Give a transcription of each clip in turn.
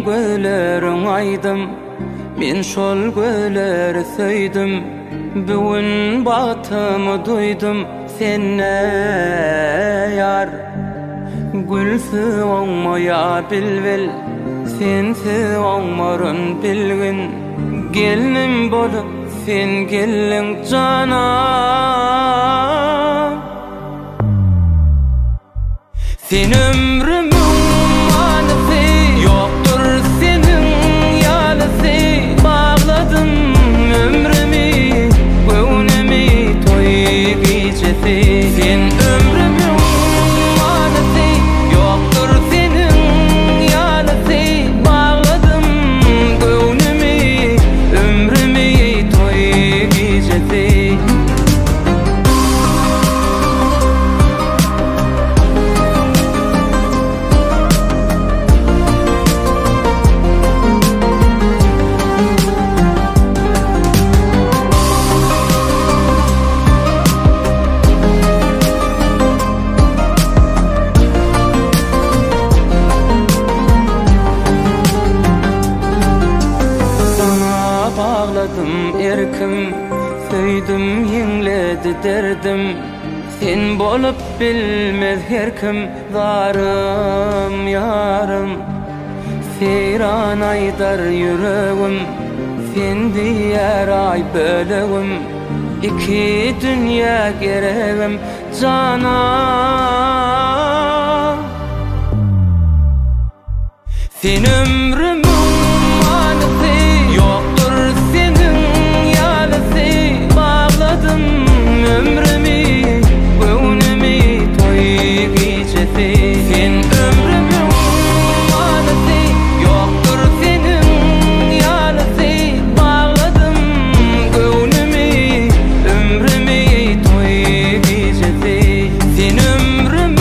göllerin aydım, men şol gölleri söydüm. Bugün batımı duydum senne yar. Gülsü olmaya bilvel, sensi olmarın bilgin. Gelinim bolup sen gelin cana. Sen ömrümün manisi, yoktur senin yalısı. Bağladım ömrümü, gönlümü toy gecesi. Sen ömrümün manisi, yoktur senin yalısı. Bağladım gönlümü, ömrümü toy gecesi. Erkim, söydüm yengledi derdim. Sen bolup bilmez herkim, zarım yarım. Seyran aydar yüreğim, sen diyer ay bölüğüm. İki dünya gereğim cana. Sen ömrümün manisi, yoktur senin yalısı. Bağladım ömrümü, gönlümü toy gecesi. Sen ömrümün manisi, yoktur senin yalısı. Bağladım gönlümü, ömrümü toy gecesi. Sen ömrümün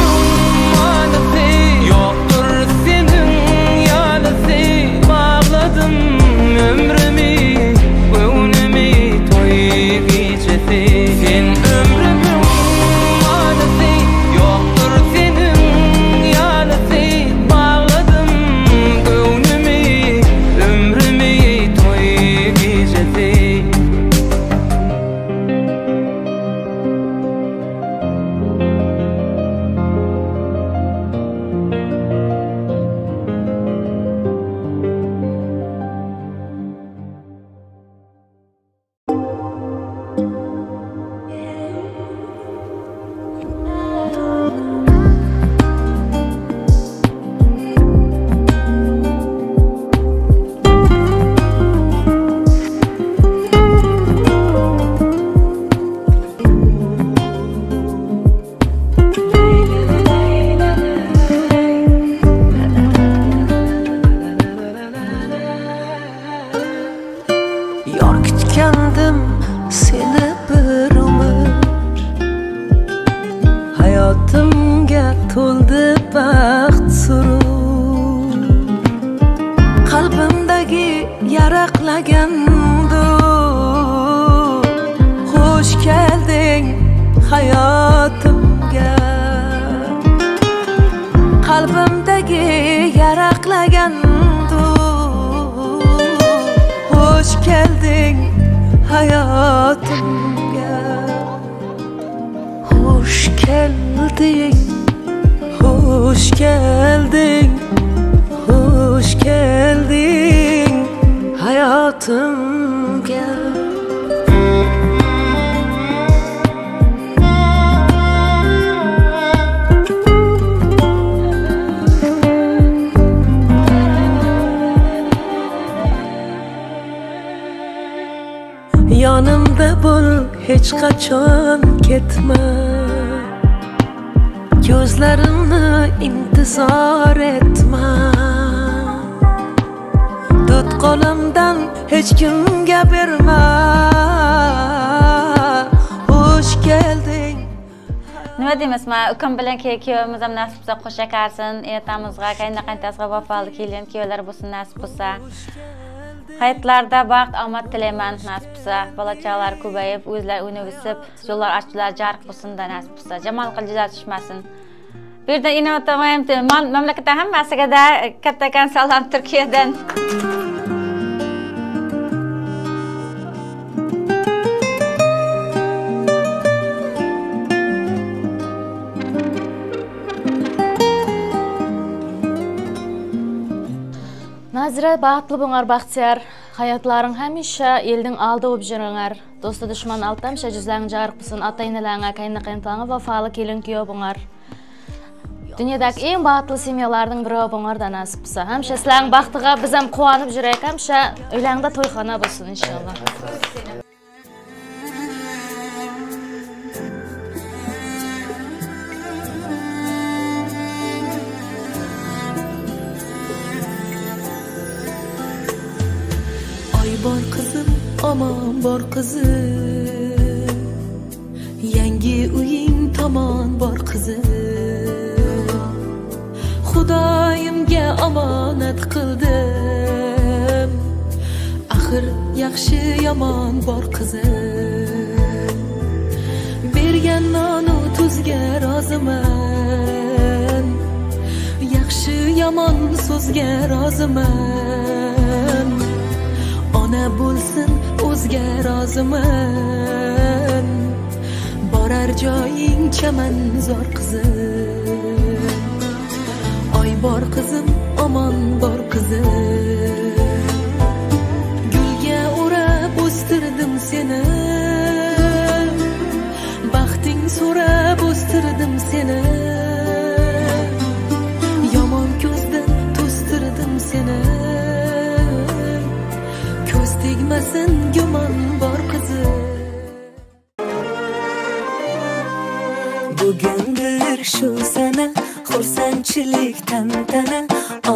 manisi, yoktur senin yalısı. Bağladım ömrümü, gönlümü toy gecesi. Sen ömrümün manisi, yoktur senin yalısı. Bağladım gönlümü, ömrümü toy gecesi. Yor kütkendim seni bir umr. Hayatımga to'ldi baxt surur. Qalbimdagi yaraqlagandu. Xush kelding hayotimga. Qalbimdagi yaraqlagandu. Hoş geldin hayatimga. Hoş geldin, hoş geldin, hoş geldin hayatimga. Yanımda bul, hiç kaçan ketme. Gözlerini intizar etme. Tut kolumdan, hiç kimge verme. Hoş geldin. Nima deymiz, men ukam bilan kuyovimiz ham nasib bo'lsa qo'sh ekarsin, ertamizga qaynaqantasga vafoli kelgan kuyovlar bo'lsin nasib bo'lsa. Hayatlarda baxt, omad tilayman nasib bo'lsa, bola-chaqalar ko'payib, o'zlari o'ynab o'sib, yo'llar ochilib, jarq bo'lsin da nasib bo'lsa, jamol qiljilar tushmasin. Bir de inotamayım mamlakatda hammasiga da kattakon salom Turkiyadan. Nazira baxtlı boңар baxtiyar, hayatlaryň hemişe eldiň aldy bolup jürüňär. Dostu düşman altamşa yüzläň jarık bysyn ata-eneleriňe, kaýnakynlaryňa wafaly kelin kiýo boňar. Dünyadaky en baxtly semýalardyň biri boňar da nasip bolsa. Hemişe sizläň baxtyga biz hem kuwanyp jürek, hemişe öýläňde toýxana bolsun inşallah. Bor kızım, aman bor kızım, yangi uying tamam bor kızım. Xudoyimga omonat qildim, axir yaxshi yomon bor kızım. Bergan nonu tuzga roziman, yaxshi yomon so'zga roziman. Ona bo'lsin o'zga roziman, borar joying chaman zor qizim. Oy bor qizim, omon bor qizim, gulga o'rab o'stirdim seni, baxting so'rab o'stirdim seni, yomon ko'zdan to'stirdim seni. Tegmasin gumon bor qizim. Bugundir shu sana, xursandchilik tantana,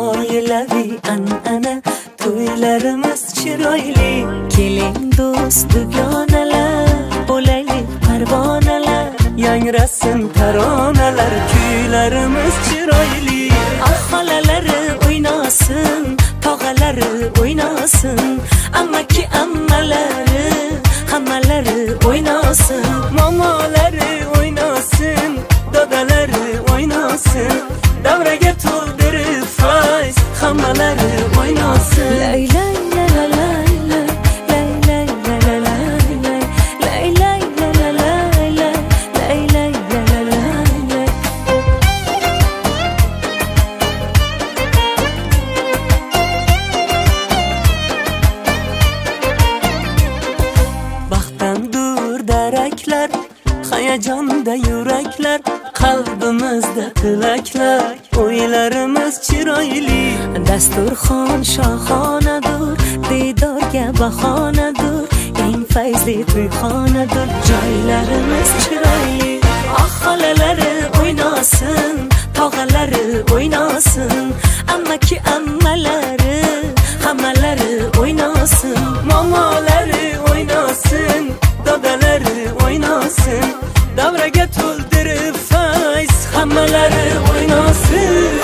oilaviy an'ana, to'ylarimiz chiroyli. Keling do'st dugonalar, bo'laylik parvonalar, yangrasin taronalar, kuylarimiz chiroyli. Xolalari o'ynasin, tog'alari o'ynasin, ammaki ammalari, hammalari o'ynasin, momolari o'ynasin, dodalari o'ynasin, davraga to'ldirib fayz, hammalari o'ynasin. Lay lay la la lay lay, lay lay la la lay lay, lay lay la la lay lay, lay lay la la lay lay. Hayajonda yuraklar, qalbimizda tilaklar, o'ylarimiz chiroyli. Dasturxon shohonadur, diydorga bahonadur, eng fayzli to'yxonadur, joylarimiz chiroyli. Xolalari o'ynasin, tog'alari o'ynasin, ammaki ammalari, hammalari o'ynasin, momolari o'ynasin, dodalari o'ynasin, davraga to'ldirib fayz, hammalari o'ynasin.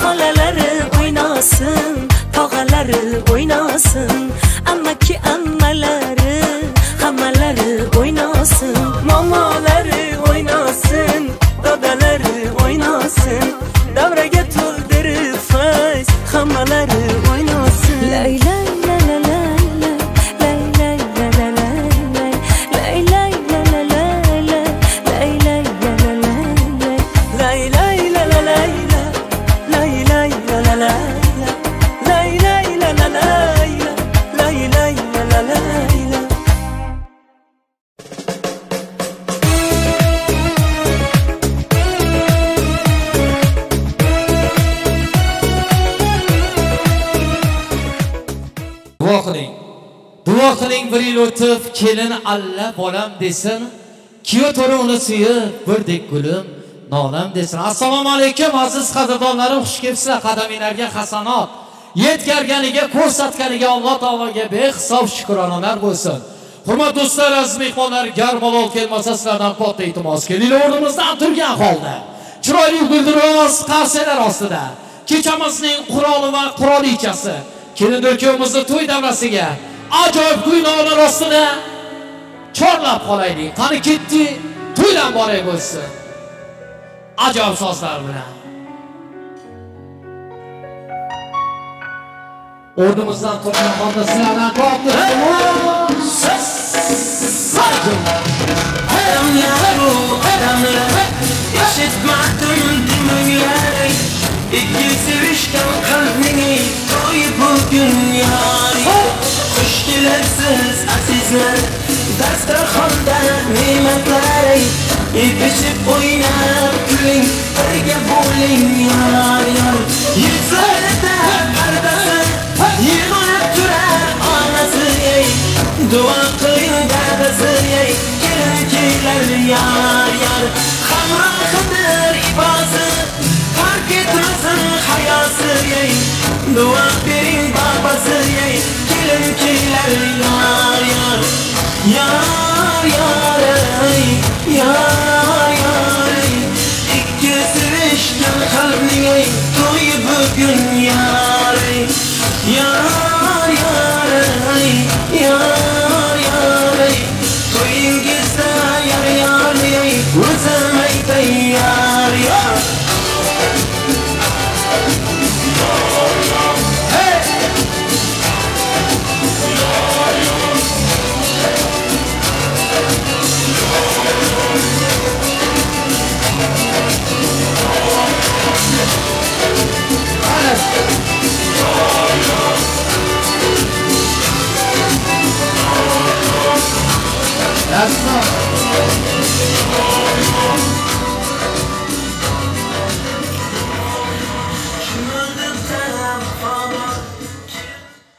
Xolalari o'ynasin, tog'alari o'ynasin, ammaki ammalari, hammalari o'ynasin, momolari o'ynasin, dodalari o'ynasin, davraga to'ldirib fayz, hammalari o'ynasin. Lay lay la la lay lay, lay lay la la lay lay, lay lay la la lay lay, lay lay la la lay lay, lay lay la la lay lay, lay lay la la lay lay, lay lay la la lay lay, lay lay la la lay lay. Duo qiling bir yil o'tib, kelin alla bolam desin, kiyo to'ri uni suyib, birdek gulim nolam desin. Assalomu alaykum aziz qadrdonlarim, xush kelibsizlar. Qadaminlarga hasanot, yetkarganiga, ko'rsatganiga Alloh taologa behisob shukronalar bo'lsin. Hurmat do'stlar, aziz mehmonlar, gar malol kelmasa sizlardan katta iltimos. Kelinglar o'rnimizdan turgan holda. Chiroyli guldiroz qarsalar ostida kechamizning quroli va qurolichasi kelin do'kimizni to'y davrasiga ajoyib kuynolar ostida chorlab qolaylik. Qani ketdi, to'ydan boray bo'lsin. Ajoyib sozlar bilan. O'rnimizdan turgan holda sizlardan katta Işitmadım demeyerek İki sevişken kalbini Toyup bugün yari Hoş gelersiz azizler Dastarxonda nimetleri İpişip oynab güling Birge bo'ling yar yar Yüzlerinde pardası Yig'ilib turar onasi ey Dua qiling dadasi ey Kelinchilar yar yar Hamrohidir ibosi Fark etmasin hayosi ey Dua bering babasi ey Kelinchilar yar yar Yar yar ey Yar yar ey İkki sevishgan qalbning ey To'yi bugun yar ey Yar yar ey Yar yar ey To'yingizda yar yar ey O'zim aytay yar yar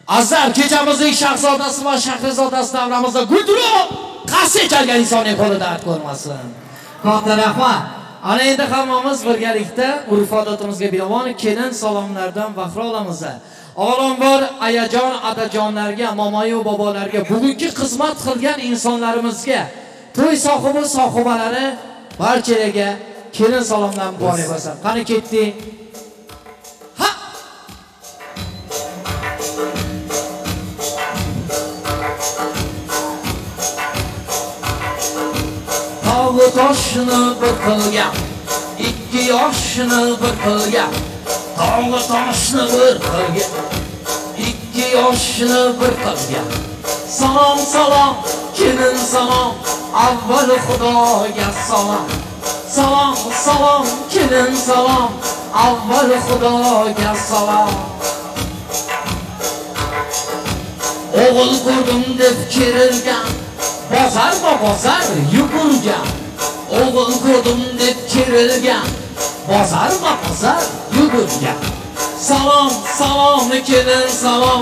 Azar kechamizning shahzodasi va shahrizodasi davramizda guldirab qarshi chalgan insonning qo'lida dard ko'rmasin. Katta rahmat. Ana endi hammamiz birgalikda urf odatimizga binoan kelin salomlardan bahra olamiz. Avvalambor ayajon adajonlarga, momoyu bobolarga, bugungi xizmat qilgan insonlarimizga, to'y sohibi sohibalari barchalarga kelin salomdan muborak bo'lsin. Qani ketdi. Tog'u toshni bir qilgan, ikki yoshni bir qilgan. Tog'u toshni bir qilgan, ikki yoshni bir qilgan. Salom salom, kelin salom, avval Xudoga salom. Salom salom, kelin salom, avval Xudoga salom. O'g'il ko'rdim deb kerilgan, bozar yugurgan. O'g'il ko'rdim deb kerilgan, bozar yugurgan. Salom salom kelin salom,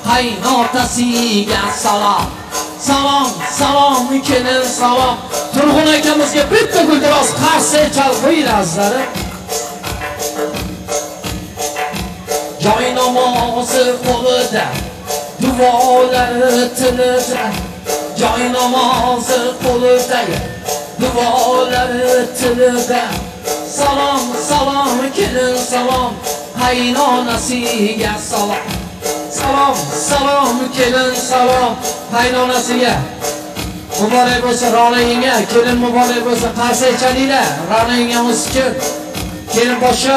qaynotasiga salom. Salom salom kelin salom. Turg'un akamizga bitta guldiroz qarshi chal qo'yinglar. Joy namozi qo'lida, duolari tilida. Joy namozi qo'lida, duolari tilida. Salom salom kelin salom, qaynonasiga salom. Salom salom kelin salom, qaynonasiga. Muborak bo'lsin Ra'noyingga, kelin muborak bo'lsin. Qarshi chalinglar Ra'noyingamiz uchun. Kelin boshi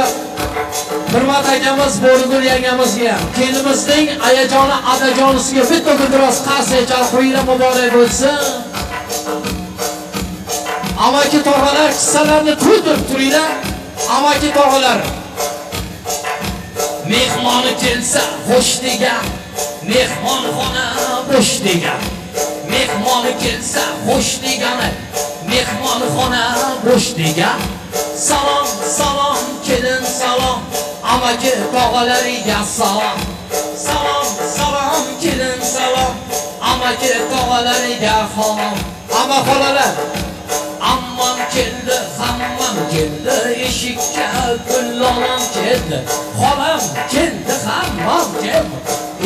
Hurmat akamiz Bo'rgul yangamizga, kelinimizning ayajoni adajonisiga bitta guldiroz qarshi chal qo'yinglar, muborak bo'lsin. Amaki tog'alar qissalarni to'ydirib turinglar. Amaki tog'alar. Mehmoni kelsa xo'sh degan, mehmonxona bo'sh degan. Mehmoni kelsa xo'sh degani, mehmonxona bo'sh degan. Salom salom kelin salom, amaki tog'alariga salom. Salom salom kelin salom, amaki tog'alariga salom. Amma xolalar, ammam keldi, hammam keldi, eshikka gullolam keldi. Xolam keldi, hammam keldi,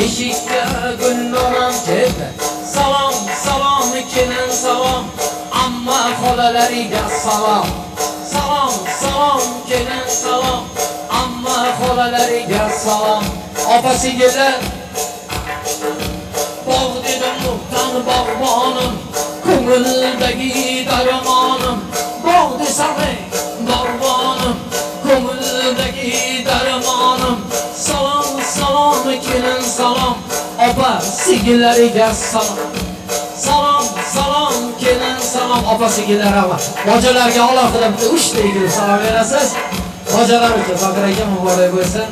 eshikka gullolam keldi. Salom salom xolalariga salom. Salom, salom, kelin salom. Amma xolalariga salom. Opa-singillar bog' dedim muhtan bog'bonim, ko'ngildagi darmonim. Bog' desam bog'bonim, ko'ngildagi darmonim. Salom, salom, kelin salom. Opa-singillariga salom. Salom, salom, kelin salom. Opa-singillar va hojalarga alohida bitta 3 ta egilib salom berasiz. Hojalar uchun Zokir aka muborak bo'lsin.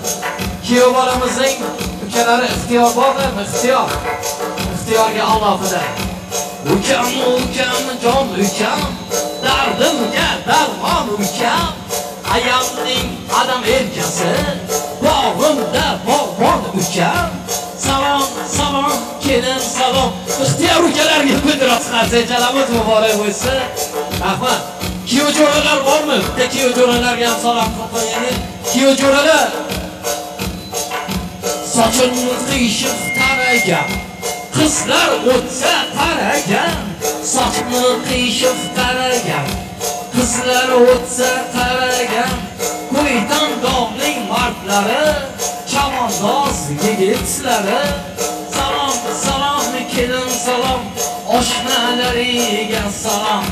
Kuyov bolamizning ukalari ixtiyor bormi? Ixtiyor. Ixtiyorga alohida. Ukam, ukam, jon ukam, dardimga darmon ukam. Ayamning adam erkasi, bog'imda bog'bon ukam. Salom, salom, kelin salom. Ixtiyor ukalarga biroz qarsa chalamiz muborak bo'lsin. Rahmat. Kuyov jo'ralar bormi? Bitta kuyov jo'ralarga ham salom qilib qo'ying. Kuyov jo'ralar sochini qiyshib taragan, qizlar o'tsa taragan. Sochini qiyshib taragan, qizlar o'tsa taragan. Qo'ydan domning mardlari, chamondoz yigitlari. Salom, salom, kelin salom. Oshnalariga salom.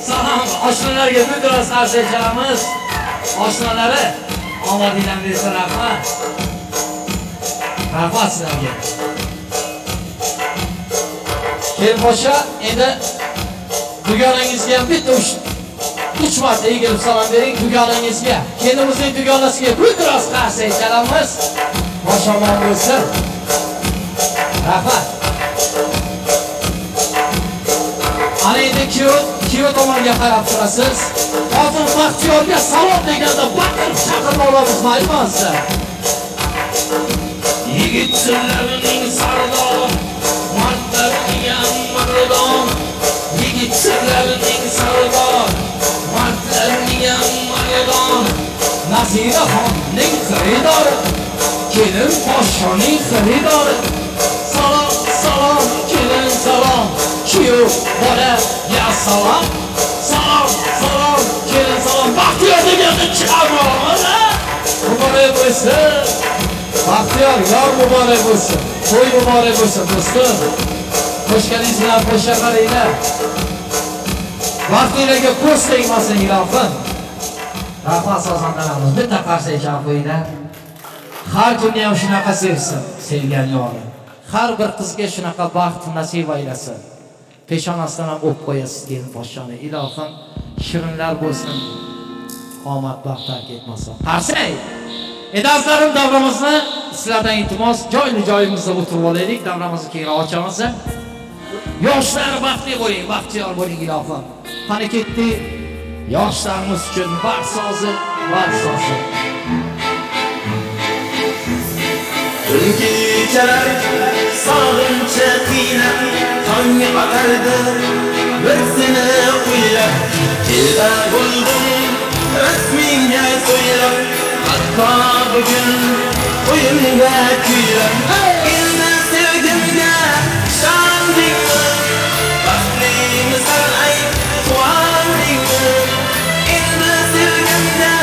Salom, oshnalarga biroz qarshi chalamiz. Oshnalari omadinglar bersa rahmat. Rahmat sizlarga. Keyin boshqa endi dugonangizga ham bitta 3 marta egilib salom bering dugonangizga. Kelinimizning dugonasiga biroz qarshi chalamiz. Boshomon bo'lsin. Rahmat. Ana endi kuyov tomonga qarab turasiz. Hozir Baxtiyorga salom deganda baqirib chaqirib olamiz, maymonsiz. Yigitlarning sardori, mardlarning ham mardon. Yigitlarning sardori, mardlarning ham mardon. Naziraxonning xaridori, kelin podshoning xaridori. Salom, salom, kelin salom. Kuyov bola ya salom. Salom, salom, kelin salom. Baxtiyor deganda chiqaramiz. Muborak bo'lsin. Baxtiyor yor muborak bo'lsin. To'y muborak bo'lsin do'stim. Qo'shganingiz bilan qo'sha qaringlar. Vaqtinglarga ko'z tegmasin ilohim. Rahmat sozandalarimiz bitta qarshi chaq qo'yinglar. Har kimni ham shunaqa sevsin, sevgan yori. Har bir qizga shunaqa baxt nasib aylasin. Peshonasidan ham o'p qo'yasiz keyin poshshoni. Ilohim shirinlar bo'lsin. Omad baxtlar ketmasin. Qarshi Edazlarim davramizni sizlardan iltimos joyimizda o'tirib olaylik. Davramizni keyinroq ochamiz. Yoshlar baxtli bo'ling, baxtiyor bo'ling ilohim. Qani ketdi yoshlarimiz uchun baxsozi. Tun kechalar sog'inchi qiynab, tongga qadar bir seni o'ylab, kelda bo'ldim rasmingga so'ylab, hatto bugun o'yimga kuylab, endi sevgimga ishondingmi? Baxtlimisan ay quvondingmi? Endi sevgimga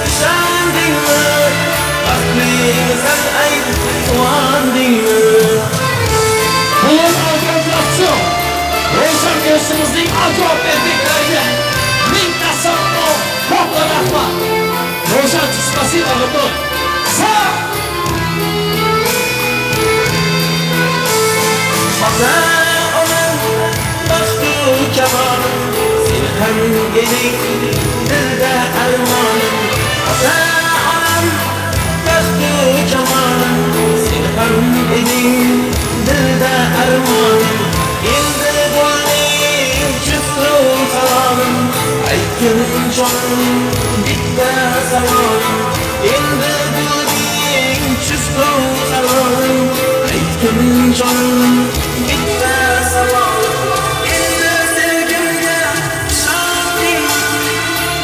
ishondingmi? Baxtlimisan ay quvondingmi? Bugun organizatsiya Ro'shan yoshimizning ajoyib ertaklariga mingta salom, katta rahmat. Ro'shan, spasibo, Latun. Ota-onam baxtu kamonim, sen ham eding dilda armonim. Ota-onam baxtu kamonim, sen ham eding dilda armonim. Endi bo'lding justu salomim, aytgin jonim bitta salonim. Endi bo'lding justu salomim, aytgin jonim bitta salonim. Endi sevgimga ishondingmi?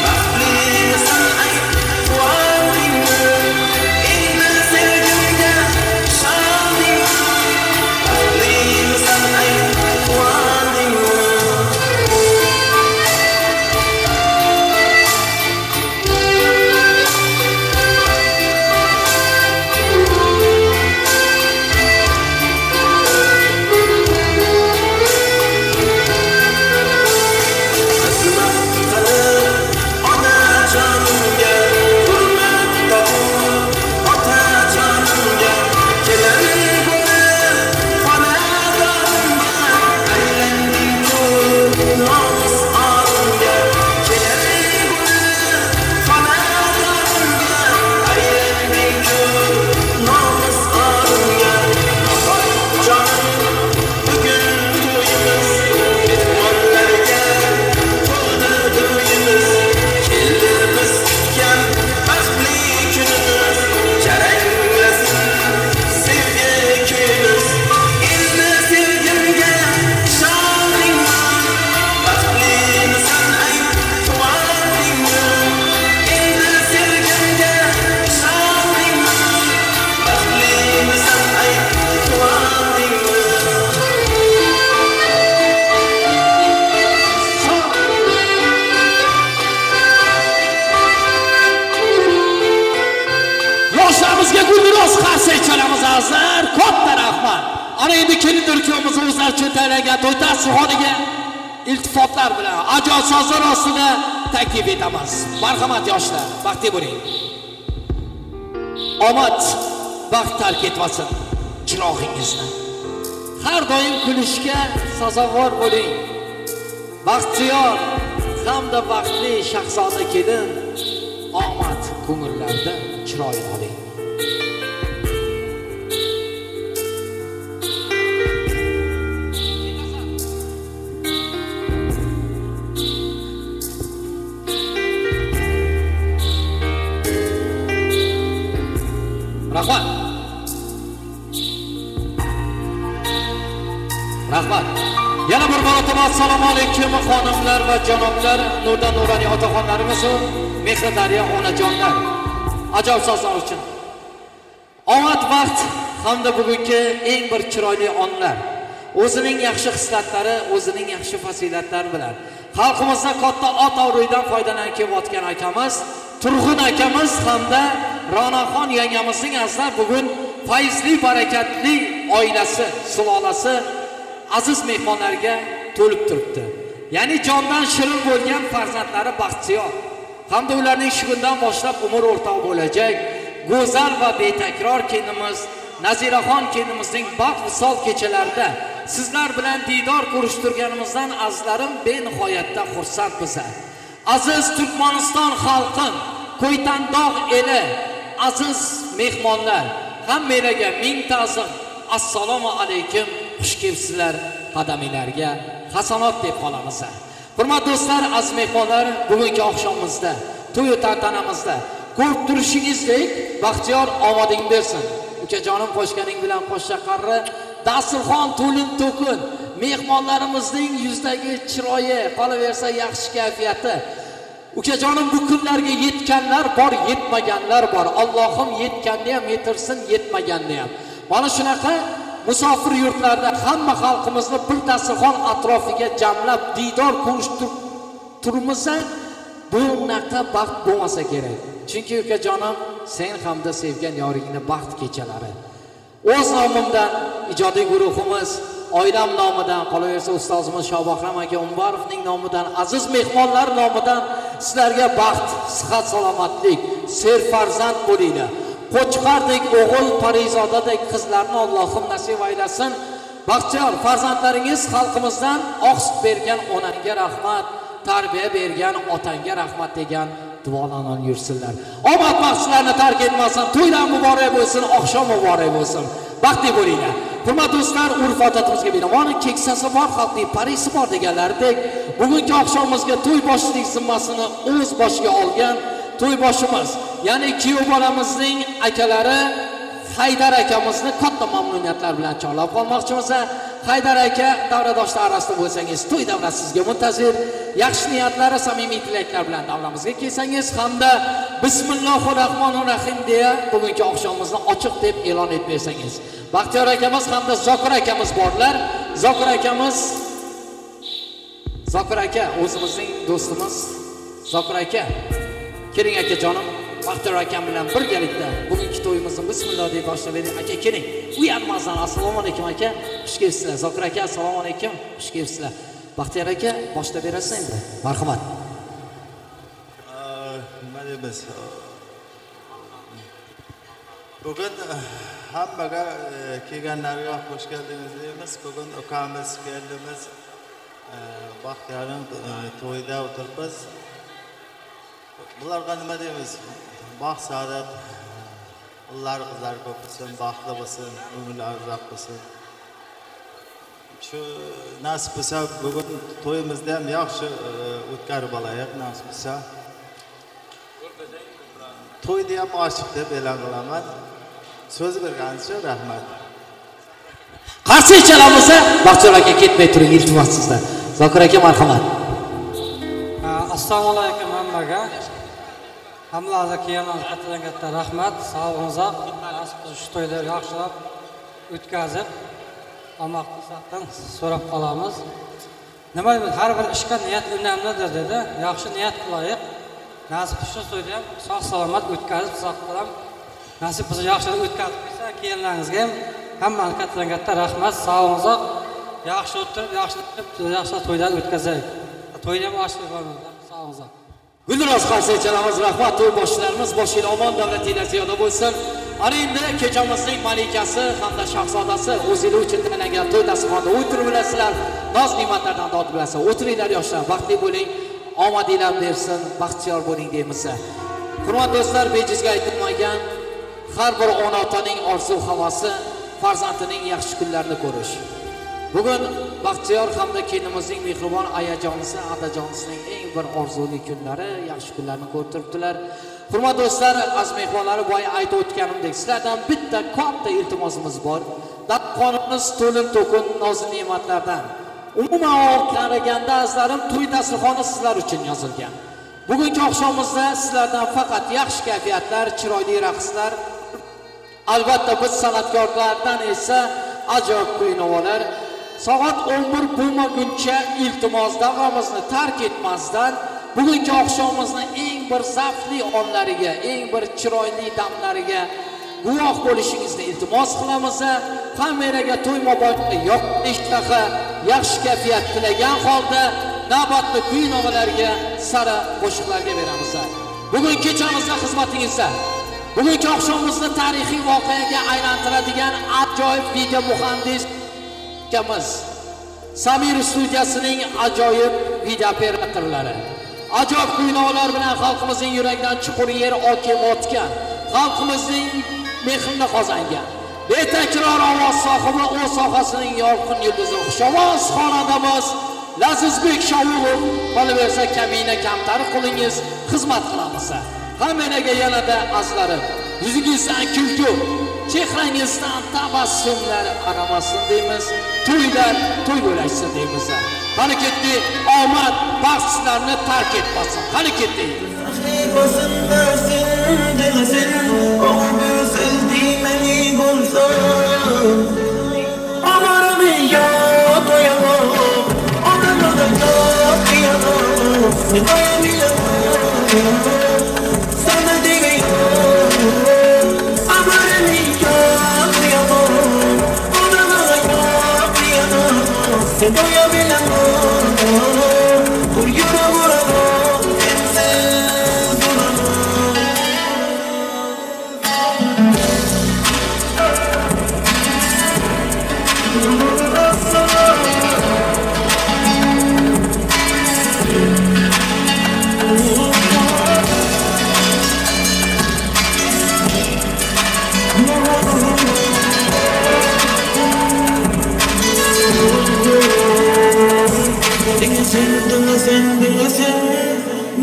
Baxtlimisan ay quvondingmi? Endi sevgimga ishondingmi? Baxtlimisan ay quvondingmi? bizga gulduros qarshi chalamiz azizlar. Katta rahmat. Ana endi kelin turkiyamiz o'zlari cho'taylagan to'y dasturxoniga iltifotlar bilan ajoyib sozlar ostida taklif etamiz. Marhamat yoshlar, baxtli bo'ling. Omad vaqt tark etmasin chirog'ingizni. Har doim kulishga sazovor bo'ling. Baxtiyor hamda baxtli shahzoda kelin omad ko'ngillarda chiroy oling. Rahmat. Rahmat. Yana bir marotaba assalomu alaykum xonimlar va janoblar, nurdan nurani otaxonlarimiz va Mehri daryo onajonlar. Ajoyib sozlar uchun omad vaqt hamda bugungi eng bir chiroyli onlar, o'zining yaxshi hislatlari, o'zining yaxshi fazilatlari bilan xalqimizda katta ot avroydan foydalanib kelayotgan akamiz Turg'un akamiz hamda Ronaxon yangamizning azizlar bugun fayzli barakatli oilasi, sulolasi aziz mehmonlarga to'lib turibdi. Ya'ni jondan shirin bo'lgan farzandlari baxtiyor hamda ularning shu kundan boshlab umr o'rtoq bo'lajak go'zal va betakror kelinimiz Naziraxon kelinimizning baxt visol kechalarida sizlar bilan diydor ko'rishtirganimizdan azizlarim benihoyatda xursand bizlar. Aziz Turkmaniston xalqim, Qo'ytandog' eli, aziz mehmonlar, hammalarga ming ta'zim. Assalomu alaykum, xush kelibsizlar qadaminglarga hasanot deb qolamiz. Hurmatli do'stlar, aziz mehmonlar, bugungi oqshomimizda, to'y tantanamizda ko'rib turishingizdek baxtiyor omading bersin. Ukajonim qo'shganing bilan qo'shchaqarri, dasturxon to'lin to'kin, mehmonlarimizning yuzdagi chiroyi, qolaversa yaxshi kayfiyati. Ukajonim bu kunlarga yetganlar bor, yetmaganlar bor. Allohim yetganni ham yetirsin, yetmaganni ham. Mana shunaqa musofir yurtlarda hamma xalqimizni bir dasturxon atrofiga jamlab diydor ko'rishtirmasa, bunaqa baxt bo'lmasa kerak. Chunki ukajonim, sen hamda sevgan yoringni baxt kechalari. O'z nomimdan, ijodiy guruhimiz, oilam nomidan, qolaversa ustozimiz Shobahram aka Umbarovning nomidan, aziz mehmonlar nomidan sizlarga baxt, sihat, salomatlik, serfarzand bo'linglar. Qo'chqardek o'g'il, parizodadek qizlarni Allohim nasib aylasin. Baxtiyor farzandlaringiz xalqimizdan oq sut bergan onangga rahmat, tarbiya bergan otangga rahmat degan duolanan yursinlar. Omad baxtlarni tark etmasin, to'ylar muborak bo'lsin, oqshom muborak bo'lsin. Baxtli bo'linglar. Hurmatli do'stlar, urf odatimizga binoan keksasi bor, xalqning parisi bor deganlaridek, bugungi oqshomimizga to'y boshchilik zimmasini o'z boshiga olgan to'y boshimiz, ya'ni kuyov bolamizning akalari Haydar akamizni katta mamnuniyatlar bilan chorlab qolmoqchimiz. Haydar aka, davradoshlar orasida bo'lsangiz, to'y davrasi sizga muntazir, yaxshi niyatlari, samimiy tilaklar bilan davramizga kelsangiz hamda Bismillahirrohmanirrohim deya bugungi oqshomimizni ochiq deb e'lon etib bersangiz. Baxtiyor akamiz hamda Zokir akamiz borlar. Zokir aka o'zimizning do'stimiz. Zokir aka, keling akajonim, Baxtiyor akam bilan birgalikda bugungi to'yimizni bismillah deb boshlaylik. Aka keling. Uyalmasdan assalomu alaykum aka. Xush kelibsizlar. Zokir aka, assalomu alaykum. Xush kelibsizlar. Baxtiyor aka, boshlab berasiz endi. Marhamat. Nima deymiz? Bugun hammaga kelganlarga xush keldingiz deymiz. Bugun ukamiz keldimiz. Baxtiyorning to'yida o'tiribmiz. Bularga nima deymiz? Baxt, saodat, ular qizlar ko'p bo'lsin, baxtli bo'lsin, umrlar uzoq bo'lsin. Shu nasib bo'lsa bugun to'yimizni ham yaxshi o'tkazib olaylik, nasib bo'lsa. To'yni ham ochiq deb e'lon qilaman. So'z berganingizga rahmat. Qarshi chalamiz, Baxtiyor aka ketmay turing, iltimos sizdan. Zokir aka marhamat. Assalomu alaykum hammaga. Hammalarga kelgan katta rahmat, sog'lig'ingizga, shu to'ylar yaxshilab o'tkazib, omaddan so'rab qolamiz. Nima deymiz, har bir ishga niyat o'rnamlidir dedi. Yaxshi niyat qilaylik. Nasib shu to'yda ham sog' salomat o'tkazib, sog' bilan nasib bo'lsa yaxshi o'tkazib bersa, kelinlaringizga ham hammani katta rahmat, sog'liq, yaxshi o'tirib, yaxshi to'ydan o'tkazaylik. To'yni ham oshirib qo'yamiz. Sog'liq. Guldiroz qarshi chalamiz, rahmat to'y boshchilarimiz, boshingiz omon, davlatingiz ziyoda bo'lsin. Ana endi kechamizning malikasi hamda shahzodasi o'zingiz uchun tanlangan to'y dasturxonida o'tirib bilasizlar. Noz-ne'matlardan dod bilasizlar. O'tiringlar yoshlar, baxtli bo'ling, omadinglar bersin, baxtiyor bo'ling deymiz. Hurmatli do'stlar, bejizga aytilmagan har bir ona-otaning orzu-havosi farzandining yaxshi kunlarini ko'rish. Bugun baxtiyor hamda kelinimizning mehribon ayajonisi, adajonisining eng bir orzuli kunlari, yaxshi kunlarni ko'rib turibdilar. Hurmatli do'stlar, aziz mehmonlar, boya aytib o'tganimdek, sizlardan bitta katta iltimosimiz bor. Dasturxonimiz to'lin-to'kin noz-ne'matlardan. Umuman olib qaraganda azizlarim, to'y dasturxoni sizlar uchun yozilgan. Bugungi oqshomimizda sizlardan faqat yaxshi kayfiyatlar, chiroyli raqslar, albatta biz san'atkorlardan esa ajoyib kuy-navolar. Soat 11 bo'lmaguncha iltimos davramizni tark etmasdan bugungi oqshomimizni eng bir zavqli onlariga, eng bir chiroyli damlariga guvoh bo'lishingizni iltimos qilamiz. Kameraga to'y mobaynida yoqimli ishtaha, yaxshi kayfiyat tilagan holda navbatli kuy-novalarga, sara qo'shiqlarga beramiz. Bugun kechamizda xizmatingizda. Bugungi oqshomimizni tarixiy voqeaga aylantiradigan ajoyib video muhandis kamiz Samir studiyasining ajoyib video operatorlari, ajoyib kuy-novalar bilan xalqimizning yuragidan chuqur yer okim o'tgan, xalqimizning mehrini qozongan betakror ovoz sohibi, o'z sohasining yorqin yulduzi, xushovoz xonandamiz Lazizbek Shovulov. Qolaversa kamina kamtar qo'lingiz xizmat qilamiz. Hammanaga yanada azlarim, yuzingizdan kulgu, chehrangizdan tabassumlar aramasin deymiz. To'ylar to'y bo'lashsin deymiz. Qani ketdi, omad baxtlarni tark etmasin. Qani ketdi. Basın versin demesin, o güzel dimeni bulsun. Amarım ya doyamam, adamla da doyamam, doyamam. Sana demiyorum, amarım ya doyamam, adamla da doyamam, doyamam. Uyura vuramam, ensiz duramam.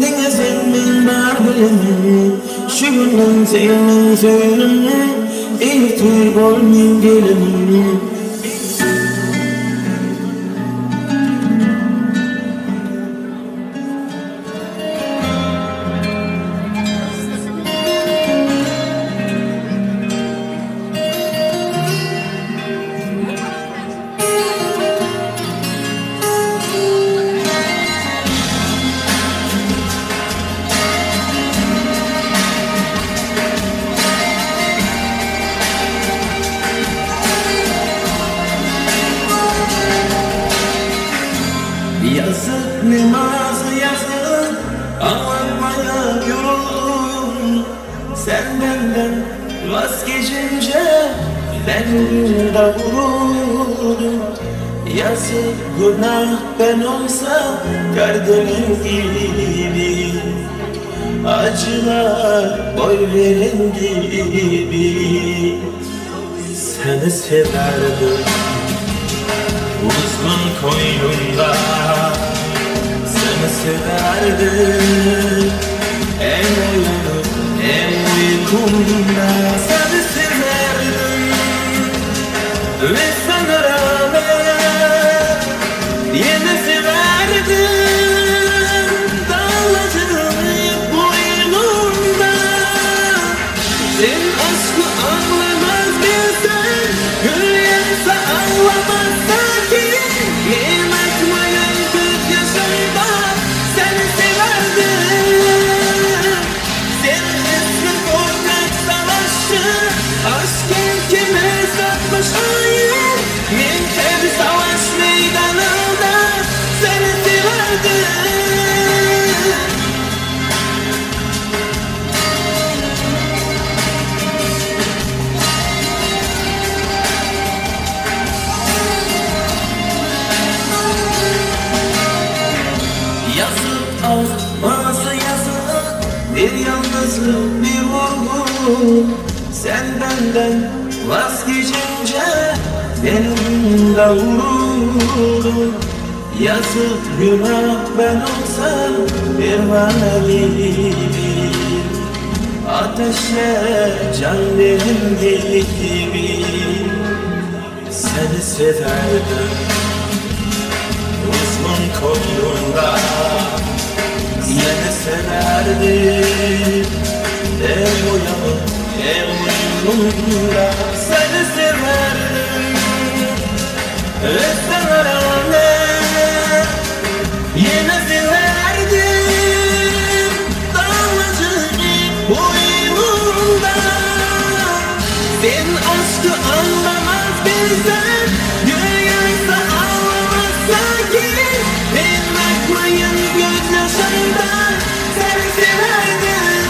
Dinlesin ben barbilimi, şu günden senin söylemi, ihtir olmayın gelimi. Yazık namazı yazık, anlatmaya yoruldum. Sen benden vazgeçince ben de vuruldum. Yazık günah ben olsam Karadeniz gibi, acılar boy verin gibi. Seni severdim uzun koynumda, seni severdim en uyanık en uykumda. Seni severdim ve sana rağmen yine severdim. Dağladım boynumda, sen aşkı anlamaz bilsen, gül yansa anlamazsan. Seni severdim, senin ismin korkak savaşçı. Aşkın kime satmış hayır Men hep savaş meydanında Seni severdim Yazık ağzı yazık Bir yalnızlık bir vurgun Sen benden vazgeçince Benim de vuruldum Yazık günah ben olsam Bir vaneliyim Ateşle can benim gibi Seni severdim Uzman koynunda Yeni severdim Hem uyanık hem uyumunda Seni severdim Özleme rağmen Yine severdim Dağlıcık boynunda Sen aşkı anlamaz bilsen Yüreğinse ağlamazsa ki Ben bakmayın gözyaşımdan Seni severdim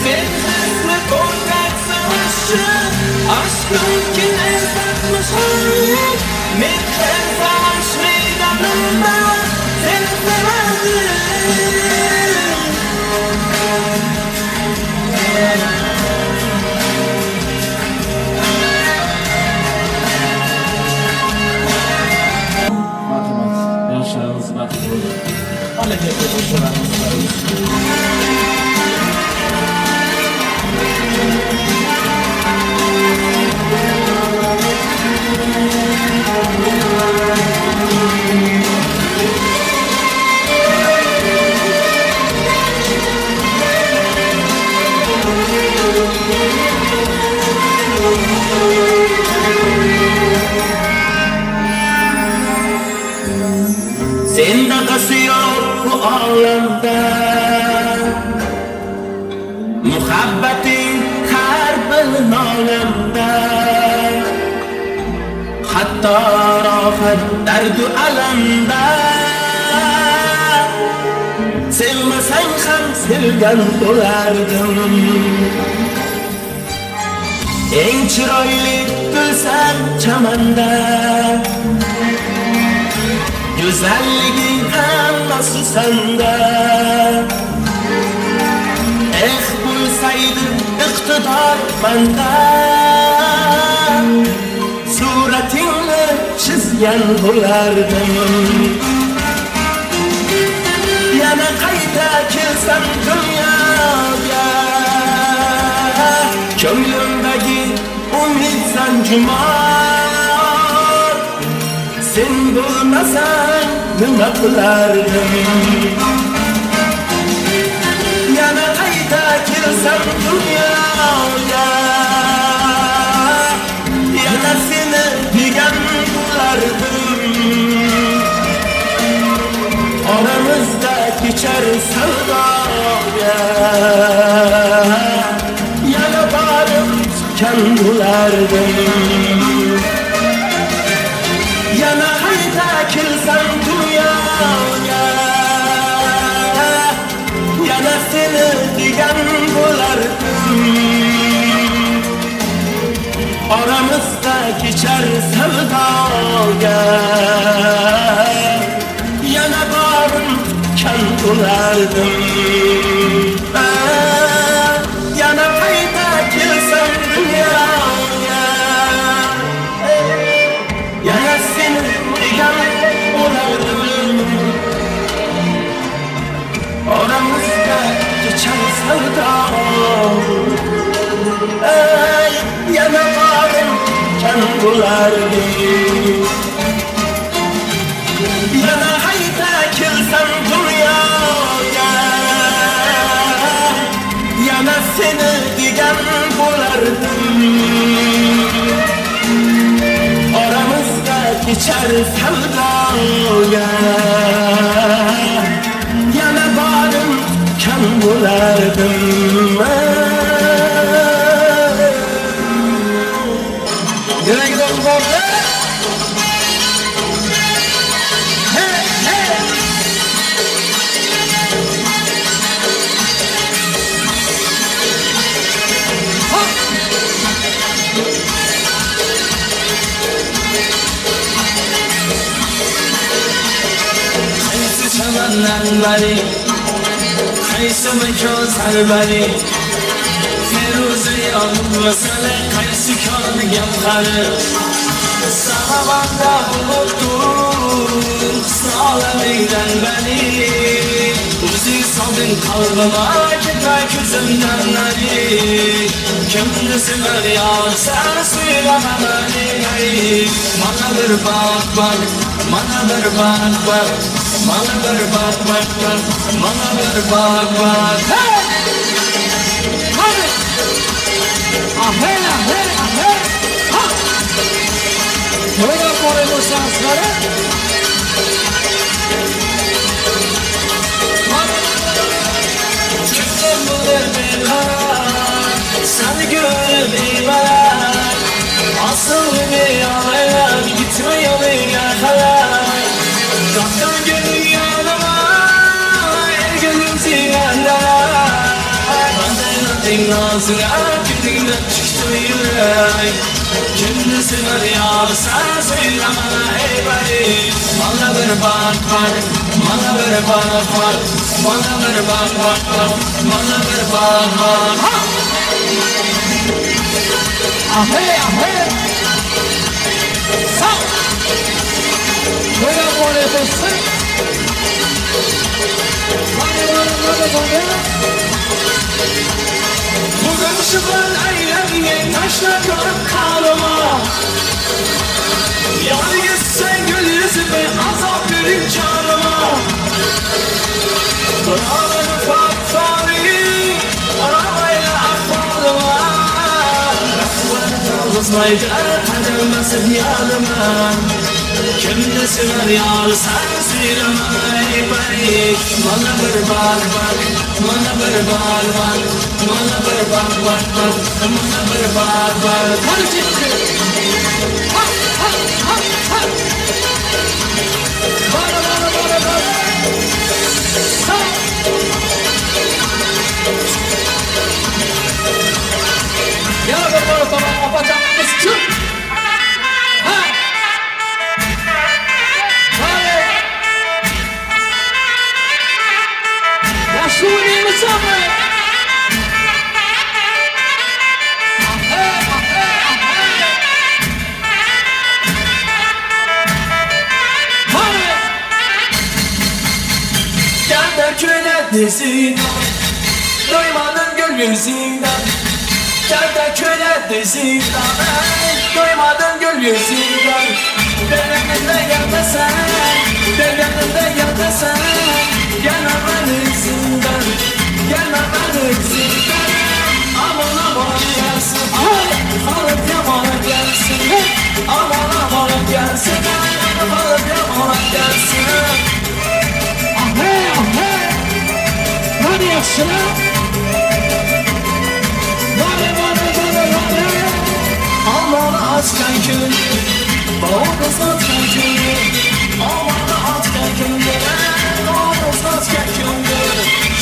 Sensiz ve korkak savaşı Aşkım kime satmış hayır Ben her savaş meydanında Seni severdim Yaşlarınız baktı olur. Hareketli boşlarınız var. Sende kasıyor bu alemde Muhabbetin her bir alemde Hatta rahat derdu alemde Sevmesen hem sevgen dolardım En çıraylı gülsen çamanda Güzelliğin hem nasıl sende bulsaydım iktidar bende Suretini çizgen bulardım Yana kayda kilsem dünyaya Kömlümdeki umid sancıma Sen bulmasan nima qilardim Yana qayta kelsam dunyoga Yana seni degan bo'lardim Oramizda kechar savdoga Yana borib tutgan bo'lardim Yana qayta kelsam dunyoga Yana seni degan bo'lardim Oramizda kechar savdoga Yana borim tutgan bo'lardim Yana qayta kelsam dunyoga Yana seni degan bo'lardim Oramizda kechar savdo Yana borim tutgan bo'lardim Yana qayta kelsam dunyoga Yana seni degan bo'lardim Oramizda kechar savdoga Yana borim tutgan bo'lardim beri Qaysi mikon sarbari Feruzi yolmasale Qaysi kon gamqari Sahabanda buluttur Sağlamıydan beni Uzi saldın kalbıma Gitme gözümden beni Kimdi sever ya sen söyleme beni Bana bir bak bak Bana bir bak bak Bana bir bak bak bak Bana bir bak bak Hey! Hadi! Ahey ahey ahey! Ha! Böyle koydu şansları Çıktım bu bir karar Seni görüp ibaret Asıl bir yalan Gitme yoluna kadar Kalktım gönül yanıma El gönül ziyanlara Benden nazına Gülünden çıktı yürek Kimdi sever ya sen söyleme ey beni Bana bir bak bak Bana bir bak bak Bana bir bak bak bak Bana bir bak bak Ha! Ahey ahey Sağ Böyle böyle dostum Hadi böyle böyle Bugün şıklar eylemeye taşla görüp kalıma Yani gitsen gül yüzüme azap verin canıma Bravo fari Arabayla akbalıma Rakıları kalızmaydı Tadılmasın yanıma Kimdi sever yar sen söyleme ey beni Bana bir bak bak Bana bir bak bak Bana bir bak bak bak Bana bir bak bak Hadi çıktı Ha ha ha ha Bana bana bana bana Sağ Yana bir bana tamam yapacağımız çık Ha Yaşlılığını mı sanmıyor? Gel de köle desin Doymadın gül yüzünden Gel de köle desin Doymadın gül yüzünden Dereninde yatırsan Dereninde yatırsan Gelme beni zindan Gelme beni zindan Aman aman gelsin Alıp yamana gelsin Aman aman gelsin Alıp yamana gelsin Ahey ahey Hadi yaşına Vale vale vale vale Aman açken gün Bağımız açken gün Aman açken gün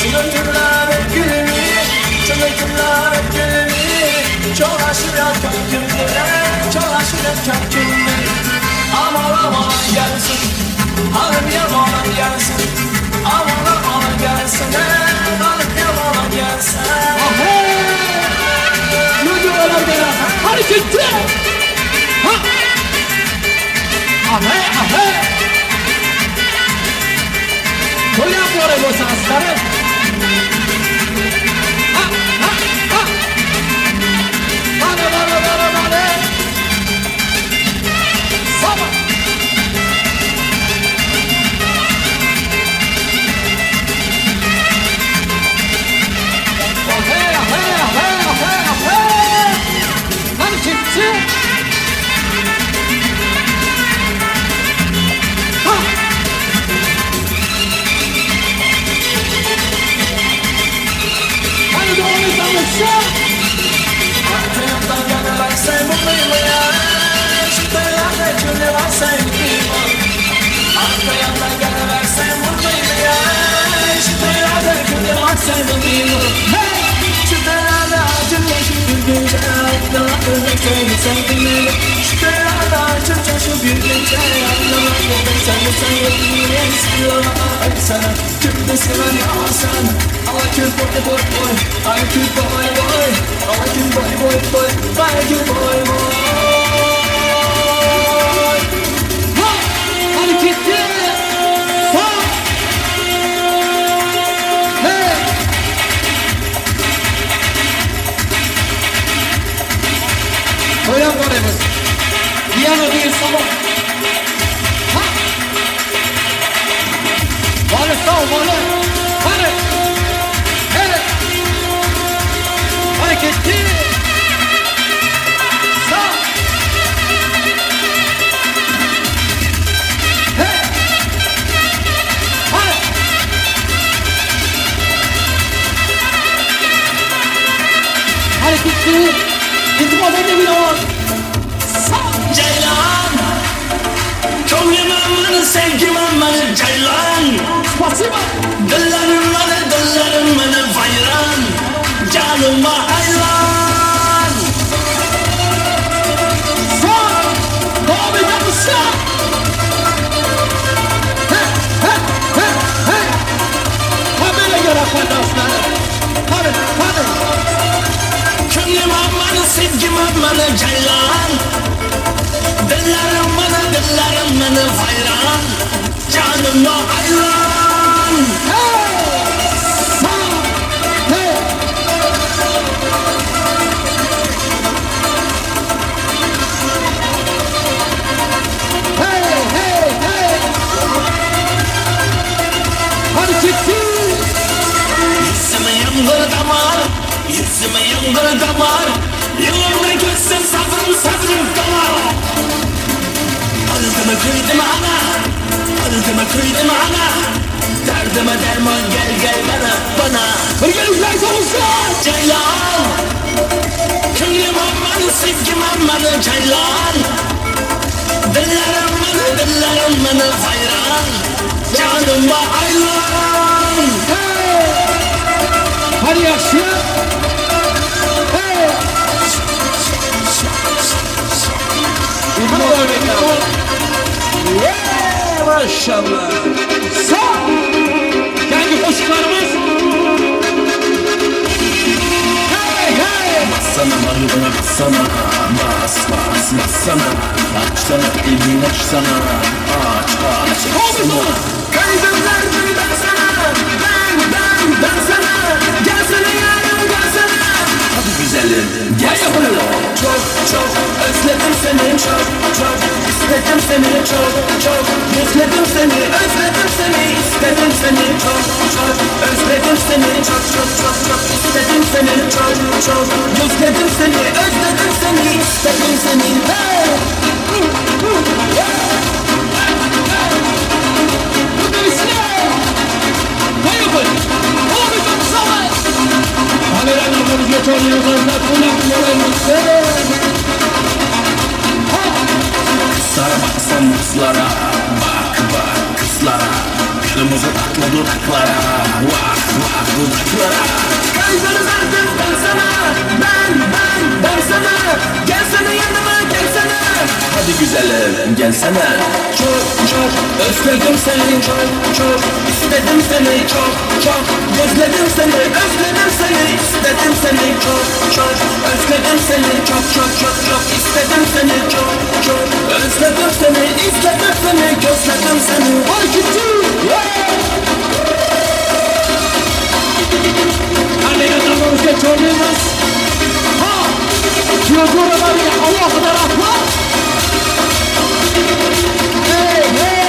Çılgınlar hep gülümü Çılgınlar hep gülümü Çok aşırı yakan gülümü Çok aşırı yakan gülümü Aman aman gelsin Hanım yaman gelsin Aman aman gelsin Hanım yaman gelsin Ahey Yürüyorlar gene Hareketli Ha Ahey ahey Koyan böyle bu sansları Ha ha ha Bana bana bana bana Sabah Ahey ahey ahey ahey ahey Hadi kimse Ha Hadi doğru tanışsa Arkayımdan gelerek sen mutluyum ya Şüphelerde cümle var sen mutluyum Arkayımdan gelerek sen mutluyum ya Şüphelerde cümle var sen mutluyum Şüphelerde acınma şükür güzel Daha öyle seni sevdim Şüphelerde Çöp çarşı bir gece anlamadım sen yolunu sana sana kimde seven ya sen I like you boy I like you boy I like you boy I like you boy Hareketli sağ hey koyan koyamız Viyana değil sabah ha vale sağ vale hadi hey hareketli sağ hareketli İntibat edemiyor Ceylan Könlüm amanı sevgim amanı Ceylan Spasiba Dillerim bana fayran Canıma hayran Sağ devam eder misin? Hey Habere göre arkadaşlar Hadi Könlüm amanı sevgim amanı Ceylan Dillerim bana fayran Canıma hayran Sağ hey Hareketli Yüzüme yağmur damar Yıllarına gözüm sabrım damar Aldımı kıydım ana Derdime derman gel bana Bir gelişler konuşsun Ceylan Könlüm amanı sevgim amanı Ceylan Dillerim bana hayran Canıma hayran Hadi yaşlı hey Maşallah Sağ Hangi koşuklarımız Bassana marıbını bassana Bassana Açsana elini açsana Aç açsana Kalbimler ben sana Ben sana Gelsene yarım gelsene Hadi güzelim gelsene Çok özledim seni çok İstedim seni çok Özledim seni İstedim seni çok Özledim seni çok İstedim seni çok Özledim seni İstedim seni hey Bu dövüşüne Ne yapın? Olmayacak zaman Kamera namımız geçiyor Gözler kulak yorulmuşsun Kızlara baksam kızlara Bak kızlara Kırmızı tatlı dudaklara Vah dudaklara Kalbini verdim ben sana Ben sana Gelsene yanıma gelsene Hadi güzelim gelsene Çok özledim seni çok İstedim seni çok Özledim seni İstedim seni çok Özledim seni çok İstedim seni çok Özledim seni istedim seni Gözledim seni Hareketli Anneye namımız geçiyor Ha Kiyodora bir Allah kadar atma Hey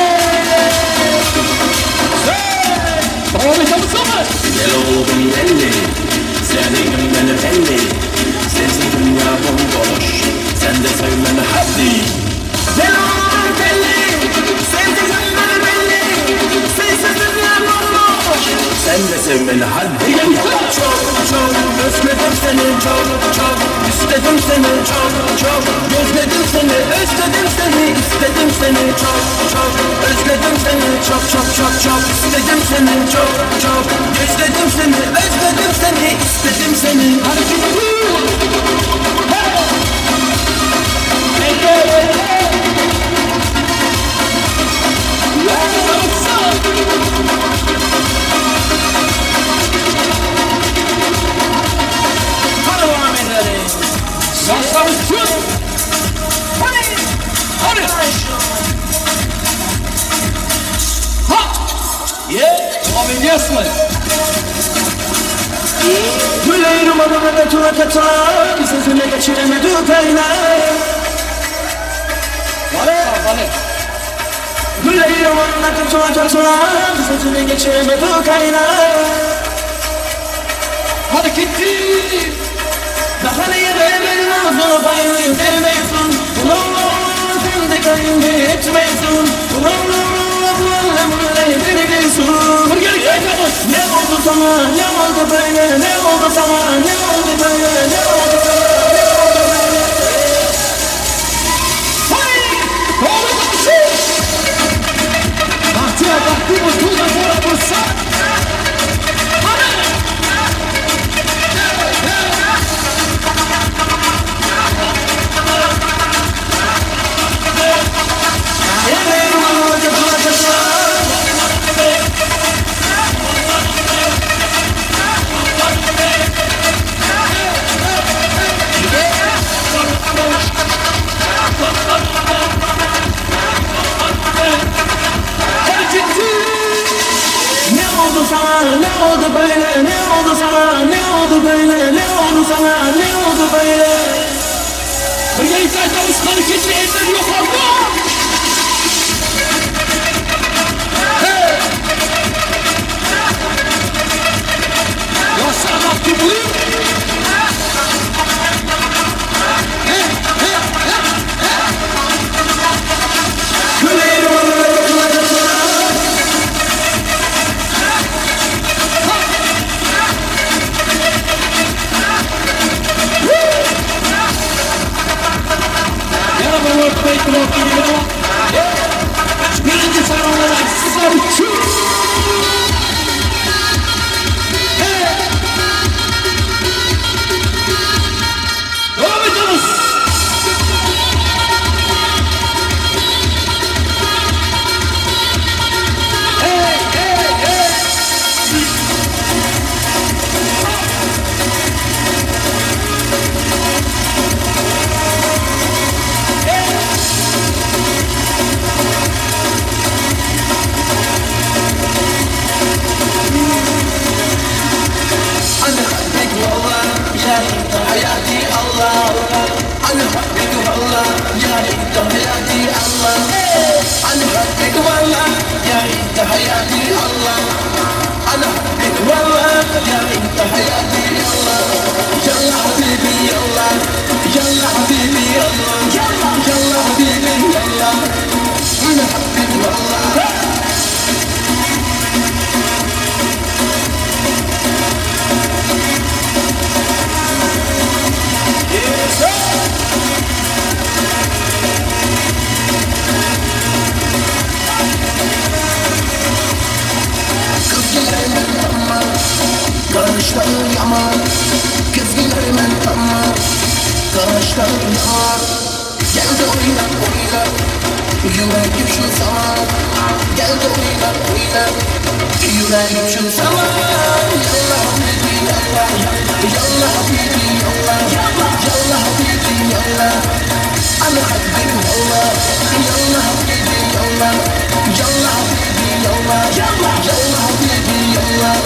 Devam edemez ama Gel oldum belli Senin benim belli Sensin dünya bomboş Sen de sevmeni hadi Gel oldum belli Sensin dünya belli Sensin dünya bomboş Sen de sevmeni hadi Çok özledim seni çok İstedim seni çok Özledim seni İstedim seni çok Özledim seni çok İstedim seni çok Özledim seni istedim seni Hareketli Hey Başlamış tüm. Hadi. Ha. Devam ediyorsun. Güleyrim adına katına katına bir sözüne geçiremedik aynen. Vale. Güleyrim adına katına katına bir sözüne geçiremedik aynen. Hadi gitti. Daha ne yere benim ağzını bayılayım sevmeysin. Ulan sen de kayındı etmeysin. Ulan beni bilsin. Ne oldu sana, ne oldu böyle, ne oldu sana, ne oldu böyle, ne oldu sana, ne oldu böyle. Doğru konuşun. Bahtiyar baktığımız tuğla sonra bursa. Ne oldu sana, ne oldu böyle, ne oldu sana, ne oldu böyle, ne oldu sana, ne oldu böyle. Buraya ihtiyacımız hareketli eller yok orada. Yoksa baktı buyur. Birinci sana olarak sizler için. Devam ediyoruz. Kaşların yaman, kızgınlarımın ama kaşların yaman. Gel de oyna oyna, yüreğim şu zaman. Gel de oyna oyna, yüreğim şu zaman. Yallah habibi yallah, yallah habibi yallah, yallah habibi yallah. Ana habibi yallah, yallah habibi yallah, yallah habibi yallah, yallah habibi yallah.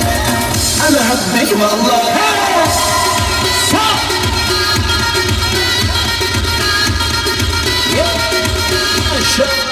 أنا حبك والله يا شباب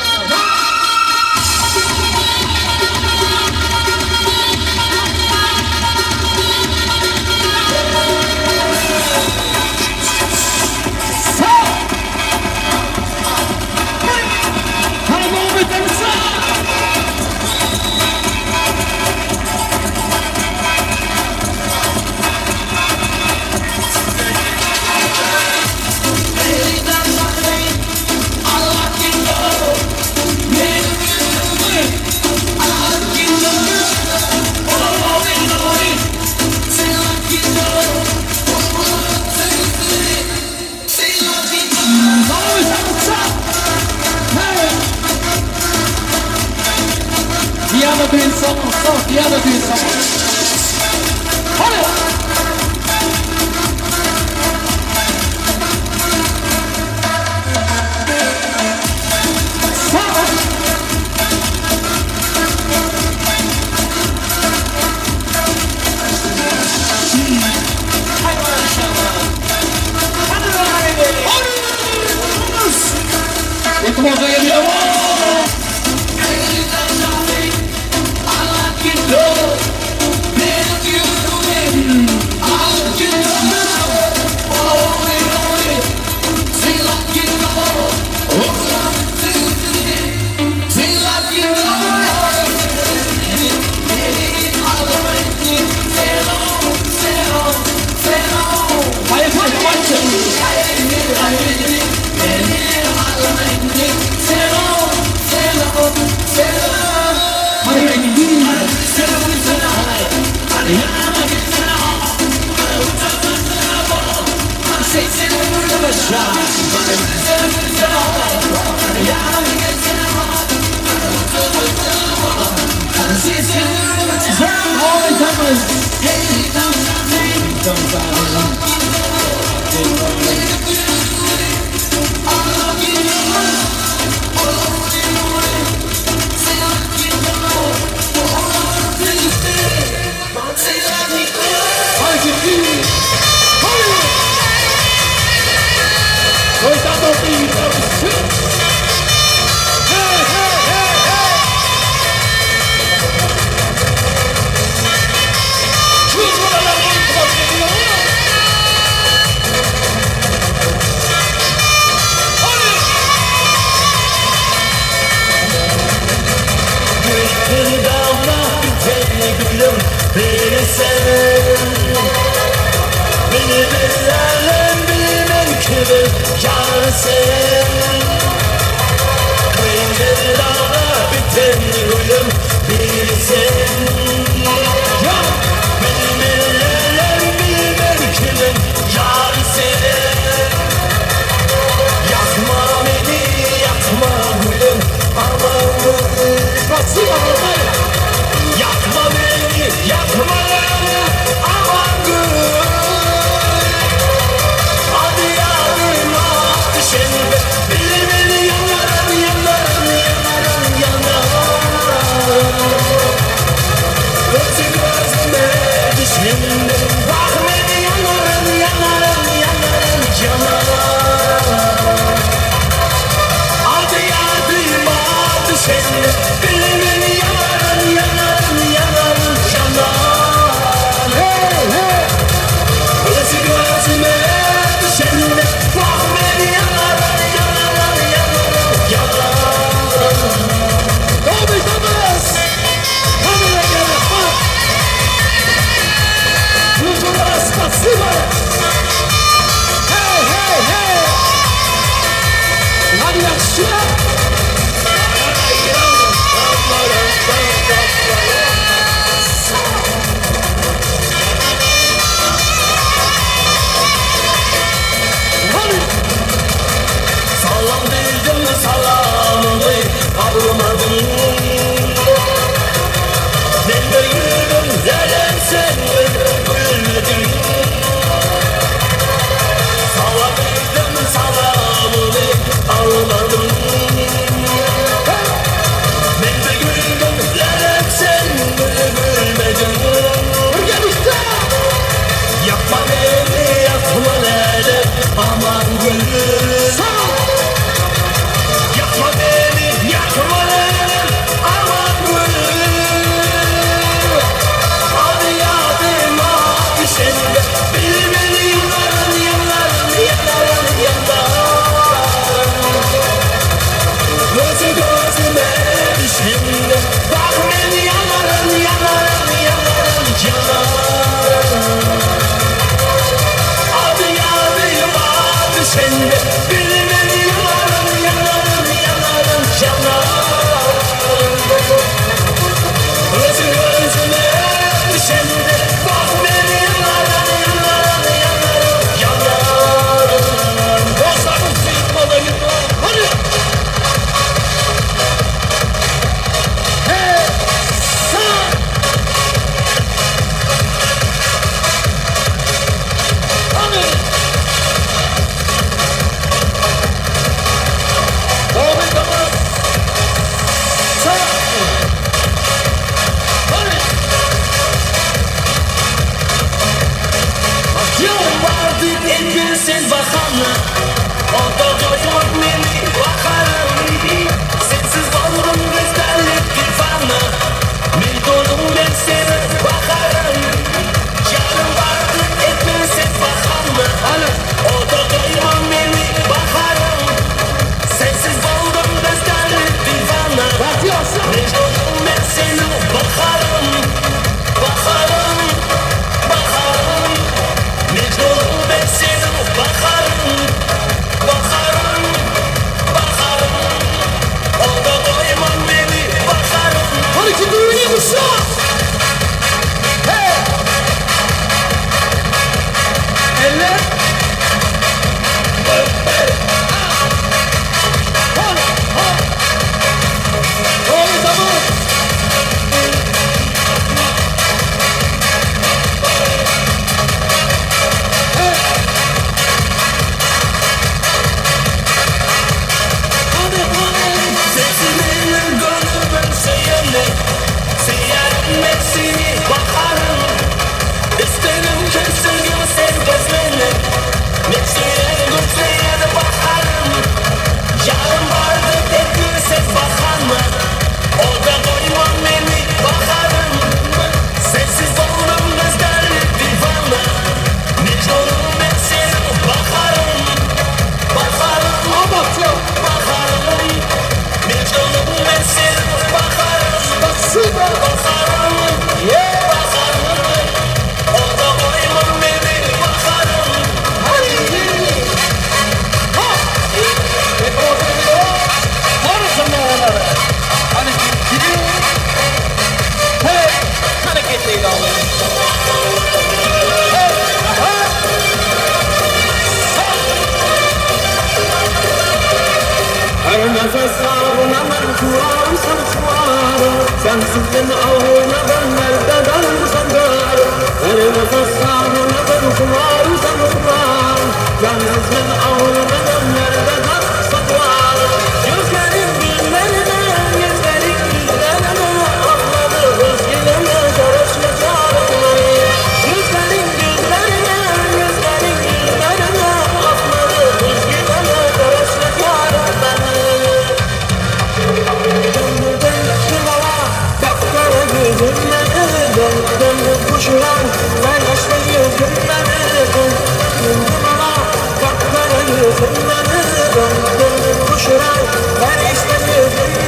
Piano doing something, piano doing something. Hold it! bozaga bilaman. Aman nefes ağrınaman kuram sarışvar Sensizden ağrınaman nerede dalmışan dar Her nefes ağrınaman kuram sarışvar Sensizden ağrınaman nerede dalmışan dar Gözlerin güllerine, gözlerin güllerine Ağladı özgürlerine sarışma çağrılar Gözlerin güllerine, gözlerin güllerine Ağladı özgürlerine sarışma çağrılar Döndüm kuşlar, ben aşkın yüzümleri Döndüm bana, kapkara yüzümleri Döndüm kuşlar, ben aşkın yüzümleri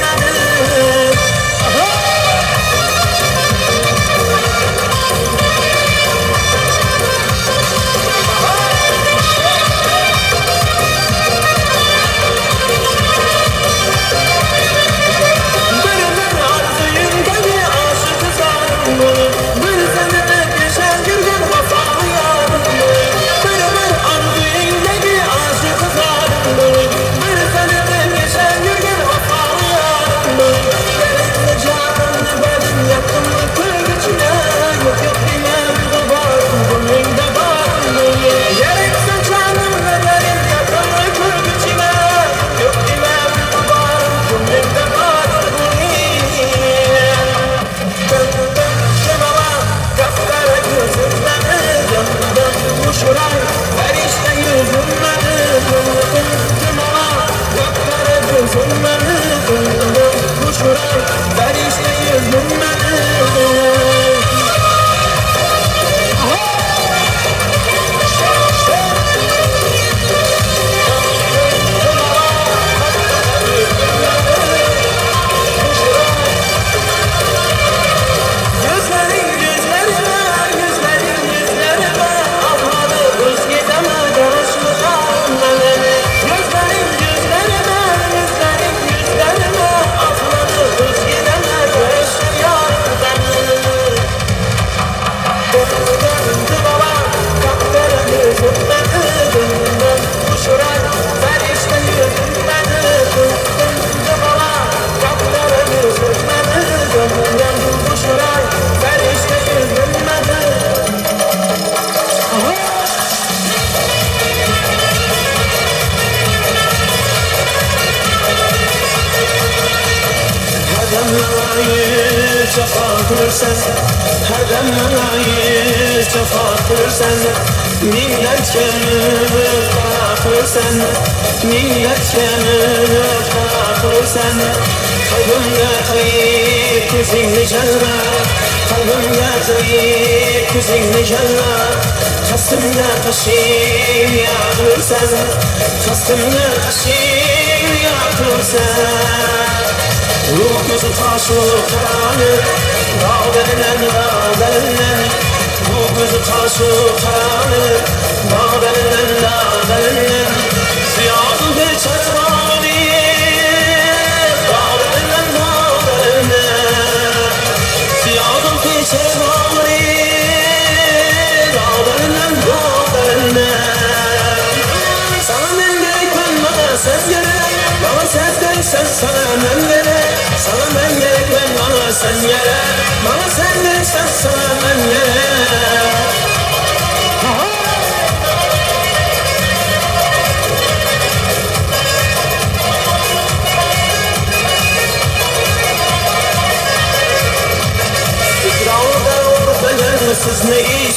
Siz ne iş,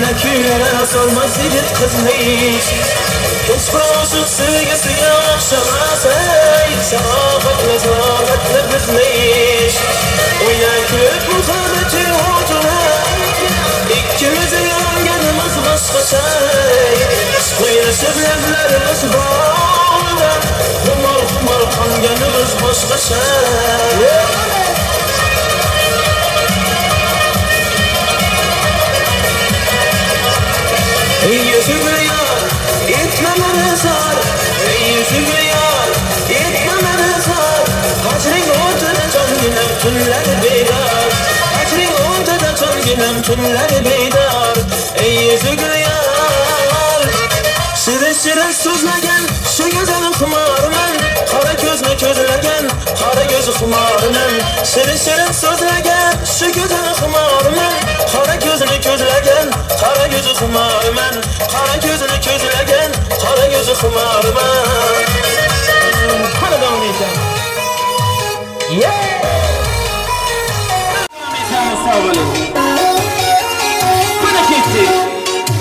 ne küylere sormaz yigit kız ne iş Hiç boşluk sevgisi yaşamasay Şafak nezaretle biz ne iş Uyan küp muhabbeti ucuna İkimizi yanganımız başka şey Kıyısı bilenlerimiz bağlı Humar humar kanganımız başka şey Yüzümü yar, itmemene zar Yüzümü yar, itmemene zar Hacrin ortada can günem tünler beydar Hacrin ortada can günem tünler beydar Ey yüzümü yar Size shirin so'zlagan shu go'zalim xumorman qora ko'zni ko'zlagan qora ko'zi xumorman shirin so'zlagan shu go'zalim xumorman qora ko'zni ko'zlagan qora ko'zi xumorman qora ko'zni ko'zlagan qora ko'zi xumorman qara davom eting Buna ketdik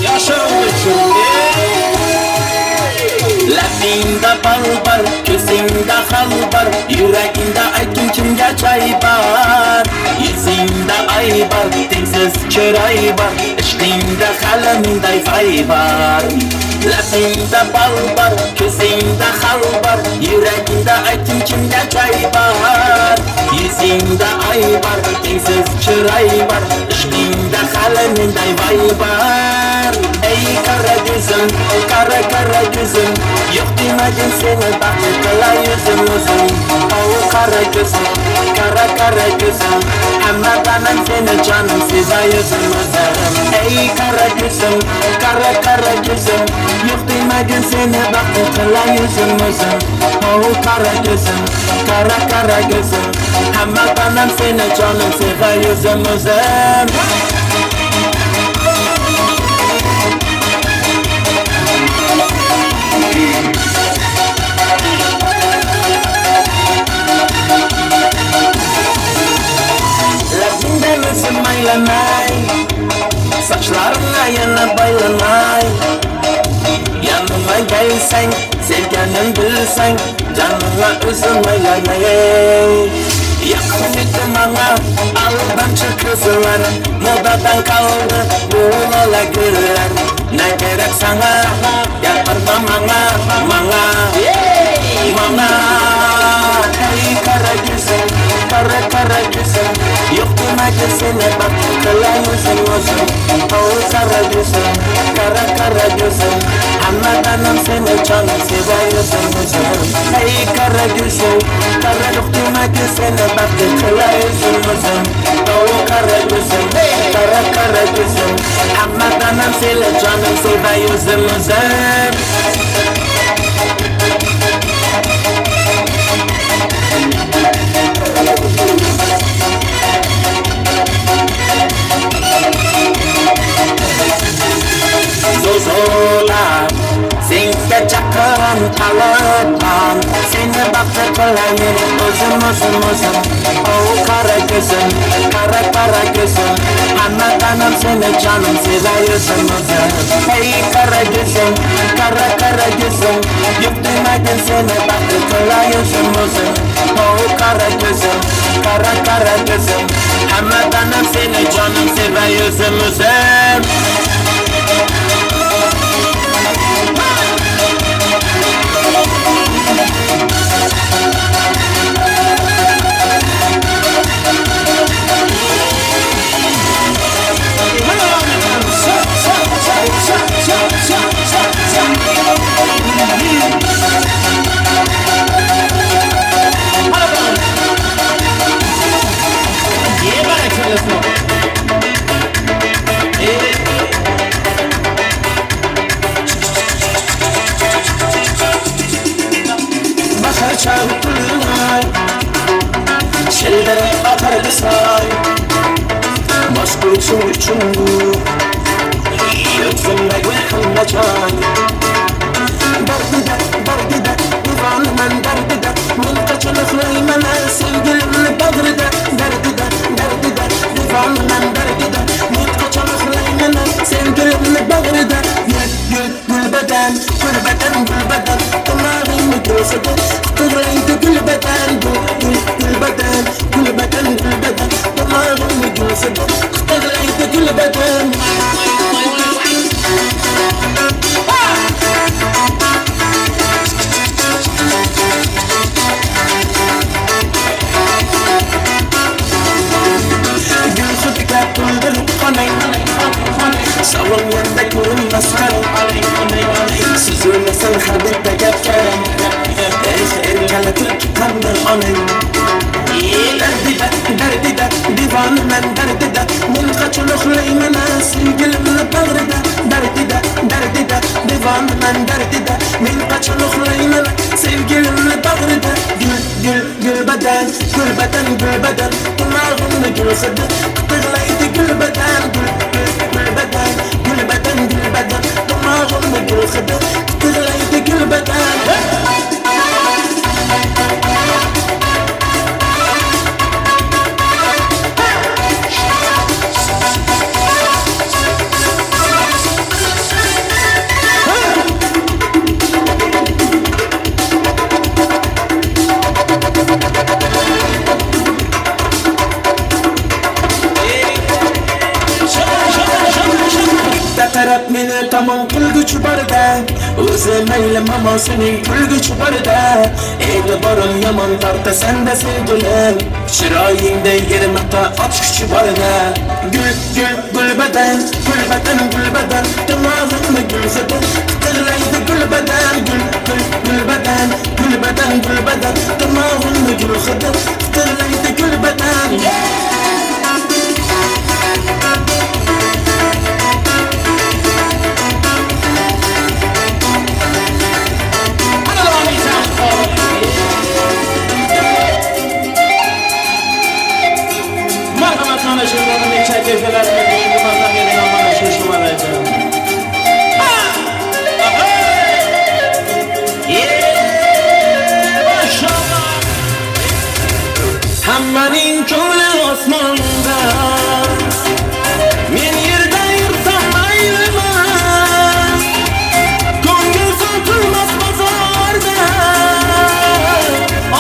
Yaşarım üçün Labingda bal bar, ko'zingda xal bar, yuragingda aytgin kimga joy bar. Yuzingda ay bar, tengsiz chiroy bar, ishqingda qalamingday fay bar. Labingda bal bar, ko'zingda xal bar, yuragingda aytgin kimga joy bar. Yuzingda ay bar, tengsiz chiroy bar, ishqingda qalamingday fay bar. Ey qara ko'zim, qara ko'zim, yo'q demagin seni baxtli qilay o'zim Oh qara ko'zim, qara ko'zim, hammadan seni jonim sevay o'zim Ey qara ko'zim, qara ko'zim, yo'q demagin seni baxtli qilay o'zim Oh qara ko'zim, qara ko'zim, hammadan seni jonim sevay o'zim Labingdan o'zim maylanay, sochlarimga yana baylanay. Yanimga kelsang, sevganim bilsang, jonimga o'zim maylanay. Yaqin etim manga, aldamchi ko'zlar, modadan qoldi bu lagirlar. Ne gerek sana, gapirma manga. Ey qara ko'zim, qara ko'zim, yo'q demagin seni baxtli qilay o'zim Oh qara ko'zim, qara ko'zim, hammadan seni jonim sevay o'zim Ey qara ko'zim, yo'q demagin seni baxtli qilay o'zim Oh qara ko'zim, qara ko'zim, hammadan seni jonim sevay o'zim Zozola, senga chaqaram talabam, seni baxtli qilayin o'zim Oh qara ko'zim, qara ko'zim, hammadan seni jonim sevay o'zim Ey qara ko'zim, qara ko'zim, yo'q demagin seni baxtli qilay o'zim Oh qara ko'zim, qara ko'zim, hammadan seni jonim sevay o'zim Şelden atar bir say Başkursun üçün bu Yüzümle gülkümle çay Derdide, divanımen derdide Mülkaçılıklıymen sevgilimle bağrıda Derdide, divanımen derdide Mülkaçılıklıymen sevgilimle bağrıda Gül beden Tımağımı gözede Kırlaydı gül beden Tımağımı gözede Kırlaydı gül beden Gül xudga to'ldirib qonay Savol yanda ko'rinmas qarang Siz o'ynasan har bitta gap karam Erkala turki qandir onang Dardida, divanıman dardida Men qachon uxlayman sevgilimni bag'rida Dardida, divanıman dardida beden Dımağımda gül xıdı Qıtırlaydı gül beden Gül beden Gül beden gül beden Dımağımda gül xıdı Qıtırlaydı gül beden Taraf meni tamam qilguchi borda o'zi mayli mamo sening kulguchi borda endi borim yomon tortasan da sevgilim chiroyingda yermaqta ochkuchi borda gulbadan dimog'imni gulzada qitirlaydi gulbadan gulbadan dimog'imni gulxida qitirlaydi gulbadan Hammaning ko'ngli osmonda men yerda yursam maylimi ko'ngil sotilmas bozorda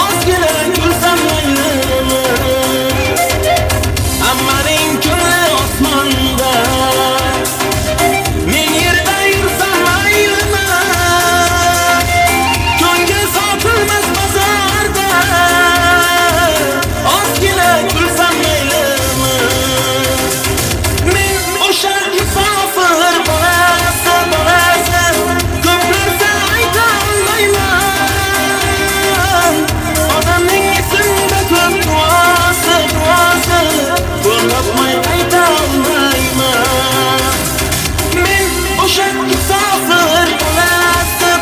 ozgina yursam maylimi Hammaning ko'ngli osmonda men yerda yursam maylimi ko'ngil sotilmas bozorda ozgina kulsam maylimi men o'sha musofir bolasi ko'p narsa ayta olmayman onamning esimda ko'p duosi qo'llabmay ayta olmayman men o'sha musofir bolasi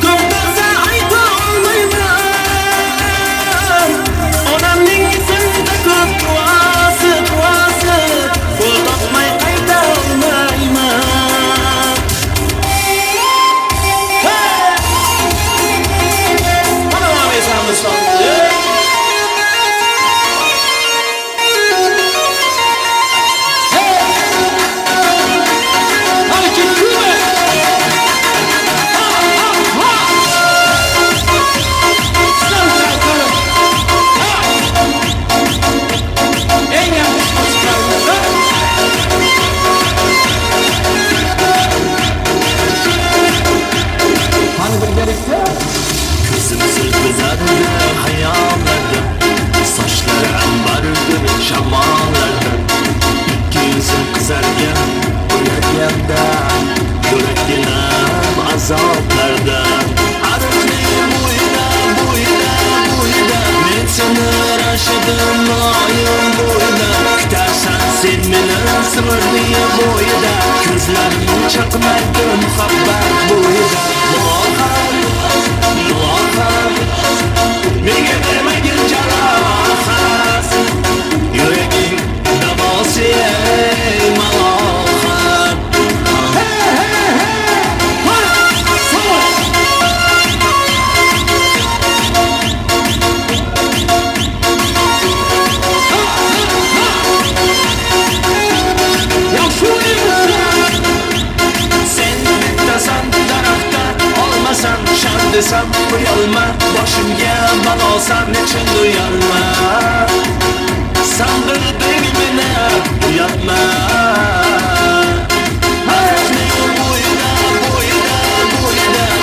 ko'p narsa ayta olmayman onamning esimda ko'p duosi qo'llabmay ayta olmayman mana mesamiz Kızımsız kızardı hayallardı Saçları ambardı şamallardı İki yüzüm kızarken uyarganda Yüreklerim azaplarda Arıklayım buyda Men seni aşıdım ayım boyda Gidersen sen meni sırrı boyda Gözlerim çakmaydı muhabbet boyda Menga bermagin jarohat Yuraging davosi malohat Sen bittasan daraxtda olmasan shan desam uyalma boshimga balosan nechun uyalma sandirding meni uyatma hayotning bo'yida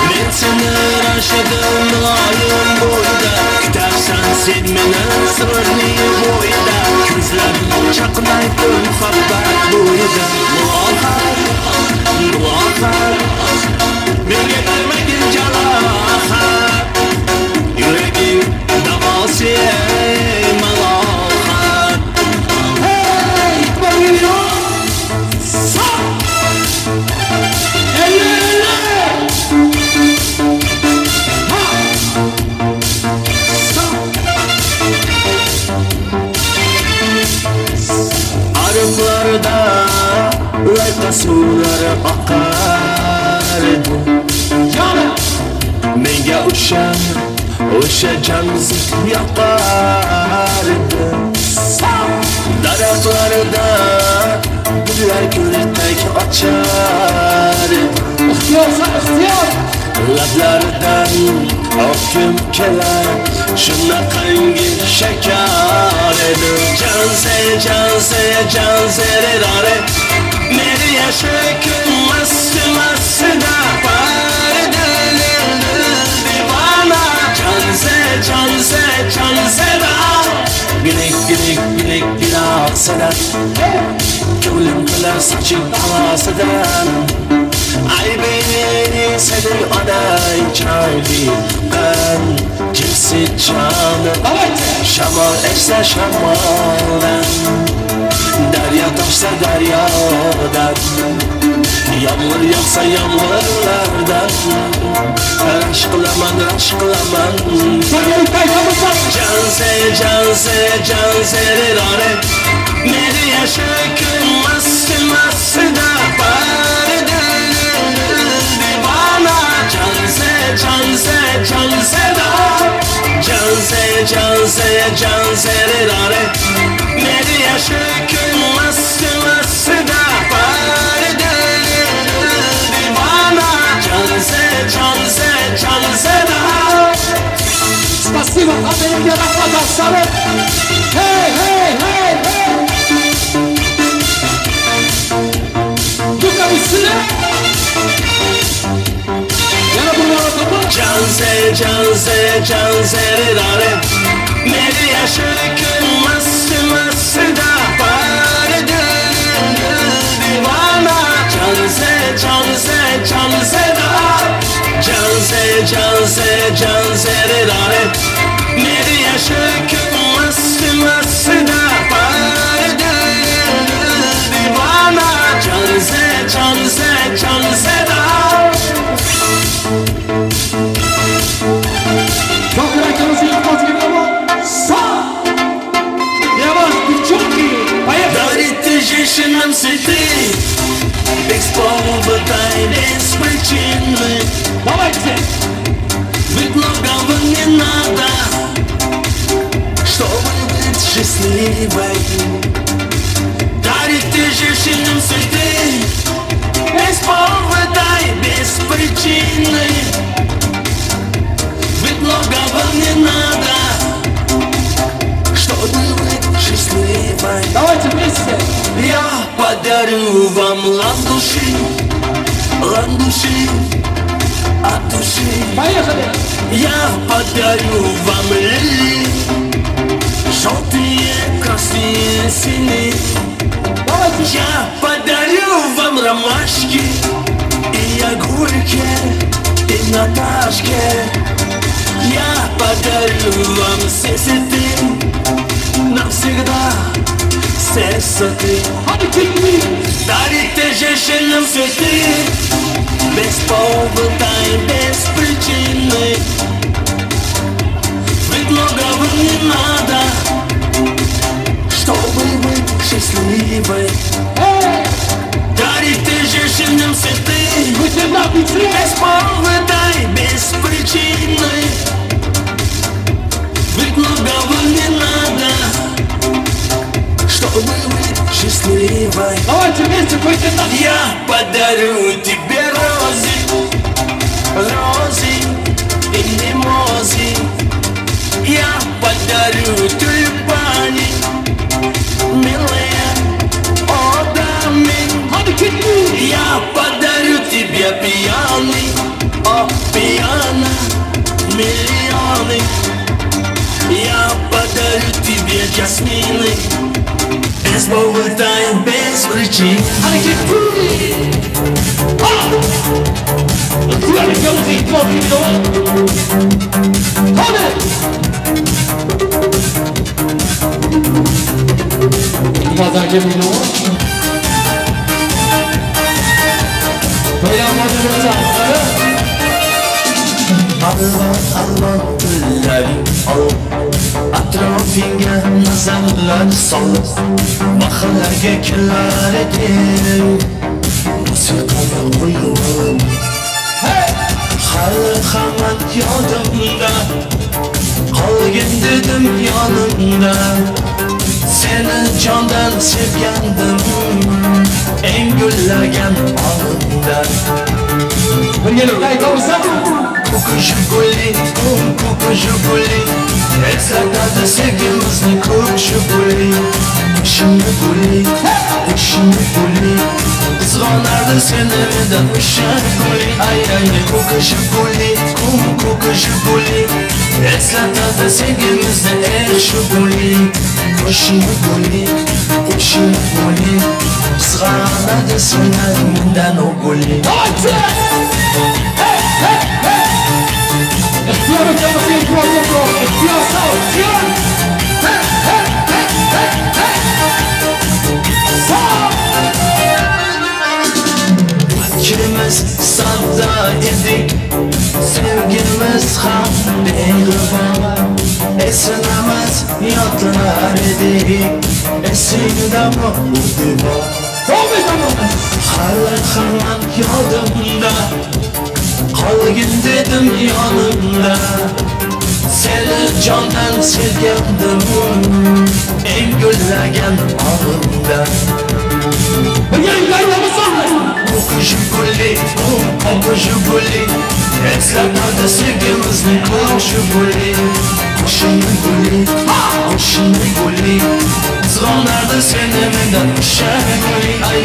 men seni rashidim loyim bo'yida kutarsan sen meni sirli bo'yida ko'zlarim chaqnaydi muhabbat bo'yida mulohat menga bermagin jarohat yuraging davosi malohat Ko'zimda suvlar oqar edi. Menga o'sha jamzik yoqar edi. Daraxtlarida gullar guldak ochar edi. Ixtiyor lablaridan oqim kelar shunaqangi shakar edi. Janzerare meri yashakun mast-mastida divana janzeda gilik gilaqsada ko'nglim qilar soching talasidan ay beni seni onay chiroyli qan jinsi jonim shamol esla shamoldan daryo toshsa daryodan yomg'ir yog'sa yomg'irlardan rashk qilaman janzerare meri yashakun mast-mastida divana janzerare meri yashakun mast-mastida divana janzeda. Спасибо, Америка, Рахматовсары. Hey. Ну-ка, быстрее. Janzerare meri yashakun mast-mastida divana janzerare meri yashakun mast-mastida divana janzeda. Дарит женщинам цветы, без повода и без причины. Давайте! Ведь многого не надо, чтобы быть счастливой. Дарит женщинам цветы, без повода и без причины. Ведь многого не надо, чтобы быть счастливой. Давайте вместе. Я подарю вам ландуши от души. Поехали. Я подарю вам лилии, желтые, красные, синие. Давайте. Я подарю вам ромашки и огурки, и Наташки. Я подарю вам все цветы навсегда, все цветы. Дарите женщинам цветы без повода и без причины. Ведь многого не надо, чтобы быть счастливой. Дарите женщинам цветы без повода и без причины. Ведь многого не надо, чтобы быть счастливой. Давайте вместе пойдем. Я подарю тебе розы и мимозы. Я подарю тюльпаны, милые дамы. Я подарю тебе пиано, миллионы. Я подарю тебе жасмины, без повода и без причин. Alvan gulları ol, atrofingga nazarlar sol, bahorlarga kelar eding. musiqada qo'yib hali hamon yodimda qolgin dedim yonimda seni jondan sevgandim eng gullagan onimdan birgalikda aytamiz Ko'k shuguli, ko'k shuguli eslatadi sevgimizni ko'k shuguli ishimni guli, ishimni guli qizg'onardi seni mendan o'sha guli ay ko'k shuguli, ko'k shuguli eslatadi sevgimizni ey shuguli ishimni guli, ishimni guli qizg'onardi seni mendan o guli اختيار الجماهير كلكم اختيار صوت اختيار Akimiz savda edik sevgimiz ham beg'ubor esinamiz yodlar edik esingdami bu devor hali hamon yodimda qolgin dedim yonimda seni jondan sevgandim eng gullagan onimda ko'k shuguli, ko'k shuguli eslatadi sevgimizni ko'k shuguli ishimni guli, ishimni guli qizg'onardi seni mendan o'sha guli ay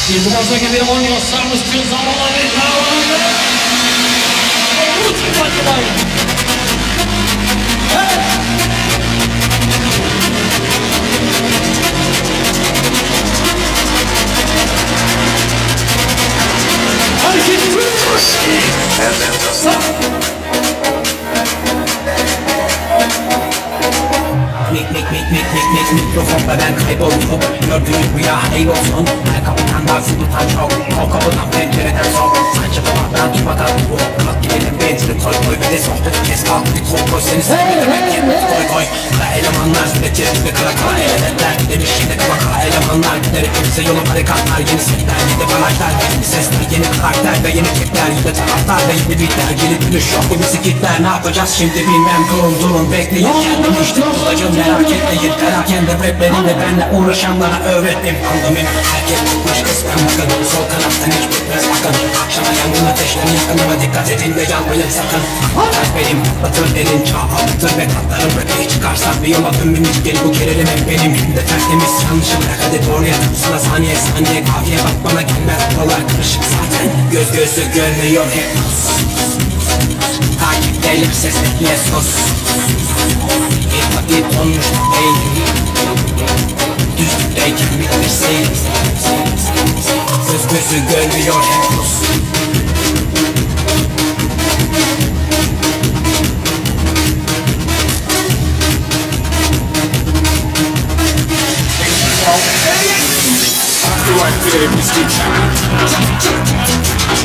И продолжение верования самостью замолвить народа. Лучше поднимай. Mikrofonda ben kayboldum Gördüğüm rüya hayır olsun Her kapıdan varsın tutan çok O kapıdan pencereden sok Saçı kapattan tutmadan bu Kalk gidelim benzini koy koy ve de sohbet kes kalk bir koy koy seni sevmedim kendini koy koy Kara elemanlar süreçleri ve kara kara elementler Gidemiş yine kaba kara elemanlar Giderek kimse yolu barikatlar Yeni setler yeni barajlar Yeni sesler yeni karakter ve yeni kepler Yine taraftar ve yeni bitler Geri dönüş yok gibi sikitler Ne yapacağız şimdi bilmem durun bekleyin Kendim işte olacağım merak etmeyin Perakende raplerimle benle uğraşanlara öğrettim Pandemim herkes tutmuş kısmen bakın Sol kanattan hiç bitmez bakın Akşama yangın ateşlerini yakınıma dikkat edin ve yanmayın sakın Ters benim batır derin çağ altır ve tatlarım rapi Çıkarsan bir yola tümümüz gel bu gelelim hep benim de tertemiz yanlışı bırak hadi doğruya Sıra saniye saniye kafiye bak bana gelmez buralar karışık zaten Göz gözü görmüyor hep Takipteyim ses etmeye sus İlk vakit olmuş değil Düzlükteyken bitirseyin Göz gözü görmüyor hep Rus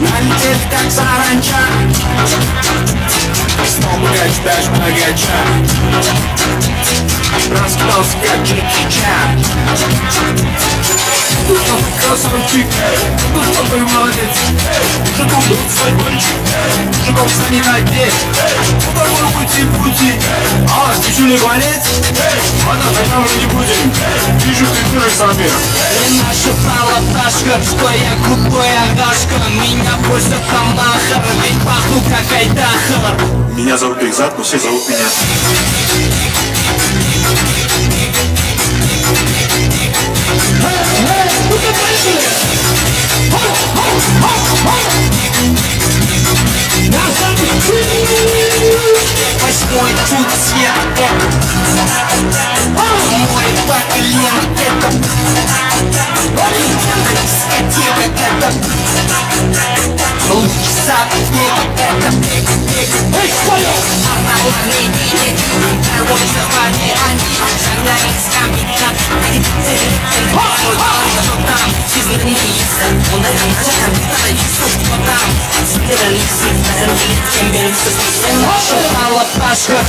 Mentez как саранча Снова гачдаешь богача Раскрылся как Джеки Чан Ты такой красавчик, ты такой молодец Жигом был свой кончик, жигом сани надеть Второй пути, а спешили гонец Она там уже не будем, вижу ты тоже сами И наша пташка, что я крутой агашка Меня пустят на махар, ведь пахну как Айдахар Меня зовут Бекзат, но все зовут меня Мой чуть свет, мой поколен это, дискотека это, луч сад это, эй, понял?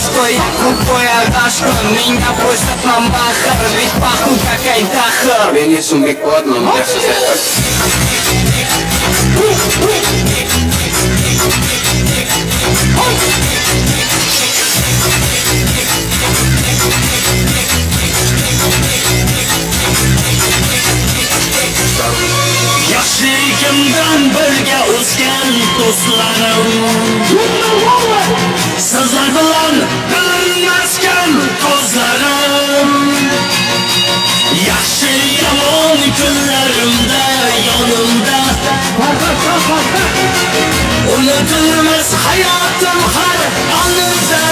Что я глупой агашка, меня просят на махар, ведь пахну как айдаха. Бени сумбик под нам, я все это. Yoshligimdan birga o'sgan do'stlarim, sizlar bilan bilmaskan ko'zlarim, yaxshi yomon kunlarimda yonimda unutilmas hayotim har onimda.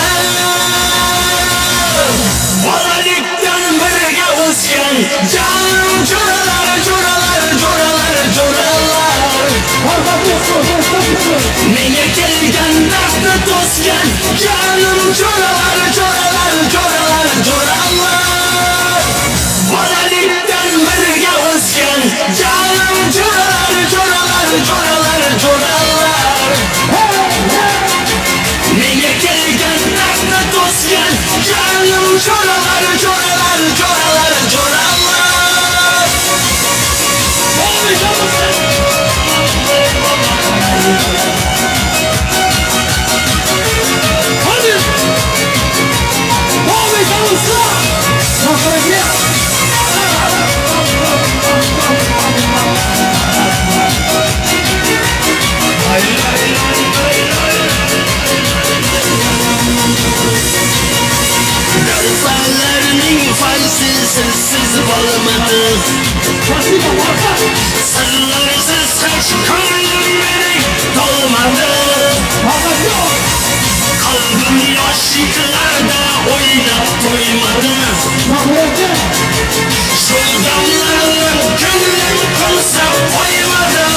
Bolalikdan birga o'sgan jonim jo'ralar, jo'ralar, jo'ralar, jo'ralar. Menga kelgan dardni to'sgan jonim jo'ralar, jo'ralar, jo'ralar, jo'ralar. Bolalikdan birga o'sgan jonim jo'ralar, jo'ralar, jo'ralar, jo'ralar. Menga kelgan dardni to'sgan jonim jo'ralar, jo'ralar, jo'ralar, jo'ralar. Dalfalarning falsi sirsiz bo'lmadi, sirlarsiz hech ko'nglim mening to'lmadi. Qalbim yoshliklarda o'ynab to'ymadi, shu damlarni ko'nglim qo'lsab qo'ymadi.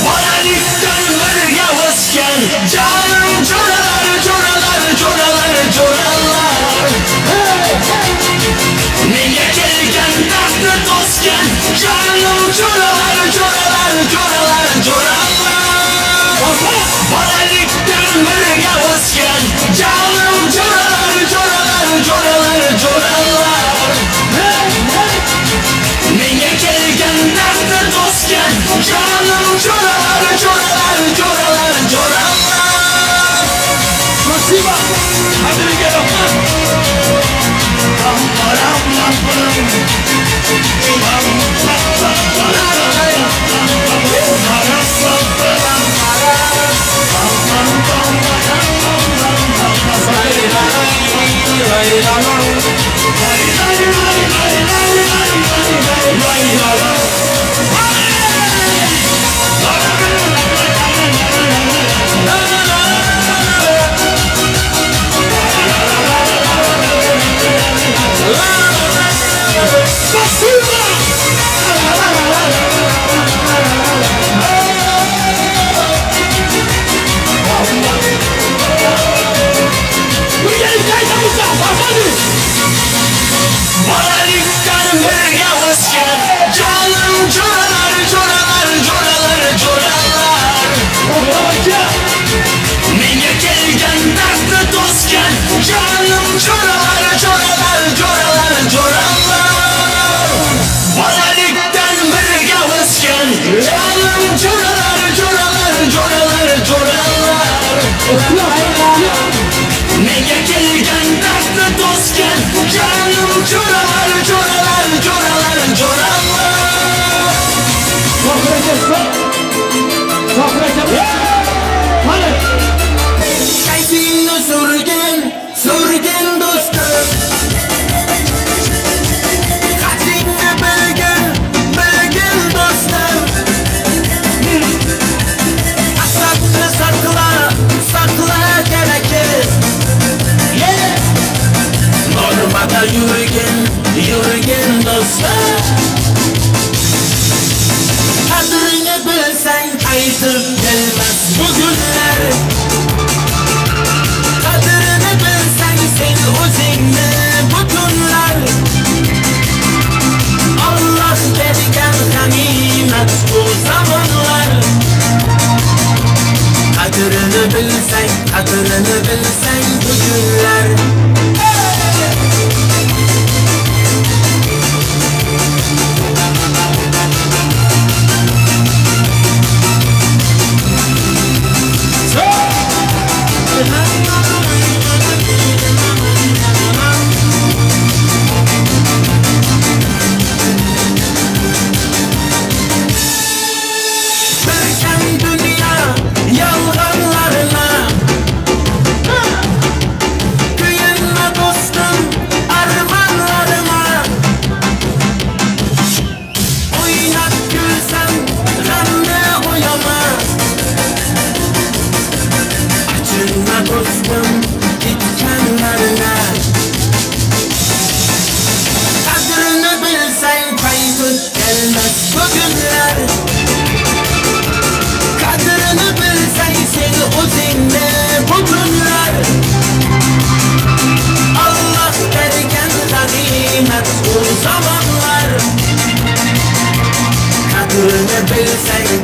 Bolalikdan birga o'sgan jonim jo'ralar, jo'ralar, jo'ralar, jo'ralar. Menga kelgan dardni to'sgan jonim jo'ralar, jo'ralar, jo'ralar, jo'ralar. Bolalikdan birga o'sgan jonim jo'ralar, jo'ralar, jo'ralar, jo'ralar. Menga kelgan dardni to'sgan jonim jo'ralar, jo'ralar, jo'ralar, jo'ralar. Спасибо. Hadirga rahmat. Bolalikdan birga o'sgan jonim jo'ralar, jo'ralar, jo'ralar, jo'ralar. Menga kelgan dardni to'sgan jonim jo'ralar, jo'ralar, jo'ralar, jo'ralar. Bolalikdan birga o'sgan jonim jo'ralar, jo'ralar, jo'ralar, jo'ralar. Menga kelgan dardni to'sgan jonim jo'ralar, jo'ralar, jo'ralar, jo'ralar. Kayfingni so'rgan, so'rgan do'stim, qadringni qaytib kelmas bu günler. Qadrini bilsang sen o'zingni butunlar. Allah bergan g'animat bu zamonlar. Qadrini bilsang bu günler.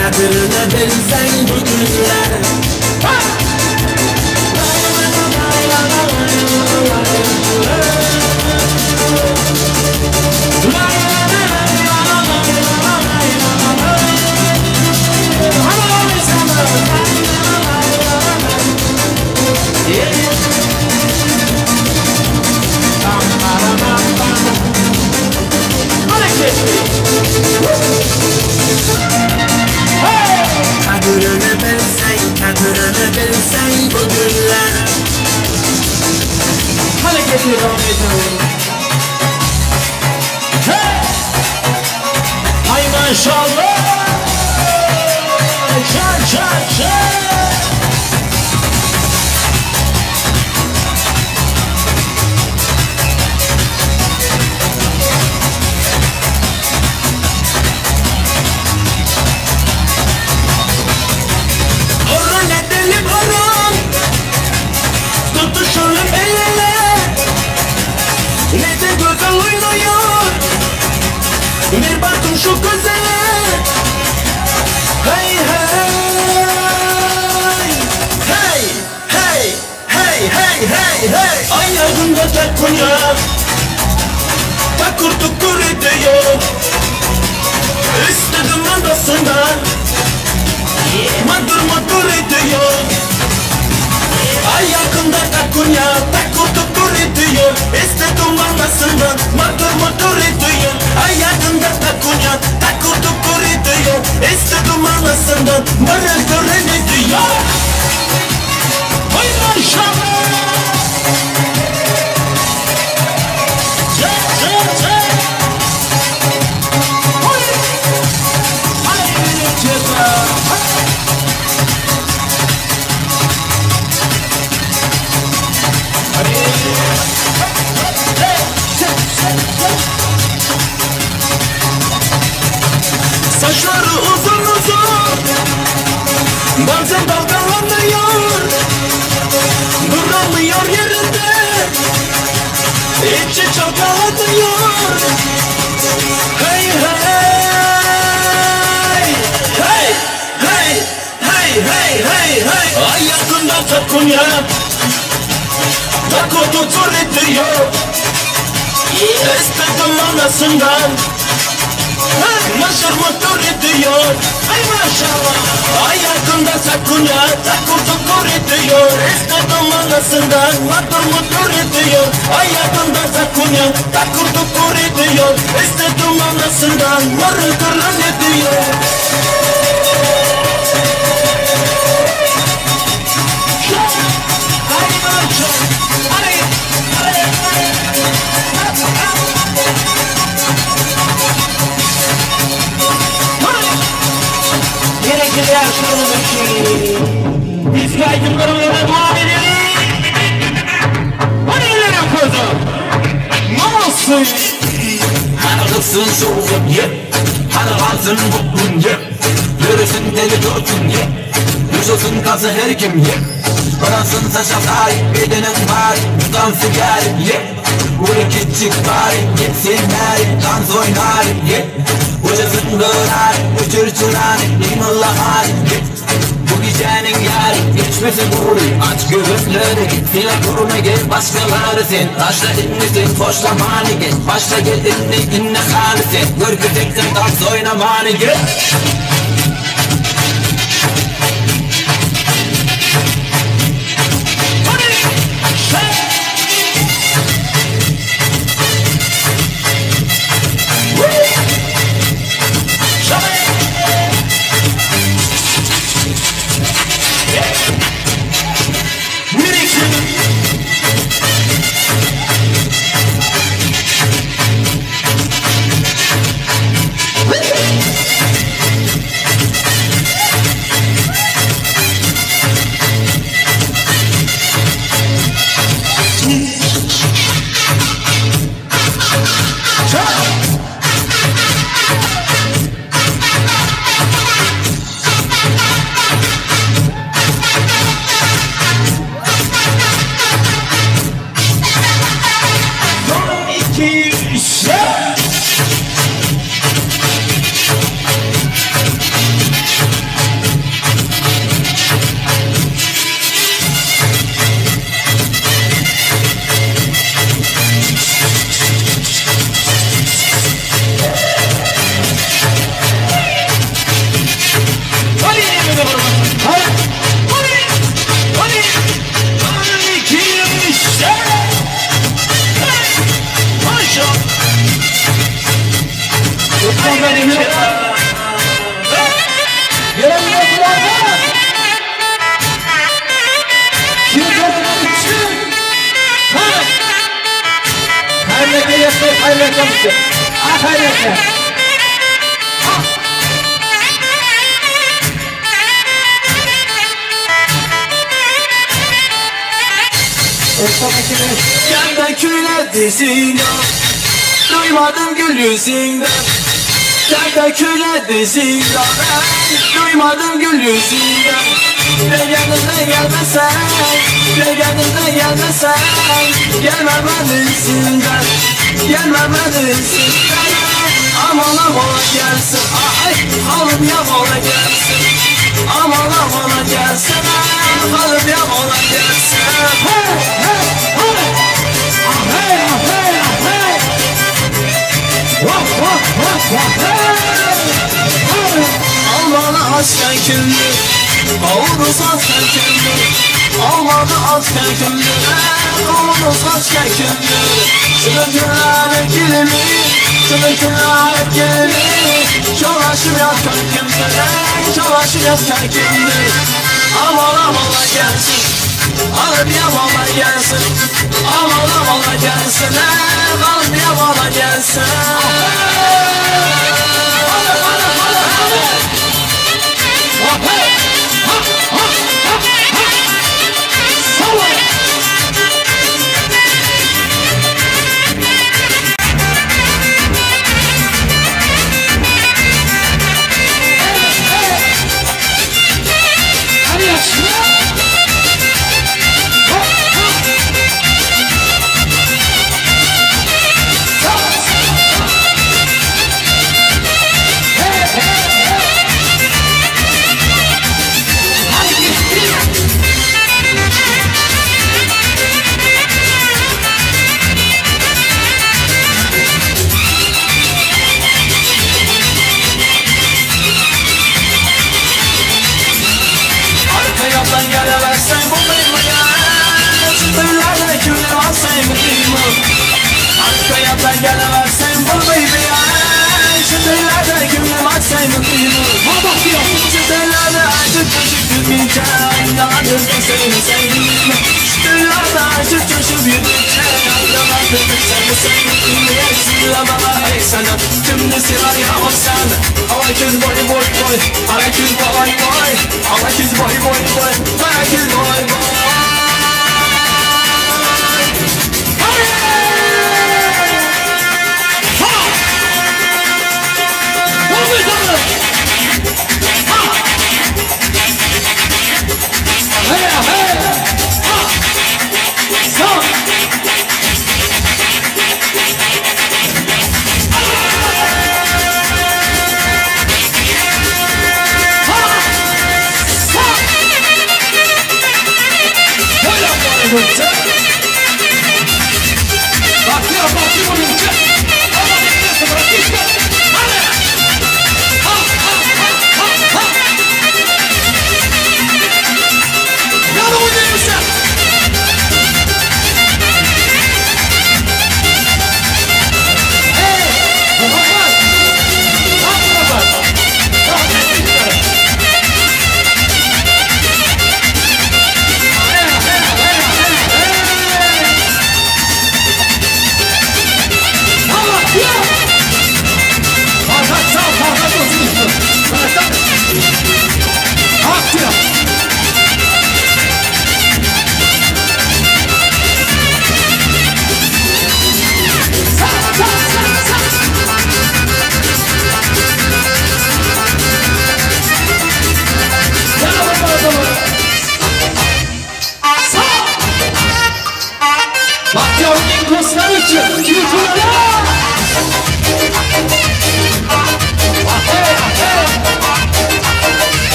Kadrini bilsang bu günler. Kadrini bilsang bu günler. Hareketli devam edelim. Hay maşallah. Çak. Bir bakın şu gözele. Hey ayağında tek kunya. Takur tukur ediyor. İstedim andasından. Madur ediyor. Ayağında tek kunya. Takur tukur ediyor. İstedim andasından. Madur ediyor. Ayağında tek kunya. Takur tukur ediyor. İstedim andasından. Madur ediyor. Hay maşallah. Saçları uzun bazen dalgalanıyor, duramıyor yerinde, içi çalkalanıyor. Hey ayağında takunya, taku tutur ediyor. İstedim anasından. Maşır motor ediyor. Ay maşallah. Ayağında sakunya. Takur tukur ediyor. İstedim anasından. Motor ediyor. Ayağında sakunya. Takur tukur ediyor. İstedim anasından. Marıl kırın ediyor. Ay maşallah. Ay gerekli yaşlarımız için biz kaygılarımıza devam edelim. Hadi ileri kızım. Nasıl? Hanımsın soğuk ye, hanımsın bukun ye. Yürüsün Gönlün deli dursun ye Düşülsün kazı her kim ye Parasın saçak ay Bedenin var Tutan sigar ye Ulu küçük var Yetsin her Dans oynar ye Ucasın kırar Uçurçuran İmallahar ye Bu gecenin yari Geçmesin uğru Aç göğüsleri Silah kuruna gel başkaları sen Taşla dinlesin Boşlamanı gel Başla gel dinle kanı sen Görgüzeksin dans oynamanı gel Yerden küle dizine Duymadım gül yüzünden Yerden küle dizine Duymadım gül yüzünden Ve yanımda gelmesen Ve yanımda gelmesen Gelmem üstünden Gelmem üstünden Aman aman gelsin Ay alım yamana gelsin Aman aman gelsin Alım yamana gelsin Almanı aşken kimdi Kavuruz aşken kimdi Almanı aşken kimdi Kavuruz aşken kimdi Şırıklar ekilimi Şırıklar ekilimi Çolaşım yatkan kimdi Çolaşım yatkan kimdi Aman amala gelsin Alıp yamala gelsin Aman amala gelsin Alıp yamala gelsin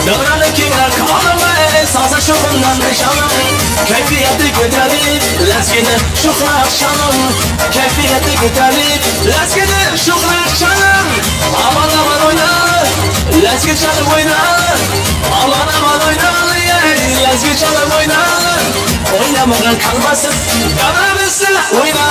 Dövreni kimler kalımı Sazı şokundan neşanım Keyfiyeti giderip Lezgini şukra akşanım Keyfiyeti giderip Lezgini şukra akşanım Aman aman oyna Lezgi çalıp oyna Aman aman oyna Lezgi çalıp oyna Oynamağın kalmasın Yanımızda oyna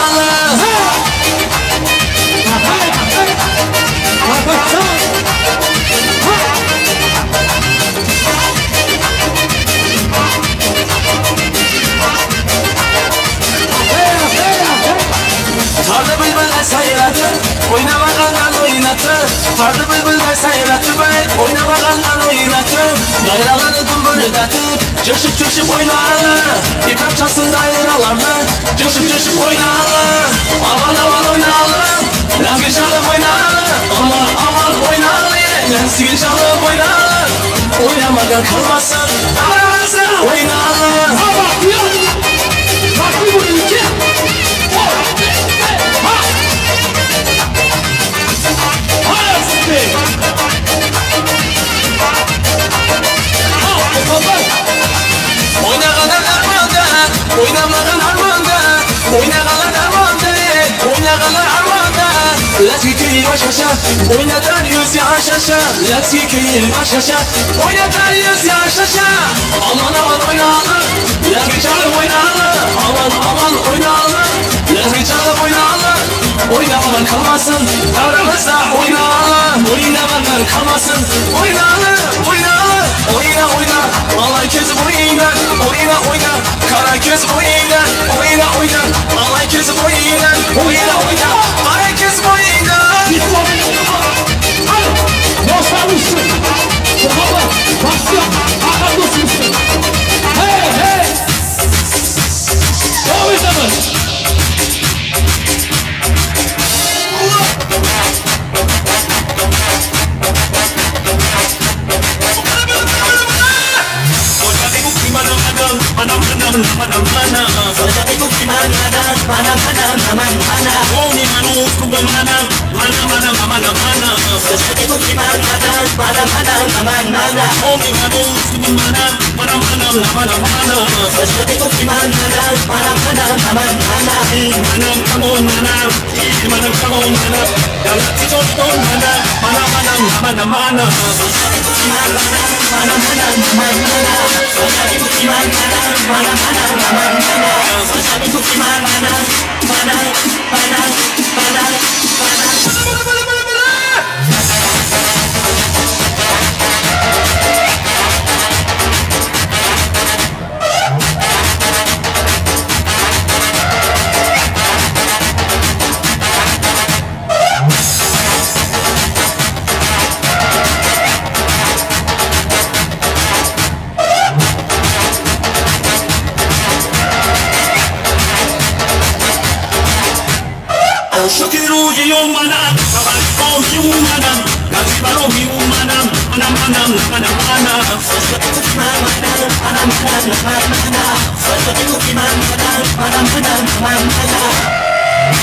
Tardı bülbüller sayratı Oynamağından oynatı Tardı bülbüller sayratı Oynamağından oynatı Bayrağını dümbürdatıp Coşup coşup oynarlar İpek çalsın dairalarını Coşup coşup oynarlar Aman aman oynarlar Lezgi çalıp oynarlar Aman aman oynarlar Lezgi çalıp oynarlar Oynamadan kalmasın Aramızda oynarlar Bak bu ülke Oynağalar armanda, oynamağın armanda Oynağalar armanda, oynağalar armanda Lezgi köyü baş aşağı, oynatar yüz yaş aşağı Lezgi köyü baş aşağı, oynatar yüz yaş aşağı Aman aman oynağalar, Lezgi çalıp oynağalar Aman aman oynağalar, Lezgi çalıp oynağalar Oynamadan kalmasın, aramızda oynağalar Oynamadan kalmasın, oynağalar, oynağalar Oyna oyna, alay kez oyna Oyna oyna, kara kez oyna Oyna oyna, alay kez oyna Oyna oyna, kara kez oyna Dostlar mısın? Baba, basıyor. Hakan dostum. Hey hey. Devam edemez.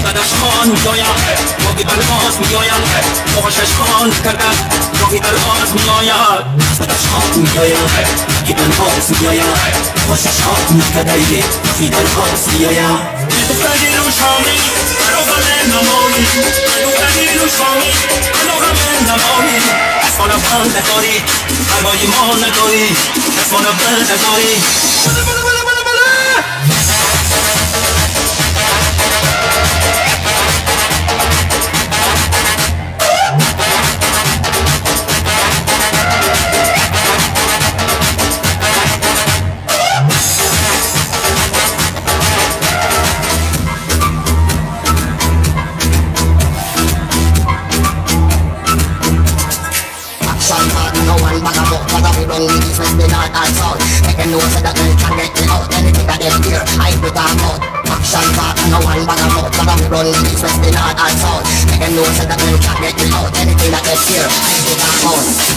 Dadashkon miyoyam, yoki balg'oz miyoyam, o'xshashkon kardan, yoki balg'oz miyoyam. Dadashkon miyoyam, yoki balg'oz miyoyam, o'xshashkon kadaydi, yoki balg'oz miyoyam. Tufagi rushoni, arogamen namoni, tufagi rushoni, arogamen namoni. Asfona banda dori, armoyi mona dori, asfona banda dori. Run the east, west, the north and south. Make them know so that them can't get me out. Anything that gets here, I put them out.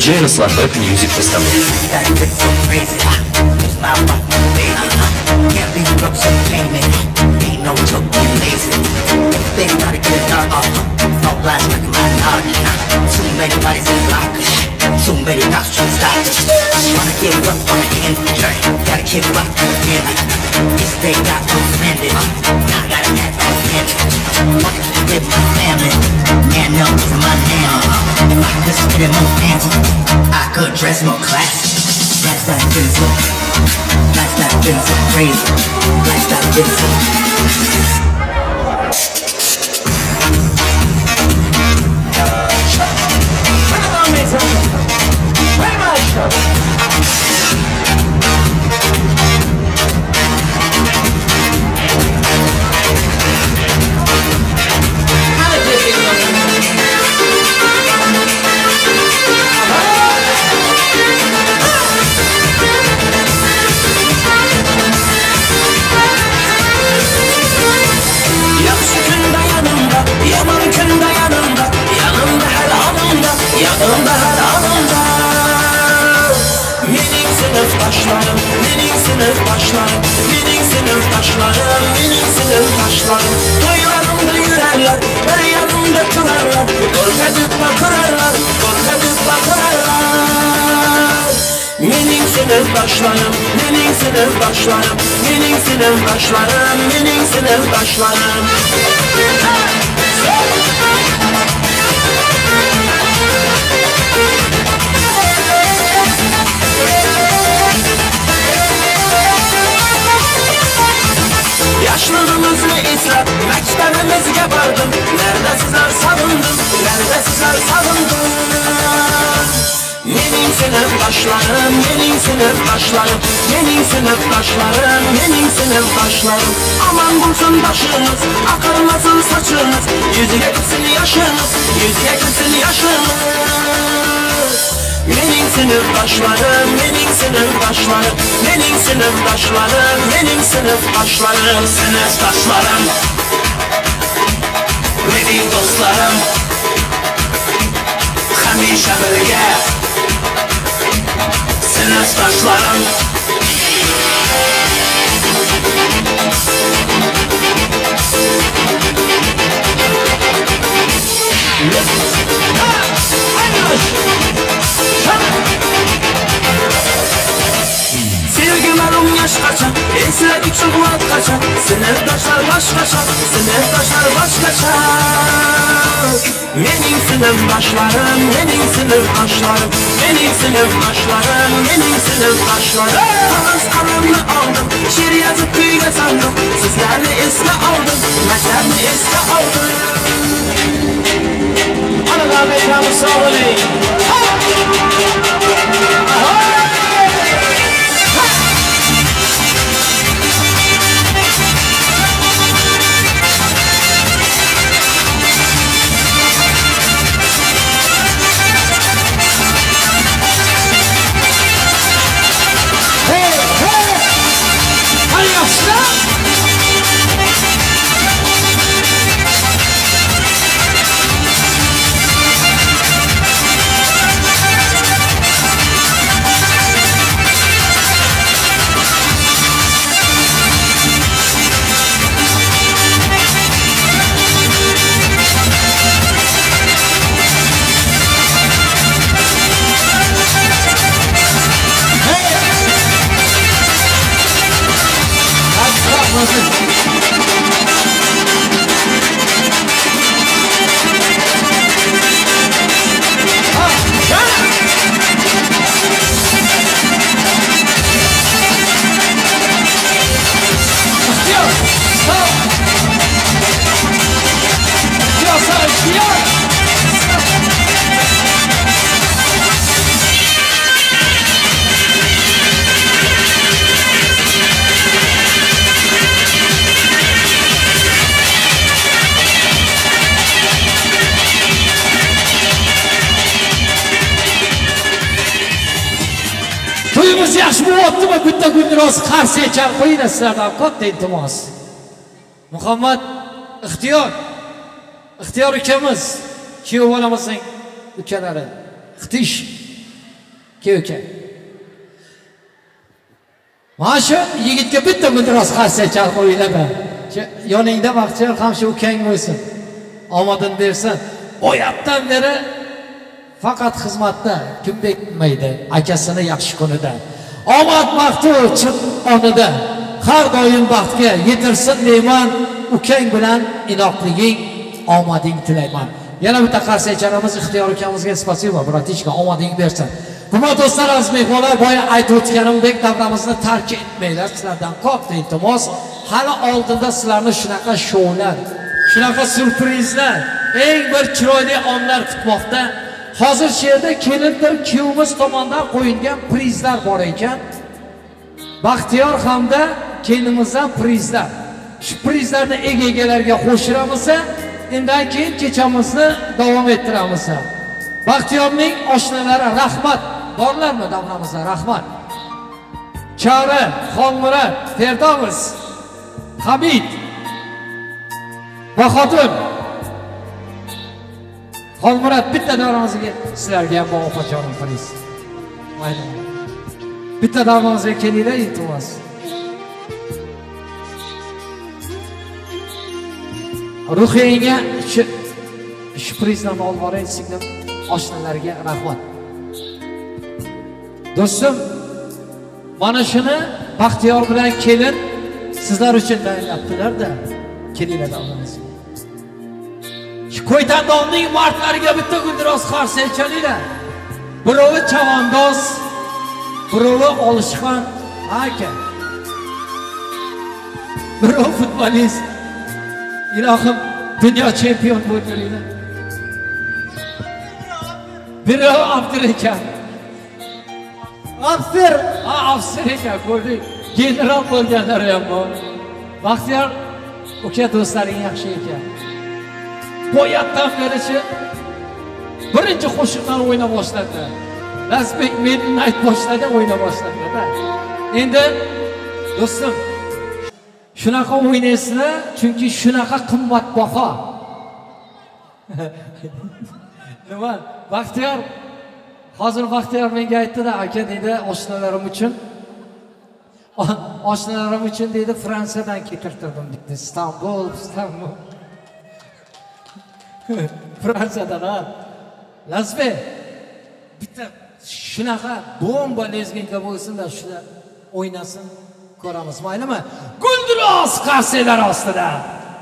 DJ Ruslan Berk Music Festival. Too many cops trying to stop us. Wanna give up on the end. Gotta keep up again. This day got offended. Now I gotta act offended. Fucking with my family. Man up for my name. If I could spit more fancy, I could dress more classy. Lifestyle getting so, lifestyle getting so crazy. Lifestyle getting so. Toylarımda yürerler, her yanımda kırarlar. Korkadıkla kırarlar, korkadıkla kırarlar. Menin sınıftaşlarım, menin sınıftaşlarım, menin sınıftaşlarım, menin sınıftaşlarım. Yaşlılığımızı israf, mektebimizge vardım. Nerede sizler savundum, nerede sizler savundum. Menin sınıftaşlarım, menin sınıftaşlarım, menin sınıftaşlarım, menin sınıftaşlarım. Aman bulsun başınız, akılmasın saçınız. Yüzüge gitsin yaşınız, yüzüge gitsin yaşınız. Menin sınıftaşlarım, menin sınıftaşlarım, menin sınıftaşlarım, menin sınıftaşlarım, sınıftaşlarım, menin dostlarım, hamisha birga, sınıftaşlarım. Sevgilerim yaş kaçar, esledik çubuğat kaçar. Sınıftaşlar baş kaçar, sınıftaşlar baş kaçar. Menin sınıftaşlarım, menin sınıftaşlarım, menin sınıftaşlarım, menin sınıftaşlarım. Ağız kalemle aldım, şiir yazıp kıyga sandım. Sizlerle eski aldım, mezhebini eski aldım. Anadolu mekanı sağ olayım. To'yimiz yaxshi bo'lyaptimi? Bitta kunroz qarshi ekan qo'ying sizlardan katta iltimos. Muhammad Ixtiyor ukamiz, kuyov bolamizning ukalari. Xitish Kuyuka. Mana shu yigitga bitta guldiroz qarshi chal qo'yinglar. Yoningda Baxtiyor ham shu ukang bo'lsin. Omadin bersin. Oyatdan beri faqat xizmatda kim bekmaydi akasini yaxshi kunida. Omad baxti uchun onida har doim baxtga yetirsin deyman. Ukang bilan inoqliging, omading tilayman. Yana bitta qarshi icharamiz ixtiyor ukamizga spasibo, bratishka, omading bersin. Hurmatli do'stlar, aziz mehmonlar, boya aytib o'tganimdek davramizni tark etmanglar. Sizlardan katta iltimos, hali oldinda sizlarni shunaqa shoular, shunaqa surprizlar, eng bir chiroyli onlar kutmoqda. Hozir yerda kelindir kuyovimiz tomonidan qo'yilgan prizlar bor ekan. Baxtiyor hamda kelinimizdan prizlar. Shu prizlarni egalarga qo'shiramiz. Undan keyin kechamizni davom ettiramiz. Baxtiyorning oshnalari rahmat borlarmi davramizda? Rahmat. Chara, Xonmurat, Ferdovs, Hamid va xotin. Xonmurat bitta davramizga sizlarga ham bor opajonim priz. Mayli. Bitta davramizga kelinglar, iltimos. Ruhiyga shu prizlarni olib boray, singlim oshnalarga rahmat. Do'stim, mana shuni Baxtiyor bilan kelin sizlar uchun tayyorlabdilar-da. Kelinglar davramizga. Shu Qo'ytandonning martlariga bitta guldiroz qarshi chalinglar. Birovi chavandoz, birovi olishxon aka. Birovi futbolist. Ilohim dunyo chempion bo'ldiringlar. Biri Abdurahim. Afsir ekan, ko'rdik. General bo'lganlar ham bor. Baxtiyor uka do'stlaring yaxshi ekan. Boyatdan berichi birinchi qo'shiqdan o'yna boshladi. Lazbek Midnight boshladi, o'yna boshladi-da. Endi do'stim, shunaqa o'ynaysizlar, chunki shunaqa qimmatbaho. Nima? Baxtiyor hozir Baxtiyor menga aytdi-da, aka dedi, oshnalarim uchun dedi Fransiyadan keltirdim dedi. Istanbul. Fransiyadan ha. Lazbek bitta shunaqa bomba lezginka bo'lsin-da, shuna o'ynasin, ko'ramiz, maylimi? Guldiroz qarselar ostida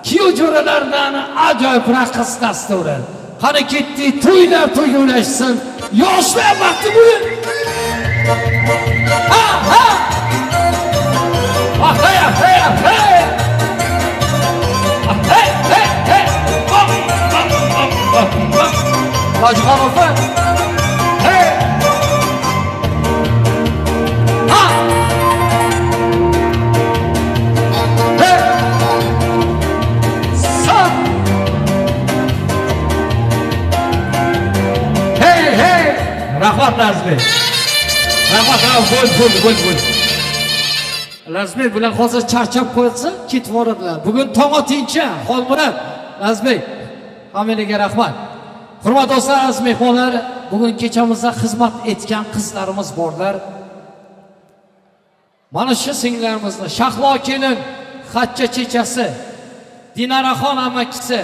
kuyov jo'ralardan ajoyib raqs dasturi. Qani ketdi, to'ylar to'yulashsin. Yoshlar vaqti bu. Ha! Hey! Lojixonov. Hey! Ha! Hey! Sa! Hey! Rahmat Lazbek. Rahmat, bo'l. Lazbek bilan hozir charchab qo'ysa, ketib boradilar. Bugun tong otincha, Xolmurat, Lazbek. Hammaga rahmat. Hurmatli do'stlar, aziz mehmonlar, bugun kechamizda xizmat etgan qizlarimiz borlar. Mana shu singlarimizni Shahlo kelin, Xatcha chechasi, Dinaraxon amakisi,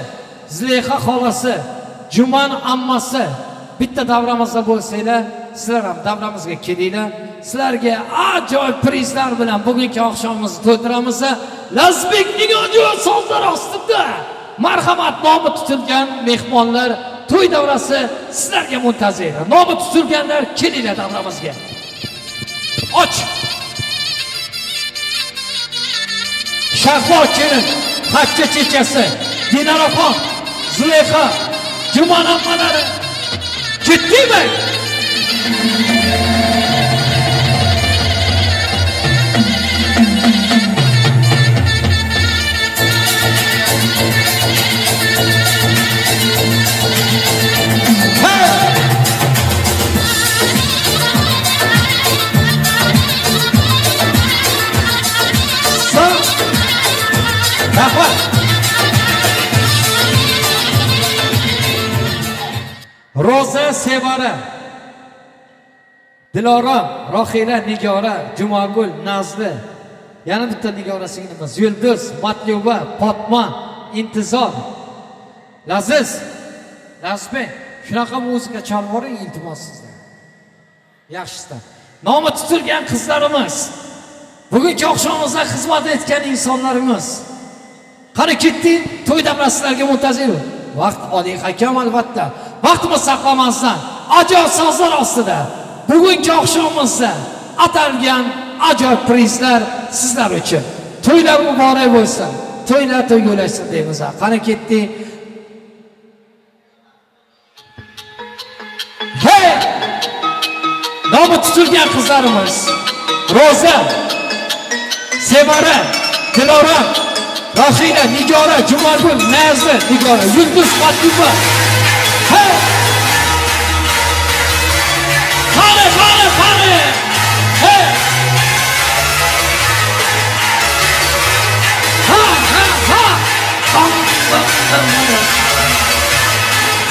Zileyxa xolasi, Juman ammasi bitta davramizda bo'lsanglar, sizlar ham davramizga kelinglar. Sizlarga ajoyib prizlar bilan bugungi oqshomimizni to'ldiramiz. Lazbekning ajoyib sozlari ostida marhamat nomi tutilgan mehmonlar to'y davrasi sizlarga muntazir. Nomi tutilganlar kelinglar davramizga. Och. Shahlo kelin, Xatcha chechasi, Dinaraxon, Zuleyxa, Juman ammalari. Ketdimi? Roza Sevara, Dilorom, Rohila, Nigora, Jumagul, Nazli, yana bitta Nigora singlimiz, Yulduz, Matluba, Fatma, Intizor, Laziz, Lasbek, shunaqa muzika chalib boring iltimos sizlar. Yaxshisidan. Nomi tutilgan qizlarimiz, bugungi oqshomimizda xizmat etgan insonlarimiz. Qani ketding, to'y davrasizlarga muntazir. Vaqt oling hakam albatta. Vaqtimiz saqlamasdan ajoyib sozlar ostida bugungi oqshomimizda atalgan ajoyib prizlar sizlar uchun. To'ylar muborak bo'lsin. To'ylar to'ygulashsin deymiz. Qani ketding. Hey! Nomi tutilgan qizlarimiz Roza, Sevara, Dilorom, Rohila, Nigora, Jumagul, Nazli, Nigora, Yulduz, Matluba. Hey! Qani! Hey! Ha!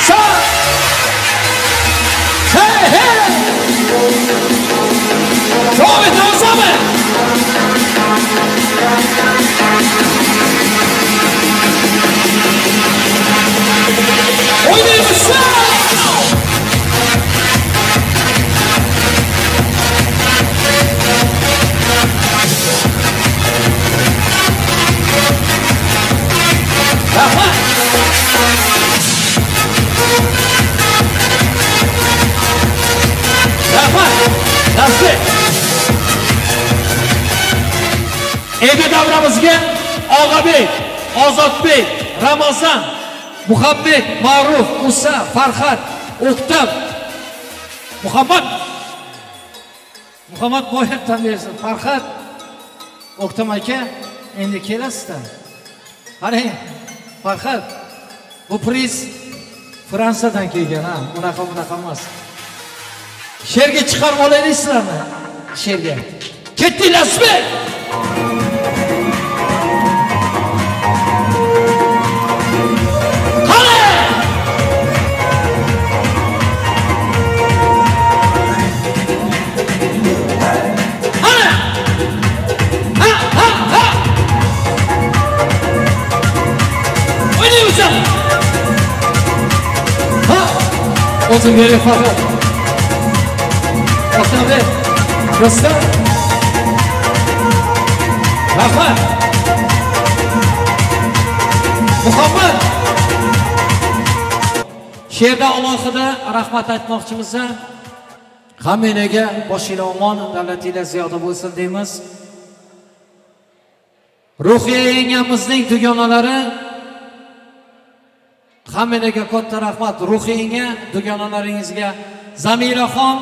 Sa! Hey! Davom etamiz. Oynaymiz. Nasıl? Evde davramızga Og'abek, Ozodbek, Ramazon, Muhammad, Ma'ruf, Musa, Farhat, O'ktam, Muhammad boyatdan bersin. Farhat, O'ktam aka, endi kelasizlar. Qarang, Farhat, bu priz Fransiyadan kelgan, ha, bunaqa emas. She'rga chiqarib olayliksizlarmi? She'rga. Ketdingizmi? Qani! Qani! Ha! Oynaymisan? Ha! O'zing beri Farhat. Otabek, Rustam, Rahmat, Muhammad. She'rda alohida rahmat aytmoqchimiz. Hammaga boshinglar omon, davlatinglar ziyoda bo'lsin deymiz. Ruhiy yengamizning dugonalari hammaga katta rahmat. Ruhiyga, dugonalaringizga Zamiraxon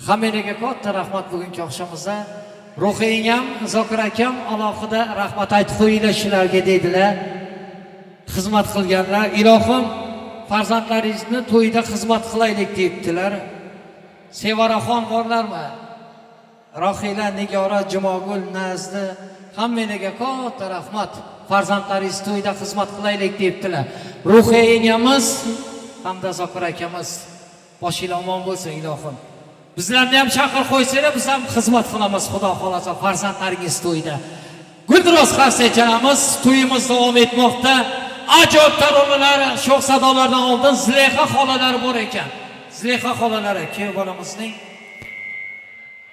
hammaga katta rahmat bugungi oqshomimizda. Ruhiying ham, Zokir akam alohida rahmat aytib qo'yinglar shularga dedilar. Xizmat qilganlar, ilohim farzandlaringizni to'yda xizmat qilaylik debdilar. Sevaraxon borlarmi? Rohila, Nigora, Jumagul, Nazli hammaga katta rahmat. Farzandlaringiz to'yda xizmat qilaylik debdilar. Ruhiyingamiz hamda Zokir akamiz boshinglar omon bo'lsin ilohim. Bizlarni ham chaqir qo'ysanglar, biz ham xizmat qilamiz, Xudo xolasa farzandlaringiz to'yida. Guldiroz Xarsajanamiz to'yimiz davom etmoqda. Ajoyib taronalar, sho'x sadolardan oldin Zilayxa xolalar bor ekan. Zilayxa xolalari kuyov bolamizning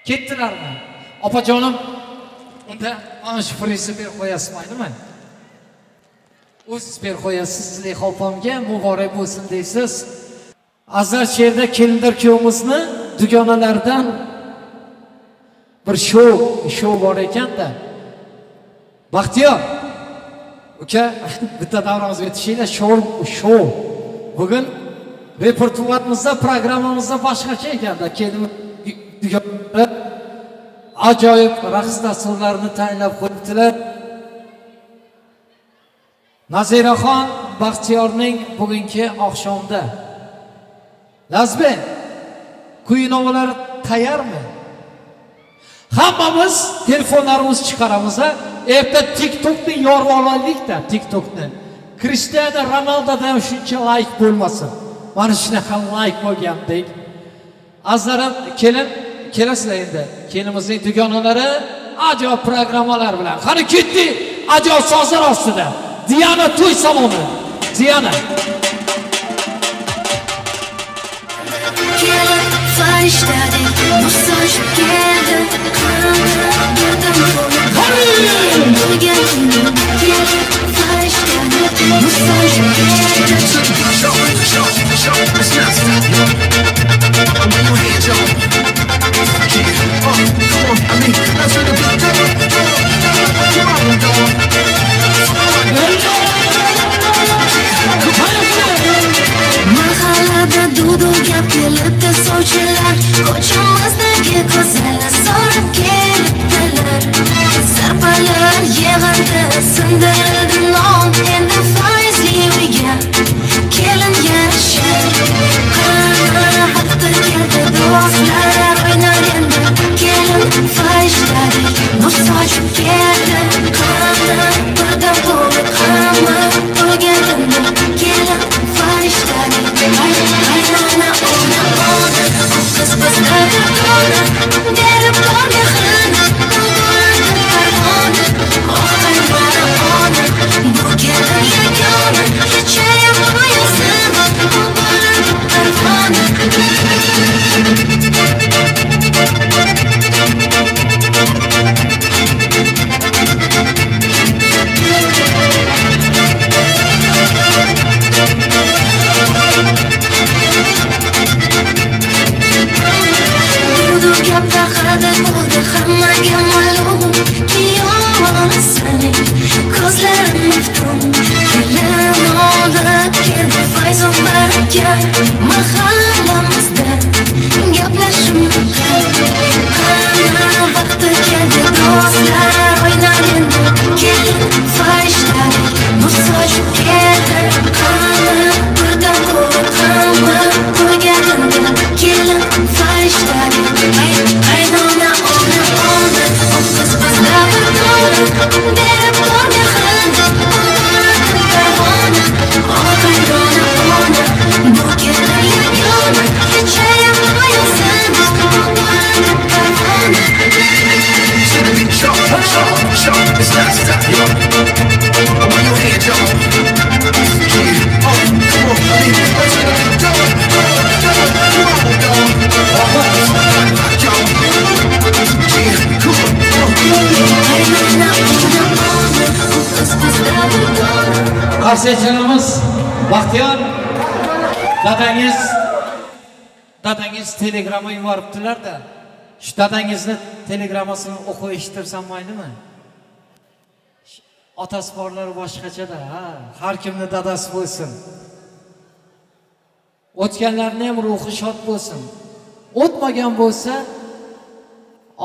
ketdilarmi? Opajonim, unda ana shu prizni berib qo'yasiz maylimi? O'zingiz berib qo'yasiz Zilayxa opamga, muborak bo'lsin deysiz. Azar she'rda kelindir kuyovimizni dugonalardan bir show bor ekanda. Baxtiyor uka, bitta davramizga tushinglar, show. Bugun repertuarimizda, programmamizda boshqacha ekanda. Kelib dugonalar ajoyib raqs dasturlarini tayinlab qo'yibdilar. Naziraxon Baxtiyorning bugungi oqshomda. Lazbek, kuyinovalar tayyormi? Hammamiz telefonlarimizni chiqaramiz. Erta TikTokni yorib olaylik-da, TikTokni. Cristiano Ronaldodan shuncha like bo'lmasin. Mana shunaqa like bo'lgandek. Azlarim kelasizlar endi. Kelinimizning dugonalari ajoyib programmalar bilan. Qani ketdik. Ajoyib sozlar ostida. Diana to'y saloni. Diana. Farishtadek muhtoj keldi, qanday farishtadek muhtoj mahallada dudu gap kelibdi sovchilar, ko'chamizdagi ko'zlar sorib kelibdilar. Sarpalar yig'ildi, sindirdi non, endi faizli uyga kelin yarashar. Haqda keldi duolar o'ynar endi, kelin farishtadek muhtoj keldi. Birda bo'lib hamma to'lganda, kelin farishtadek qaynona ona qiz bizlarga to'la berib bor mehrini, bu kelin yagona kechayib qo'yasin, hammaga ma'lum kiyovonisaning ko'zlari maftun. Kelin olib keldi fayzu baraka, mahallamizda gaplashmoqqa. Vaqti keldi do'stlar o'ynar endi, kelin farishtadek muhtoj keldi. Birda bo'lib hamma to'lganda, kelin farishtadek qaynona ona qiz bizlarga to'la berib bor mehrini, qaynona ona bu kelin yagona kechayib qo'yasin, it's not stop, yo. When you hear Joe, come on, let's go. Qarshichilarimiz Baxtiyor dadangiz telegramma yuboribdilar-da. Shu dadangizni telegrammasini o'qib eshittirsam maylimi? Otasi borlari boshqacha-da, har kimning dadasi bo'lsin. O'tganlarning ham ruhi shod bo'lsin. O'tmagan bo'lsa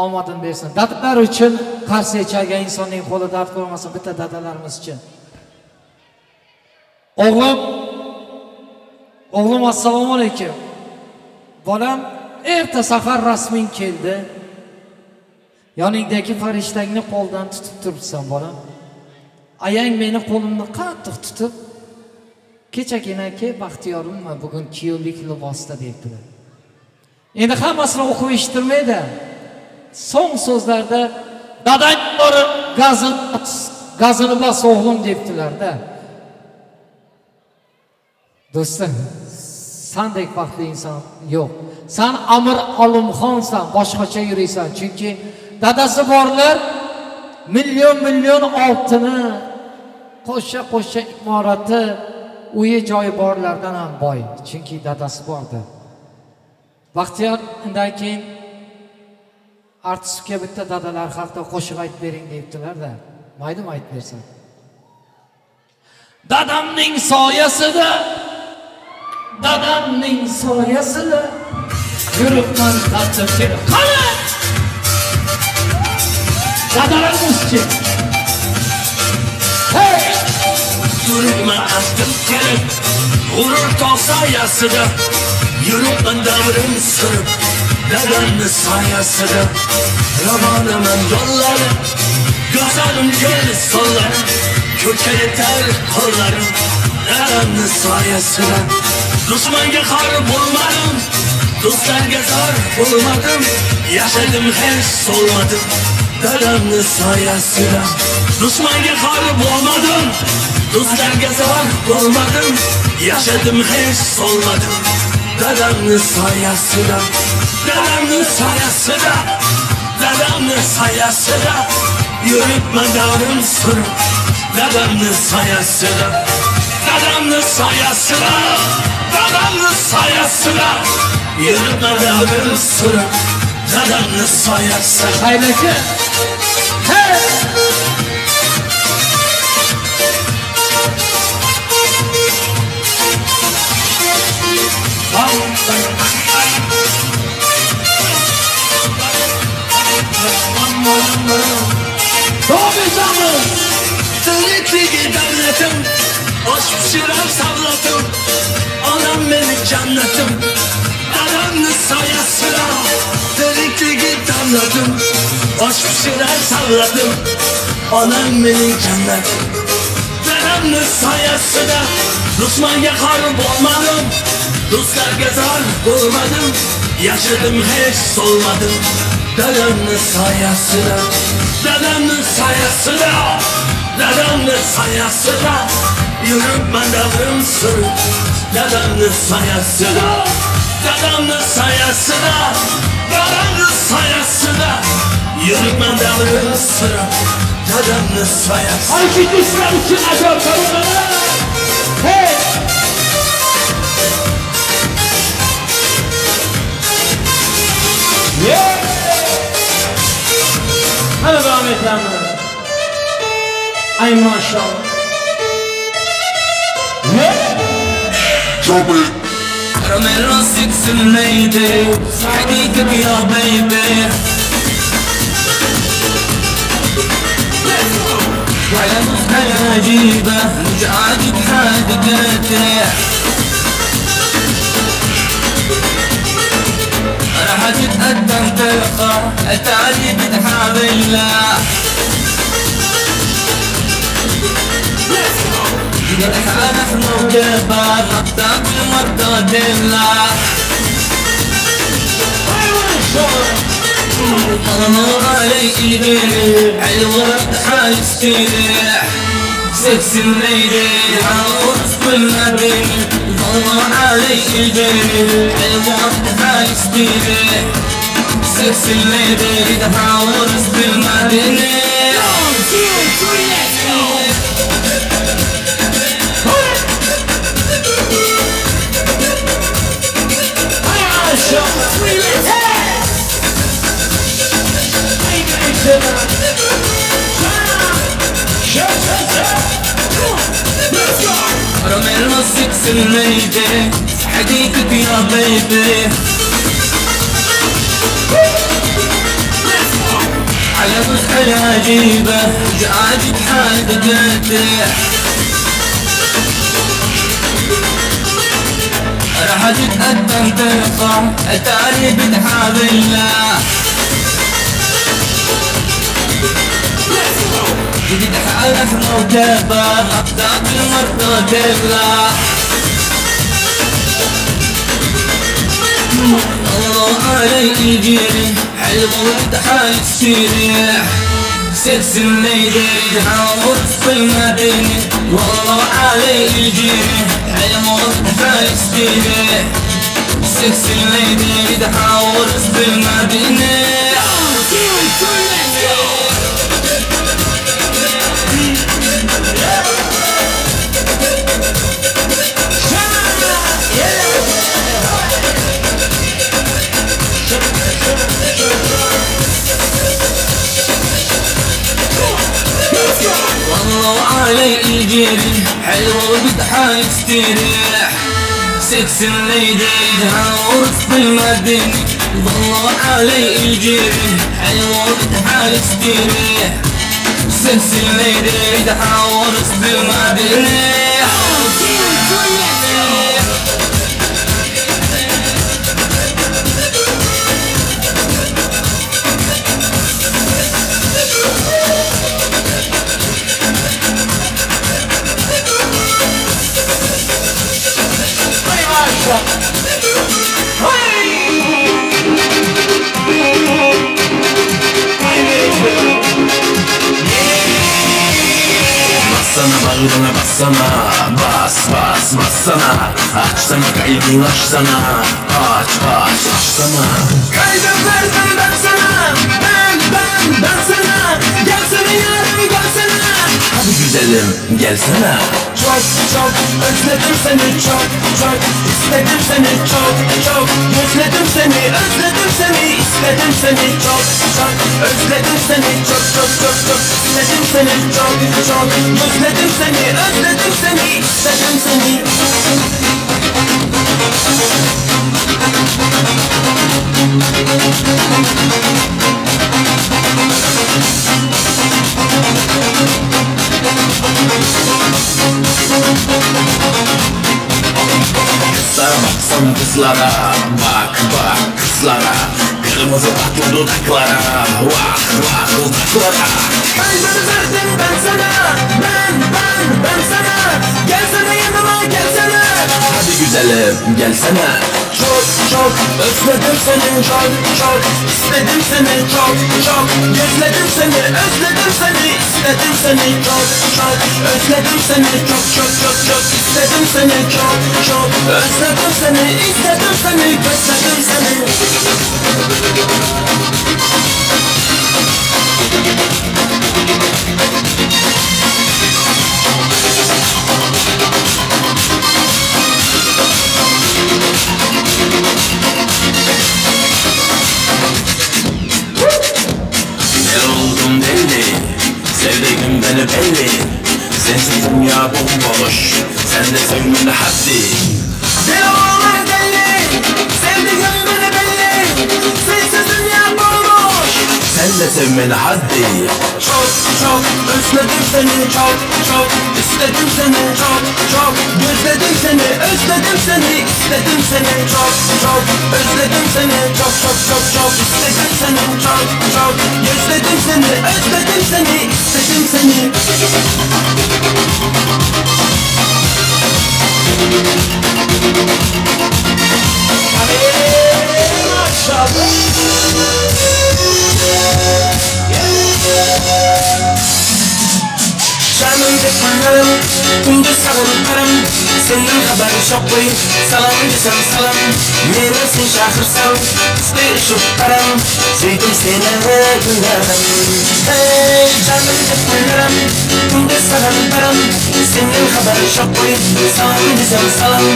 omadin bersin. Dadalar uchun qarsichaga insonning qo'li dard ko'rmasin, bitta dadalarimiz uchun. O'g'lim assalomu alaykum. Bolam, erta safar rasming keldi. Yoningdagi farishtangni qo'ldan tutib turibsan, bolam. Ayang meni qo'limni qattiq tutib, kechagina-ki Baxtiyorimman, bugun kiyovlik libosda debdilar. Endi hammasini o'qib eshittirmaydi. So'ng so'zlarda dadang borib gazini bas o'g'lim debdilar-da. Do'stim, sendek baxtli inson yo'q. Sen Amir Olimxonsan, boshqacha yuraysan. Chunki dadasi borlar million oltini, qo'sha imorati, uyi joyi borlardan ham boy. Chunki dadasi bordi. Baxtiyor undan keyin artistga bitta dadalar haqida qo'shiq aytib bering debdilar-da. Maydum aytib bersan. Dadamning soyasida yuribman qattiq kelib. Qani! Dadalarimiz-chi? Hey! Yuribman qattiq kelib, g'urur tog' soyasida yuribman davrim surib, dadamni soyasida ravoniman yo'llari, go'zalim kel so'llar, ko'kka yetar qo'llarim dadamni soyasida. Düşmanga xor bo'lmadim, do'stlarga zor bo'lmadim, yashadim hech so'lmadim, dadamni soyasida. Düşmanga xor bo'lmadim, do'stlarga zor bo'lmadim, yashadim hech so'lmadim, dadamni soyasida. Dadamni soyasida, dadamni soyasida, yuribman davrim surib, dadamni soyasida. Dadamni soyasida, dadamni soyasida, yuribman davrim surib, dadamni soyasida. Haydaka. Hey! Tirikligi davlatim, osh pishiram savlatim, onam mening jannatim, dadamni soyasida. Tirikligi davlatim, osh pishiram savlatim, onam mening jannatim, dadamni soyasida. Dushmanga xor bo'lmadim, do'stlarga zor bo'lmadim, yashadim hech so'lmadim, dadamni soyasida. Dadamni soyasida, dadamni soyasida, yuribman davrim surib, dadamni soyasida. Dadamni soyasida, dadamni soyasida, yuribman davrim surib, dadamni soyasida. Alkışlar için ajoyib qaroqlar. Hey! Yeah! Hadi devam edelim. Ay maşallah. Trouble. رمي راسك في الميدة حقيقك يا بيبي وعلى مسألة عجيبة رجعتك حقيقتي راح تتقدم تلقى التعريف تحاولها جرح نحن وجبار نقطع بالمرضى دلع طلعوا علي ايدي حلوة حال استريح سكس الليلي عاوز بالمدينة طلعوا علي ايدي حلوة حال استريح سكس الليلي عاوز بالمدينة رمي راسك في الميدة حديقك يا بيبي على مسألة عجيبة جعلت حقيقتي راح تتقدم تلقى التعريف تحاولها جديد حالك موجبة أقدام المرضى دلع الله علي يجيني حلو حال تسيريح سكس الليلي تحاول في المدينة والله علي يجيني حلو حال تسيريح سكس الليلي تحاول في المدينة والله علي يجيني حلوة وبتحاول تستريح سكس الليلي تهورس في المدينة والله علي يجيني حلوة وبتحاول تستريح سكس الليلي تهورس في المدينة Bassana bağrına bassana, bas bas bassana. Açsana kalbini açsana, açsana. Kalbim verdim ben sana, ben sana. Gelsene yarım gelsene. Hadi güzelim gelsene. Çok özledim seni çok istedim seni çok özledim seni istedim seni çok özledim seni çok istedim seni çok özledim seni istedim seni. Kızlara baksana kızlara, bak kızlara. Kırmızı tatlı dudaklara, vah dudaklara. Kalbimi verdim ben sana, ben sana. Gelsene yanıma gelsene. Hadi güzelim gelsene. Çok özledim seni çok istedim seni çok özledim seni istedim seni çok özledim seni çok istedim seni çok özledim seni istedim seni özledim seni. Sevdiğim beni belli, sensiz dünya bomboş, sen de sevmeni haddi. Deli oğlan deli, sevdiğim beni belli, sensiz dünya bomboş, sen de sevmeni haddi. Çok özledim seni çok istedim seni çok gözledim seni özledim seni istedim seni çok özledim seni çok istedim seni çok gözledim seni özledim seni istedim seni. Canım detmanlarım, gündüz sağınlarım. Senin haberin çok koy, salam desem salam. Neresin şahırsam, isteyişip param. Sevdim seni günlerim. Hey canım detmanlarım, gündüz sağınlarım. Senin haberin çok koy, salam desem salam.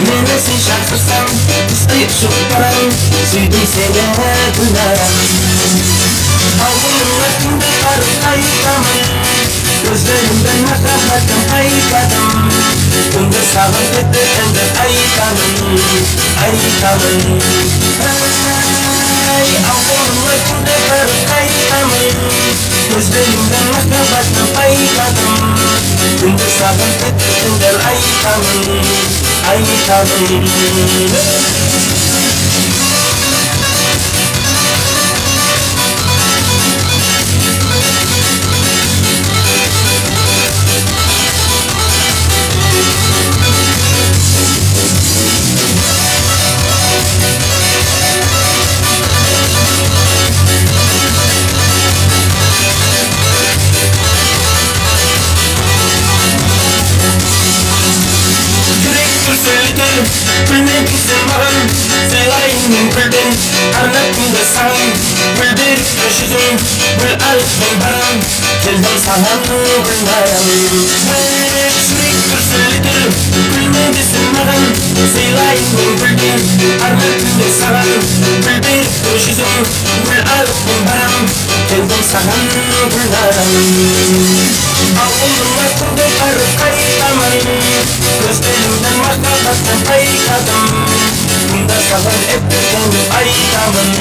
Neresin şahırsam, isteyişip param. Sevdim seni günlerim. Ağzımın üstünde karı kayıtamın. Gözlerimden makahatım ayıkladım. Bunda sağlık etti ender ayıkladım. Ay ağzımın üstünde karı kayıtamın. Gözlerimden makahatım ayıkladım. Bunda sağlık etti ender ayıkladım. Bilmek istemem, selayım bildim. Anlatımda sen, bildir yaşadım. Bil alfın baram, keldim sana bilmem. Şurik bir söyledim, bilmek istemem. Selayım bildim. Anlatımda sen, bildir yaşadım. Bil alfın baram, keldim sana bilmem. Ağzımın üstünde karı kayıtamın. Gözlerimden makahattan ayıkladım. Bunda sabır ettirdim ayıkladım.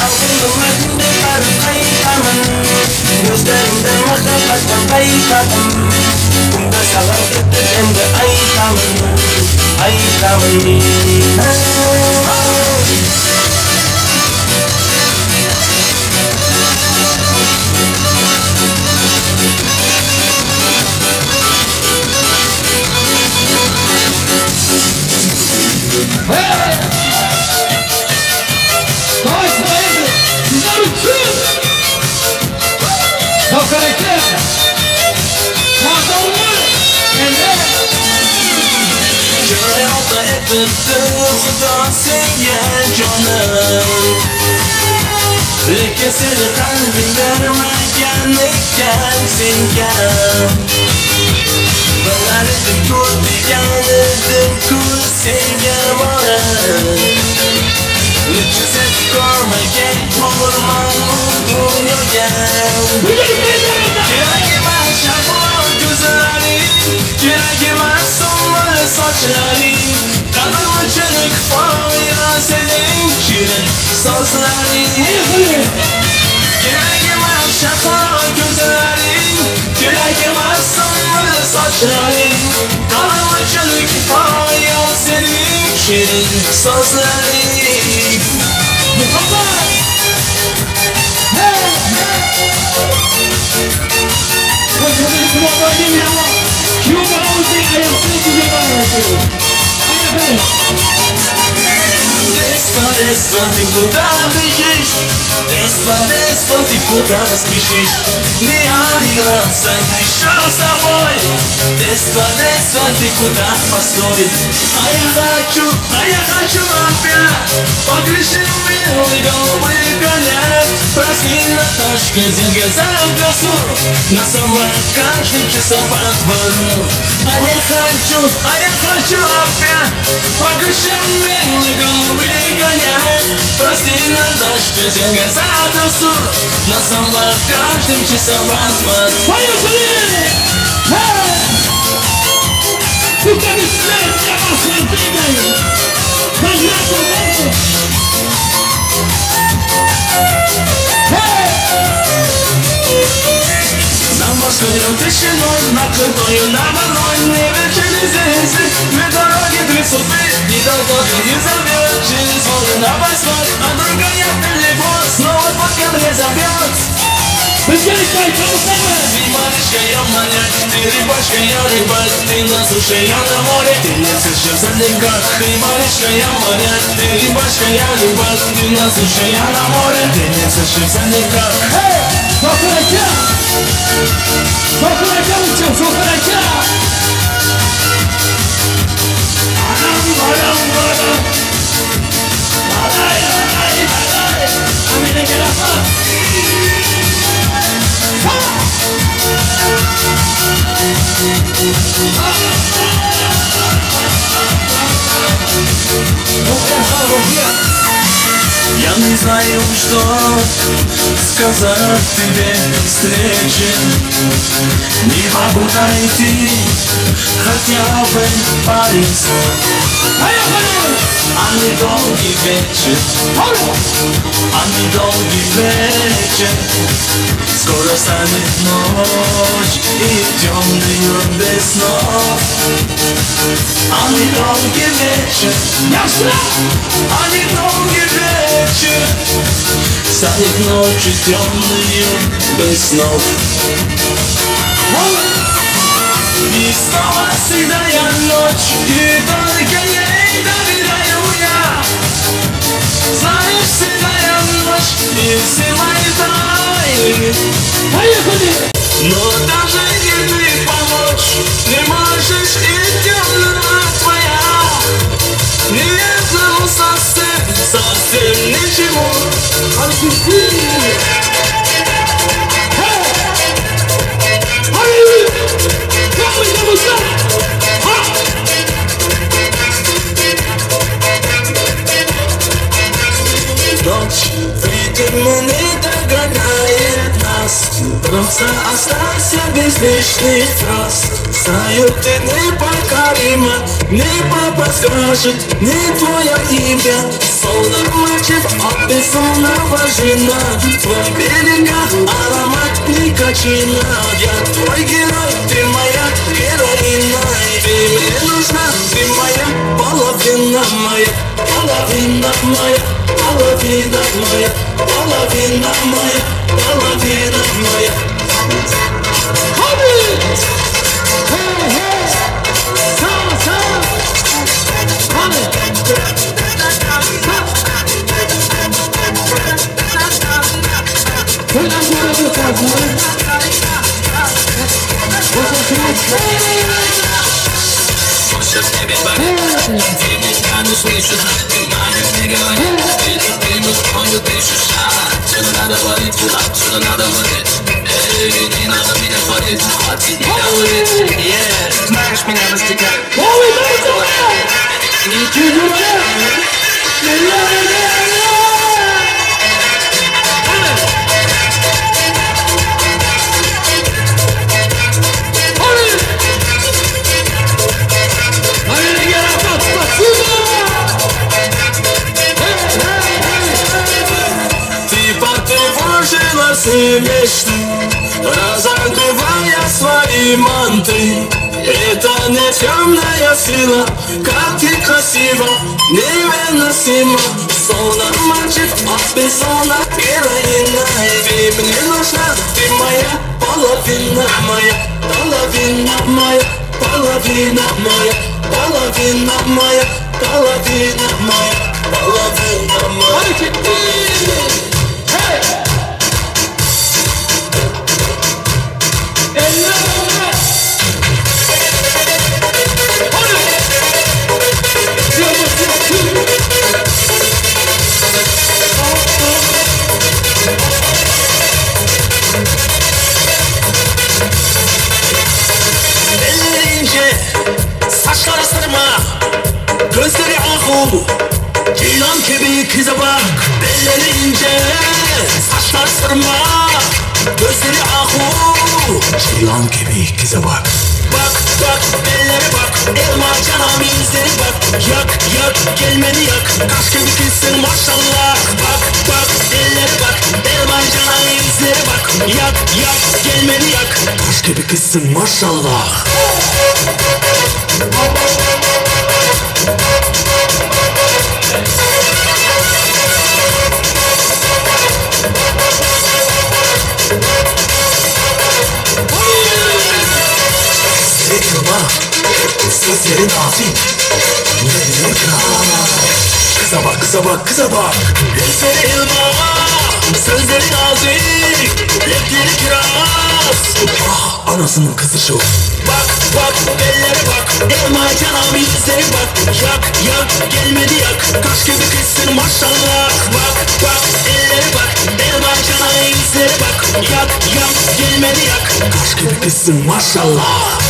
Ağzımın üstünde karı kayıtamın. Gözlerimden makahattan ayıkladım. Bunda sabır ettirdim ayıkladım. yaratırdı Xudo senga jonim Lekin seni qalbing bermagan ekan senga Bilar edim ko'r degan edim-ku senga borib Lekin sen ko'rmagan bo'lurman bu dunyoga Kerak emas shaffof ko'zlaring Kerak emas so'nggi sochlaring Qalbim uchun kifoya sening shirin so'zlaring Kerak emas shaffof ko'zlaring Kerak emas so'nggi sochlaring Qalbim uchun kifoya sening shirin so'zlaring Muhabbat Despa, ты куда бежишь? Despa, ты куда спешишь? Не обижаться, еще с тобой Despa, ты куда постой? А я хочу опять Погрешил милый голубый конец Прости, Наташка, деньги за красу На самом каждым часом по двору А я хочу опять Погрешил милый голубый конец Прости, Наташка, деньги за красу На самом каждым часом по двору Поехали! Ты как и смерть, я вас двигаю Поднятую воду На морскую тишину, на крутую, на водой Не вечерний зизы, две дороги, три судьбы Ни дорогой не зовет, через воду на восьмой А другая телефон снова под ко мне зовет Ты малышка, я маняк, ты рыбачка, я рыбак Ты на суше, я на море, ты не слышишь за деньгах Ты малышка, я маняк, ты рыбачка, я рыбак Ты на суше, я на море, ты не слышишь за деньгах Сохранка! Сохранка, учил, сохранка! Я не знаю, что сказать тебе встречи Не могу найти хотя бы парень А недолгий вечер А недолгий вечер Скоро станет ночь и темный без снов А недолгий вечер А недолгий вечер Станет ночью темную без снов И снова седая ночь И только ей доверяю я Знаешь, седая ночь И все мои тайны Поехали! Но даже если помочь Не можешь и темная твоя Нету совсем ничего Ночь видимо не догоняет нас Просто оставься без лишних фраз Знаю, ты непокорима, небо подскажет не твое имя Солнце мальчик от безумного жена Твой берега аромат никотина Я твой герой, ты моя героина Ты мне нужна, ты моя половина моя Половина моя, половина моя Половина моя, половина моя Just give it back. Smash me never stick out. Разогревая свои манты. Это не темная сила, как ты красиво, невыносимо. Солнце мальчик, а бессонно героина. Ты мне нужна, ты моя половина, моя половина, моя половина, моя половина, моя половина, моя половина, моя. Saçları sırma, gözleri ahu, ceylan gibi kıza bak. Belleri ince, saçlar sırma, gözleri ahu, ceylan gibi kıza bak. Bak bak belleri bak, elma canım izleri bak. Yak yak gelmedi yak, kaş gibi kızsın maşallah. Bak bak elleri bak, elma canım izleri bak. Yak yak gelmedi yak, kaş gibi kızsın maşallah. Sözlerin nazik, yüreğim kral. Kıza bak, kıza bak, kıza bak. Gözleri elma, sözleri nazik, lepleri kiraz. Ah, anasının kızı şu. Bak, bak, ellere bak, elma canım yüzleri bak. Yak, yak, gelmedi yak, kaş gibi kızsın maşallah. Bak, bak, ellere bak, elma canım yüzleri bak. Yak, yak, gelmedi yak, kaş gibi kızsın maşallah.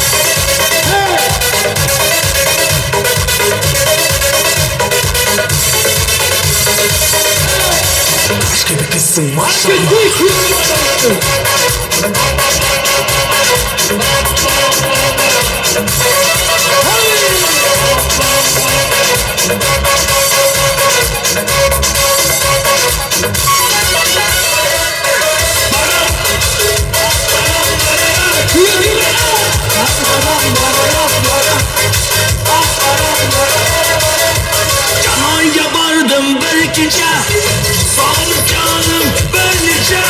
Kaş gibi kızsın maşallah. Canan yabardım bir gece, sağlık canım böylece.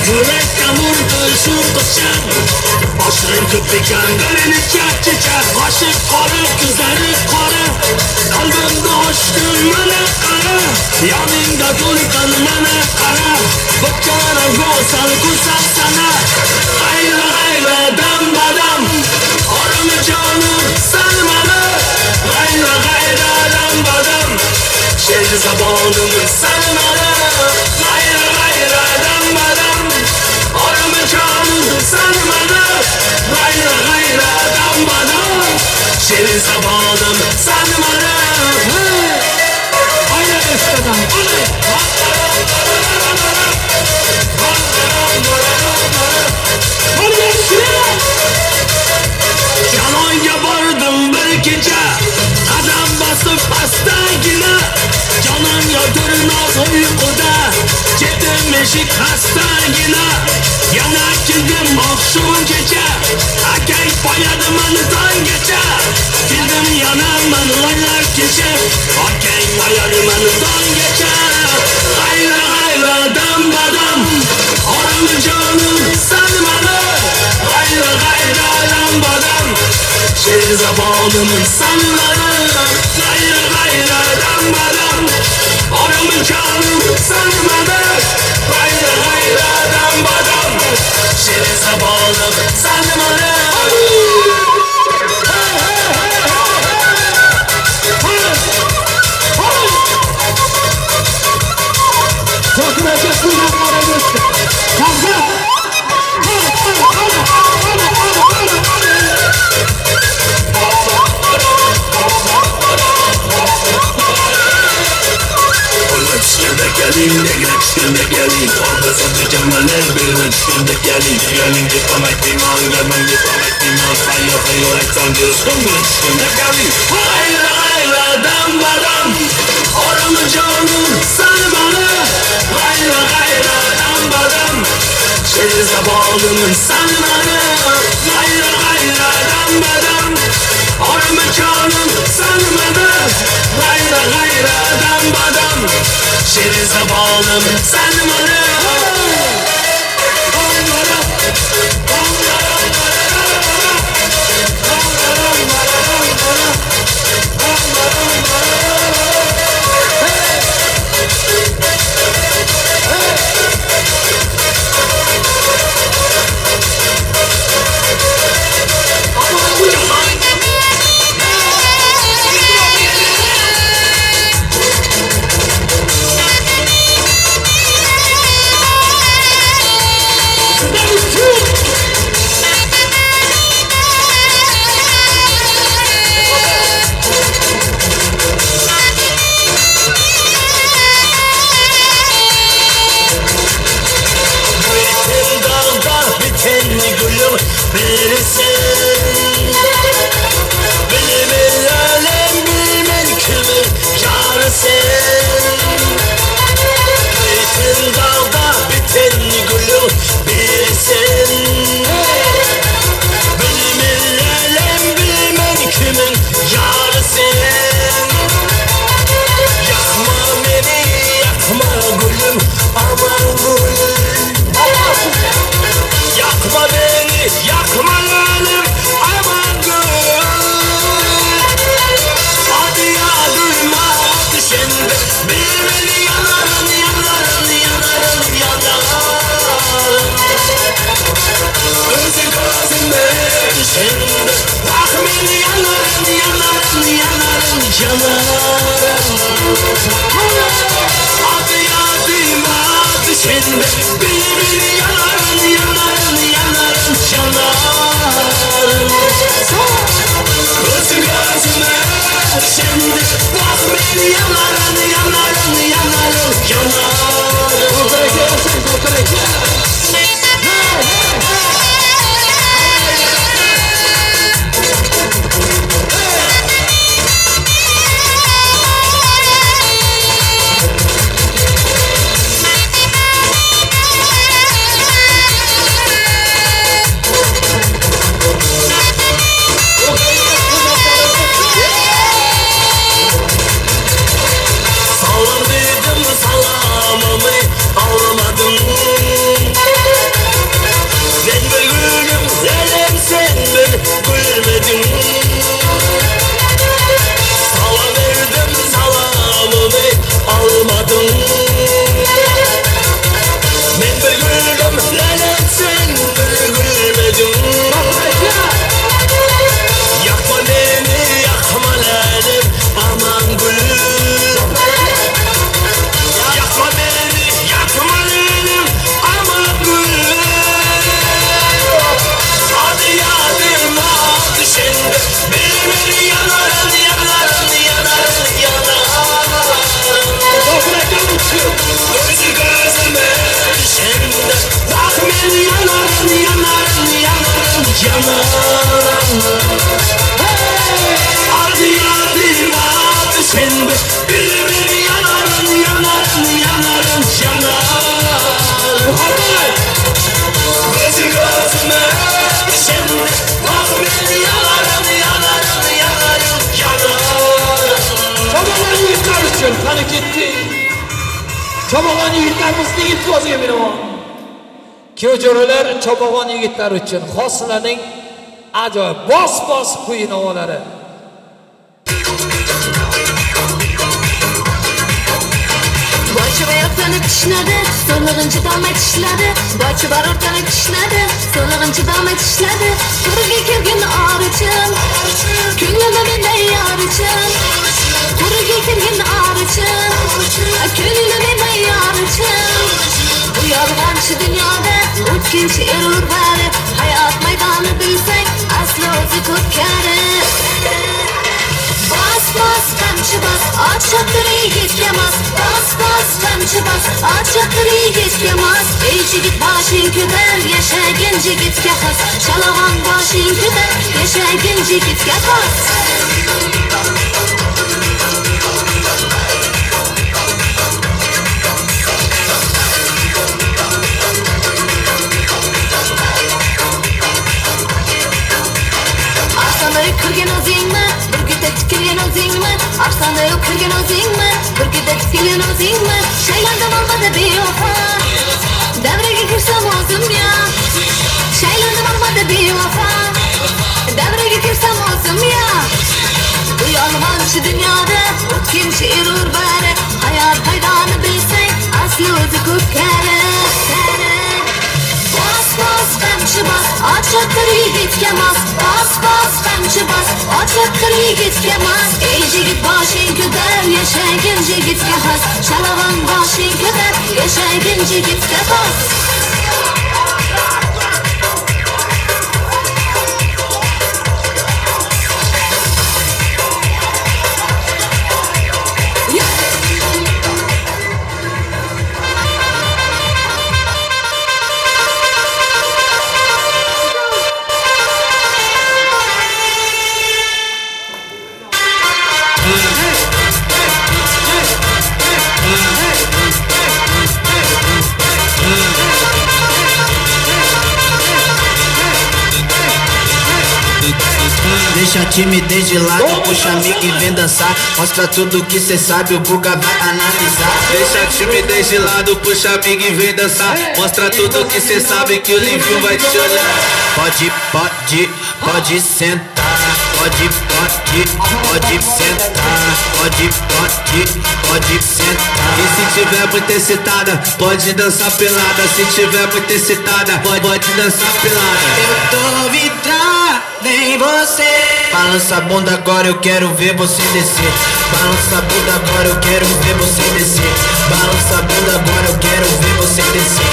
Yürekten vurdu şuradaca, başın köpeken gönlünü çekçece. Aşık karı, güzeli karı, kalbimde aşkın bana kara. Yanımda duygan bana kara, bakana gosal kusal sana. Hayra hayra dam badam, arımı canım sen bana. Hayra hayra dam badam, şehir zamanımı sen bana. Hayra hayra dam badam, arımı canım sen bana. Hayra hayra dam badam, şehir zamanım sen bana. Hayra eskiden, olay. Canan yabardım bir gece, kadem basıp hastagine. Canan yadırmaz uykuda, cedim eşik hastagine. Yana kildim akşam gece, akay bayadım anıdan gece. Kildim yanamdan olaylar gece, akay bayadım anıdan gece. Hayra hayra dam badam, arım canım sen bana. Hayra hayra dam badam, şehir zamanımın sanları. Hayra hayra dam badam, arım canım sen bana. Hayra hayra dam badam, şehir zamanımın sanları. Kemal'ler birine düşkündük gelin Gelin komak iman Gelmem komak iman Hayır hayır ekran diyorsun bir düşkündük gelin Hayra hayra dam badam Oramı canım sarmalı Hayra hayra dam badam Şerize bağlımın sarmalı Hayra hayra dam badam Oramı canım sarmalı Hayra hayra dam badam Şerize bağlımın sarmalı Çabağan yigitlarimizni iltibosiga beraman. Kuyovjo'ralar Chopag'on yigitlar uchun xoslarning ajoyib bos kuyi novalari. Bochi bayotlanib tishladi, so'lig'inchi domay tishladi. Bochi barortanib tishladi, so'lig'inchi domay tishladi. Turga kelgan orichim, ko'nglimi menday yorichim. Turga kelgan orichim, ko'nglimi menday yorichim. Bu yolg'onchi dunyoda o'tkinchi erurvari, hayot maydoni bilsak aslo o'zi ko'pkari. Bos qamchi tamchi bas, aç çaktır yigitga mas. Bas bas tamchi bas, aç çaktır yigitga mas. Ey jigit boshing ko'tar, yashagin jigitga xos. Shalag'on boshing ko'tar, yashagin jigitga xos. Kirgen o'zingmi, burgida tikilgan o'zingmi? Afsona yo'q kirgan o'zingmi, burgida tikilgan o'zingmi? Shaylandim olmadi bevafo, davraga kirsam o'zimga. Shaylandim olmadi bevafo, davraga kirsam o'zimga. Bu yolg'onchi dunyoda o'tkinchi erur bari, hayot paydoni bilsang, asli o'zi ko'pkari. Bas bas tamchi bas, och chaqir yigitga mas. Bas bas tamchi bas, och chaqir yigitga mas. Ey jigit boshing ko'tar, yashagin jigitga xos. Shalag'on boshing ko'tar, yashagin jigitga xos. Deixa a timidez de lado, puxa amigo e vem dançar. Mostra tudo que cê sabe, o Guga vai analisar. Deixa a timidez de lado, puxa amigo e vem dançar. Mostra tudo que cê sabe que o Livinho vai te olhar. Pode sentar. Pode sentar. Pode sentar. E se tiver muito excitada, pode dançar pelada. Se tiver muito excitada, pode dançar pelada. Eu tô vidrado em você. Balança a bunda agora, eu quero ver você descer. Balança a bunda agora, eu quero ver você descer. Balança a bunda agora, eu quero ver você descer.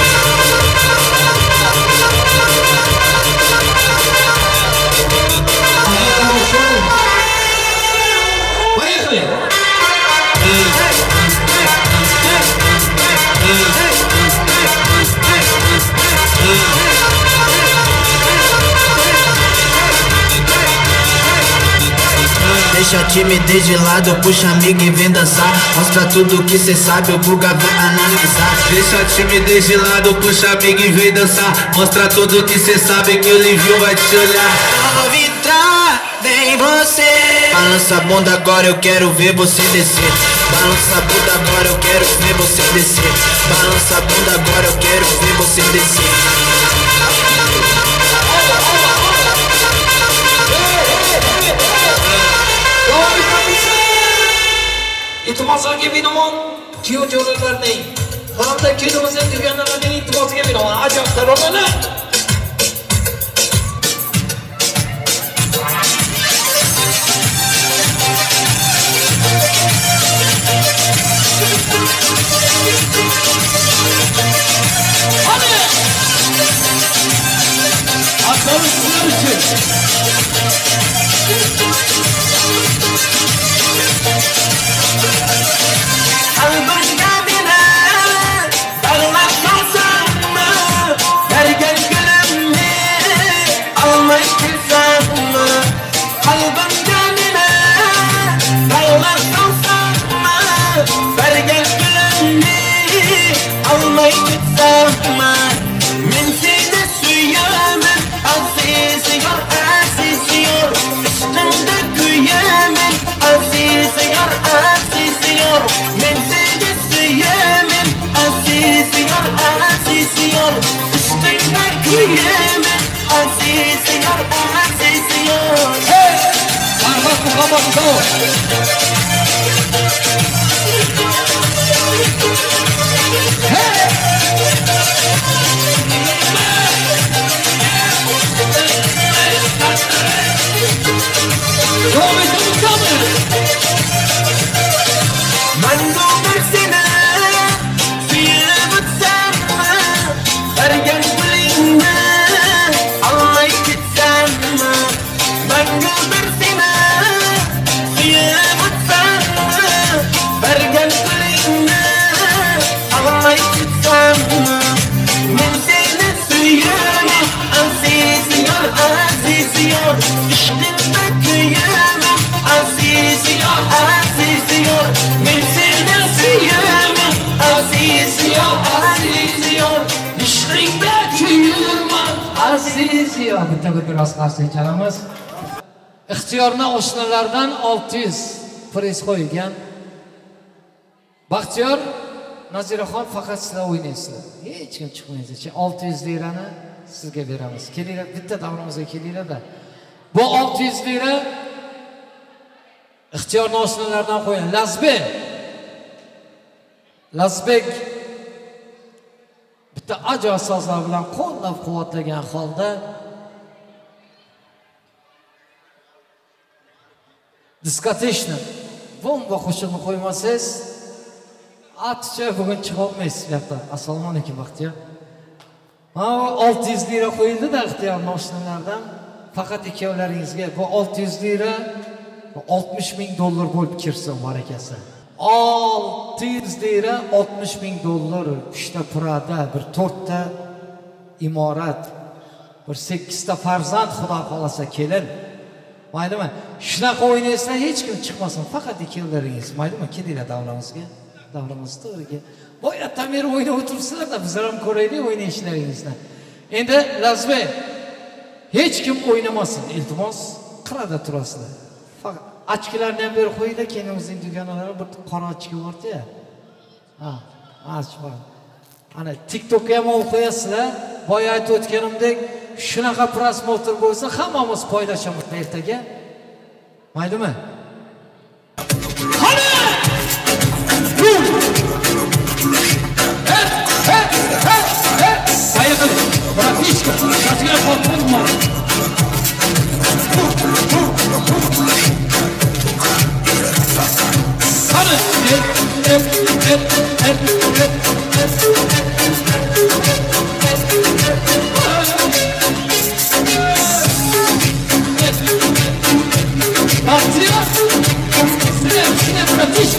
Deixa a timidez de lado, puxa amigo e vem dançar. Mostra tudo que cê sabe, o Guga vai analisar. Deixa a timidez de lado, puxa amigo e vem dançar. Mostra tudo que cê sabe que o Livinho vai te olhar. Tô vidrado em você. Balança a bunda agora, eu quero ver você descer. Balança a bunda agora, eu quero ver você descer. Balança a bunda agora, eu quero ver você descer. İltimaslarga binoan kuyov jo'ralarning hamda kuyovimizning tuganlarning iltimosiga binoan ajoyib taronalar. Hadi! Atlarım sizler için. Qalbimga meni bog'lab qolsanmi? Bergan gulimni olmay kelsanmi? Qalbimga meni bog'lab qolsanmi? Bergan gulimni olmay ketsanmi? Men seni suyaman, aziz yor, aziz yor. Ishqimda kuyaman, aziz yor, aziz yor. Men seni suyaman, aziz yor, aziz yor. Ishqimda kuyaman, aziz yor, aziz yor. Hey! Mango bersine, suyup utsam, bergen gulingni olmay ketsam. Mango bersine, suyup utsam, aziziyor İşte kıyamam aziziyor aziziyor Men seni suyamam aziziyor aziziyor İşte kıyamam aziziyor Bitta biraz qarsak chalamiz. İxtiyorni oshnalardan 600 priz qo'ygan. Baxtiyor Naziraxon faqat sizlar o'ynaysizlar. Hech kim chiqmaydi. 600 lirani sizga beramiz. Kelinglar bitta davramizga kelinglar-da. Bu 600 lira ixtiyorni oshnalardan qo'ygan. Lazbek bitta ajoyib sozlar bilan qo'llab-quvvatlagan holda diskotechni bomba qo'shig'ini qo'ymasangiz atcha bugun chiqolmaysiz bu yoqda. Assalomu alaykum Baxtiyor. Ha 600 lira qo'yildi-da ixtiyor mashinalardan. Faqat ikkovlaringizga bu 600 lira $60 ming bo'lib kirsin barakasi. 600 lira $60 ming, 3 ta Prada, bir 4 ta imorat, bir 8 ta farzand xudo xolasa kelin. Maydimi? Shunaqa o'ynaysizlar, hech kim chiqmasin, faqat ikkovlaringiz. Maydimi? Kelinglar davramizga. Davramizga to'g'riga. Boyatdan beri o'ynab o'tiribsizlar-da, bizlar ham ko'raylik o'ynashlaringizni. Endi Lazbek, hech kim o'ynamasin, iltimos, qirada turasizlar. Faqat ochkilarni ham berib qo'yinglar, kenimizning dugonalari bir qora ochki bor-da. Ochki. Ana TikTokga ham olib qo'yasizlar. Boya aytib o'tganimdek, shunaqa prosmotr bo'lsa, hammamiz foydalashamiz ertaga. Maydimi? Qani! Hayır, bırak hiç kaçına korkma. Hadi. Bakıyor. Sine bırak hiç.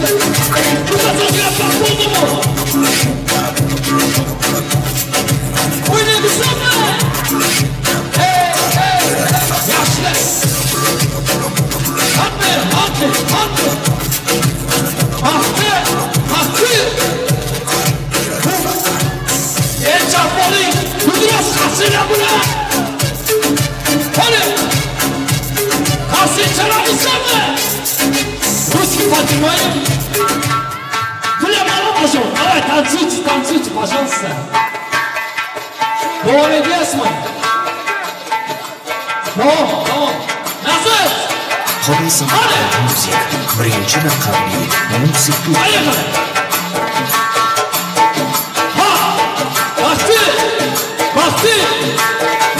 Bu da çok yapmak oldu mu? Oynamışsın mı? Hey! Yaşlı! Hakkı! En çarpmalı! Kudurası kasıyla buna! Hadi! Kasıyı çalamışsın mı? Ruski Fatıma'yı! Kulemalı başım! Evet, tansiyici başım size! Devam ediyorsun mu? Tamam. Nasıl? Hobisi müzik. Birinchi raqamli muzik. Hayır. Ha! Vakti!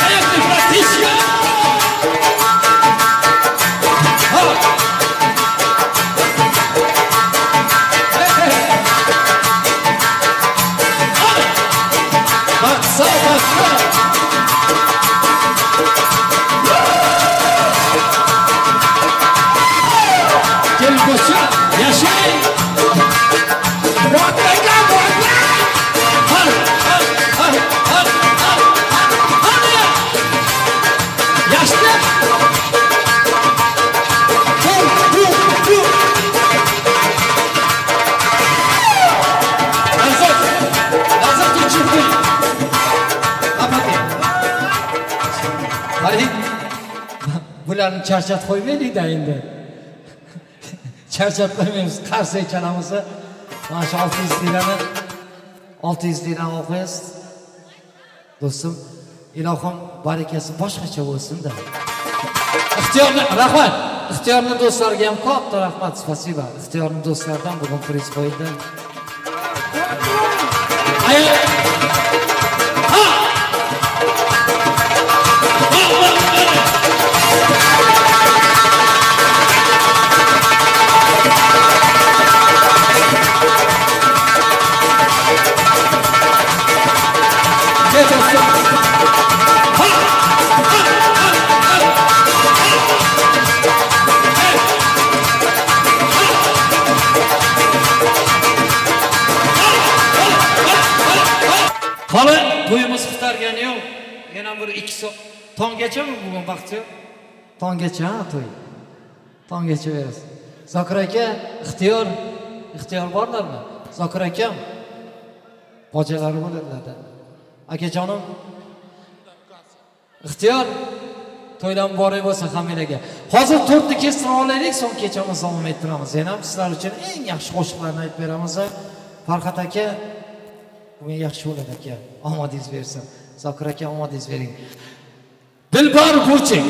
Ayakta pratisya! Ha! Baksa! Gelin koşun, yaşayın! Muhakkak! Hadi! Yaşlı! Lazım geçirdi! Hadi! Bularni charchat qo'ymaylik-da endi. Charchatmaymiz, qarsak chalamizni. Mana shu 600 lirani o'qiysiz. Do'stim, ilohim barakasi boshqacha bo'lsin-da. Ixtiyorni rahmat. Ixtiyorni do'stlarga ham katta rahmat, spasiba. Ixtiyorni do'stlardan bugun priz qo'yildi. Hali to'yimiz qitargani yo'q. Yana bir 2 soat Tongachami bugun vaqti? Tonggacha to'y. Tonggacha berasiz. Zokir aka, ixtiyor borlarmi? Zokir akam bojalari bo'ladilar-da. Akajonim, ixtiyor to'ydan boray bo'lsa hammalarga. Hozir 4ni kestirib olaylik, so'ng kechamiz davom ettiramiz. Yana ham sizlar uchun eng yaxshi qo'shiqlarni aytib beramiz. Farhod aka bugun yaxshi bo'ladi aka. Omadingiz bersin. Zokir aka omadingiz bering. Dilbar Burchek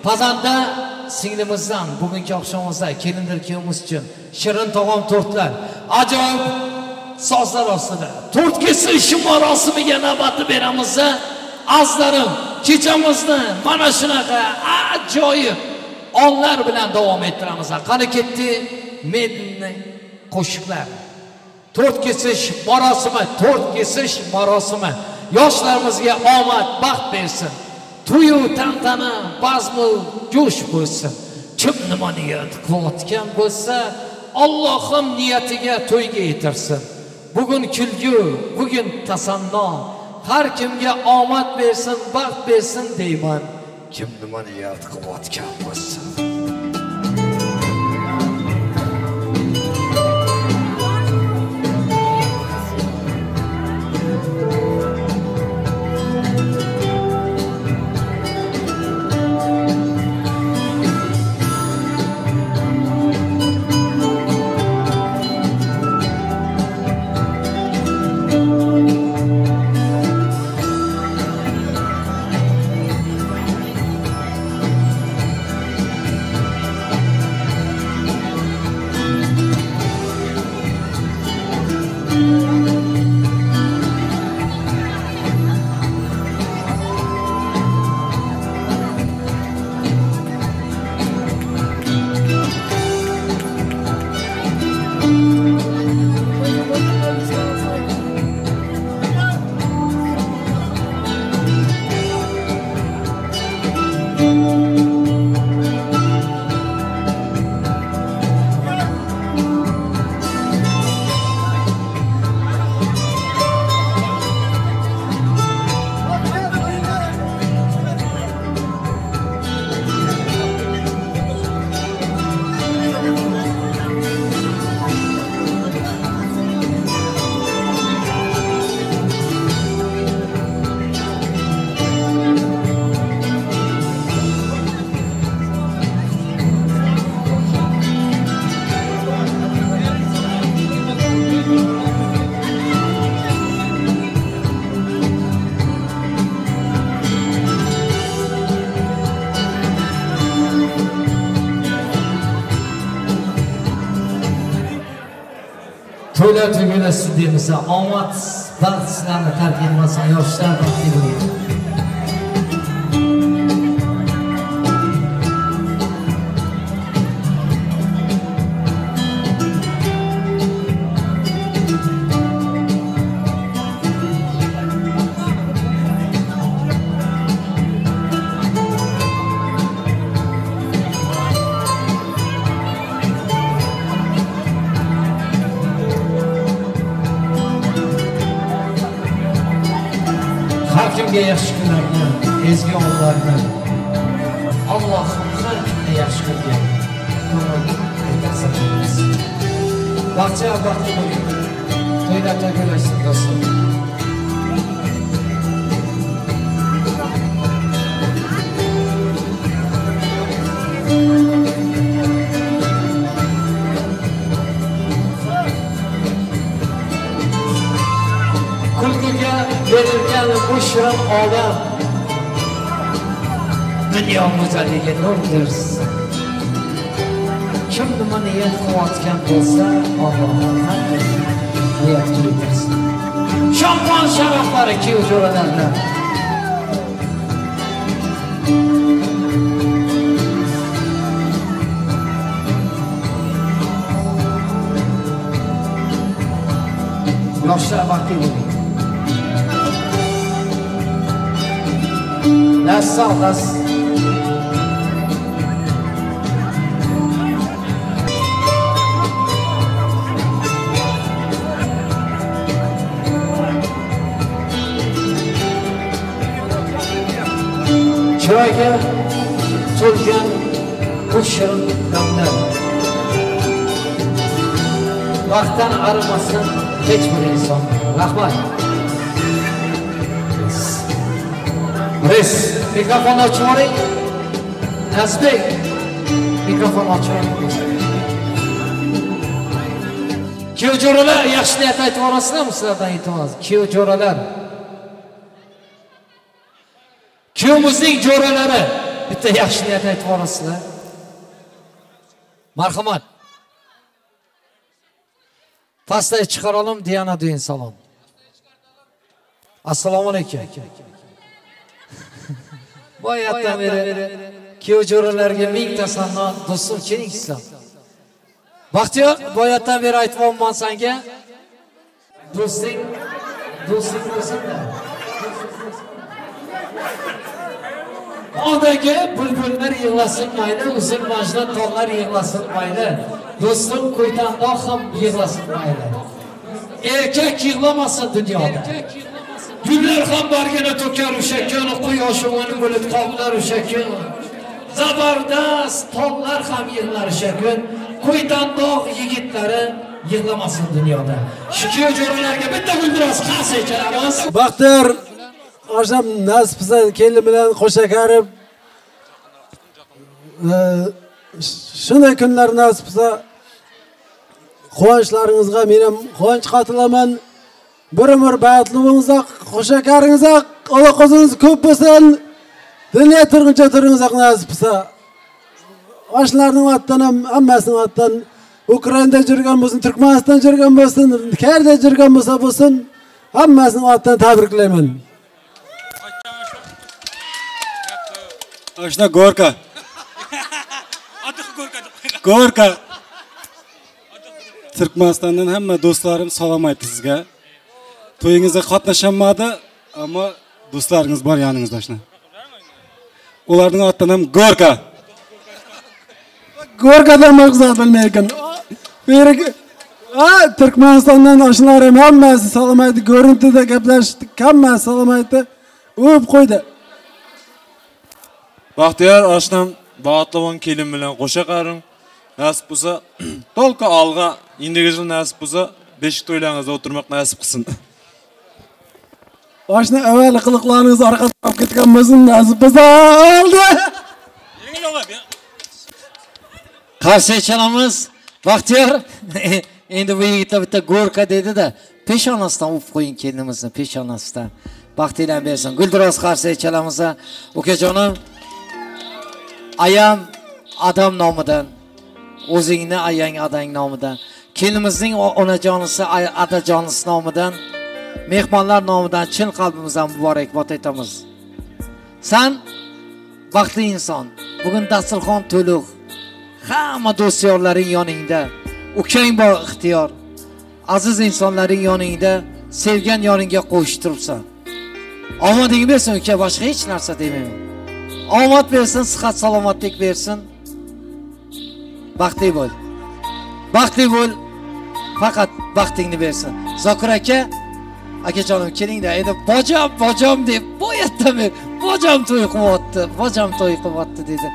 Pazanda singlimizdan bugungi oqshomimizda kelindir kuyovimiz uchun shirin taom tortlar, ajoyib sozlar ostida tort kesish marosimiga navbatni beramiz. Azlarim, kechamizni mana shunaqa ajoyib onlar bilan davom ettiramiz. Qani ketdi menni qo'shiqlar. Tort kesish marosimi yoshlarimizga omad, baxt bersin. To'yu tantana, bazmu jo'sh bo'lsin. Kim nima niyat qilayotgan bo'lsa, Allohim niyatiga to'yga yetirsin. Bugun kulgu, bugun tasanno, har kimga omad bersin, baxt bersin deyman. Kim nima niyat qilayotgan bo'lsa. To'ylar tugalasizlar deymiz. Omad, baxt sizlarni tark etmasin, yoshlar baxtli bo'ling. Har kimga yaxshi kunlarni, ezgi onlarni Alloh har kimga yaxshi ko'rgan. Baxtli baxtli bo'ling. To'ylar tugalasizlar do'stlar. Kulguga berilgan bu shirin olam dunyo go'zaliga nurdir. Kim nima niyat qilayotgan bo'lsa, Allohning hamda niyat qildirsin. Shampon sharaflari kuyov jo'ralarni yoshlar baxtli bo'ling. Las sağlas. chiroyga to'lgan bu shirin damlar vaqtdan arimasin hech bir inson. Rahmat. Res, mikrofon ochib oling. Nasbek, mikrofon ochib oling. Kuyov jo'ralar, yaxshi niyat aytib olasizlarmi? Sizlardan iltimos. Kuyov jo'ralar. Kuyovimizning jo'ralari bitta yaxshi niyat aytib olasizlar. Marhamat. Pastga chiqarolim, Diana deyin salom. Assalomu alaykum. Boyatdan beri kuyov jo'ralarga ming tasanno do'stim keling sizlar. Baxtiyor, boyatdan beri aytmoqman senga. Do'sting bo'lsin-da. Odagi bulbullar yig'lasin mayli, uzun majnun tog'lar yig'lasin mayli. Do'stim qo'ytandoq ham yig'lasin mayli. Erkak yig'lamasin dunyoda. Gullar ham bargini to'kar o'sha kun, quyosh o'ngani bo'lib tog'lar o'sha kun. Zabardast tog'lar ham yig'lar o'sha kun. Qo'ytandoq yigitlari yig'lamasin dunyoda. Shu kuyov jo'ralarga bitta guldiroz qarshi chalamiz. Baxtiyor osham nasibsa kelin bilan qo'sha karib shunday kunlar nasibsa quvonchlaringizga men ham quvonch qatilaman. Bir umr baxtli bo'lingizlar, qo'sha karingizlar, Alloh qo'zingiz ko'p bo'lsin. Dunyo turguncha turingizlar nasibsa. Oshlarning vatdan ham hammasini vatdan Ukrainada jirgan bo'lsin, Turkmanistonda jirgan bo'lsin, qayerda jirgan bo'lsin, hammasini vatdan tabriklayman. Oshna Gorka. Gorka. Turkmanistondan hamma do'stlarim salom aytdi sizga. To'yingizga qatnashamadi, ammo do'stlaringiz bor yoningizda shuna. Ularning atidan ham Gorka. Gorkadan maqsad bilmayman. Turkmanistondan oshlarim hammasi salom aytdi, ko'rintida gaplashdik, hammasi salom aytdi. O'p qo'ydi. Baxtiyor oshnam Boatlovon kelin bilan qo'sha qaring. Nasib bo'lsa, to'lqa olg'a, endigi yil nasib bo'lsa, beshik to'ylaringizda o'tirmoq nasib qilsin. Oshna avval qiliqlaringiz orqaga olib ketgan bo'lsin, nasib bo'lsa oldi. Qarshi chalamiz. Baxtiyor endi bu yigitlar bitta Gorka dedi-da, peshonasidan o'p qo'ying kelinimizni, peshonasidan. Baxtilar bersin. Guldiroz qarshi chalamiz. Ukajonim, ayam adam nomidan, o'zingni ayang adang nomidan, kelinimizning onajonisi adajonisi nomidan, mehmonlar nomidan chin qalbimizdan muborakbod aytamiz. Sen baxtli inson. Bugun dasturxon to'liq. Hamma do'styorlaring yoningda. Ukang bor ixtiyor. Aziz insonlaring yoningda, sevgan yoringga qo'shtiribsan. Omading bersin uka, boshqa hech narsa demayman. Omad bersin, sihat salomatlik bersin. Baxtli bo'l. Baxtli bo'l. Faqat baxtingni bersin. Zokir aka, akajonim kelingda, endi bojam deb boyatdan bojam to'y qilyapti dedi.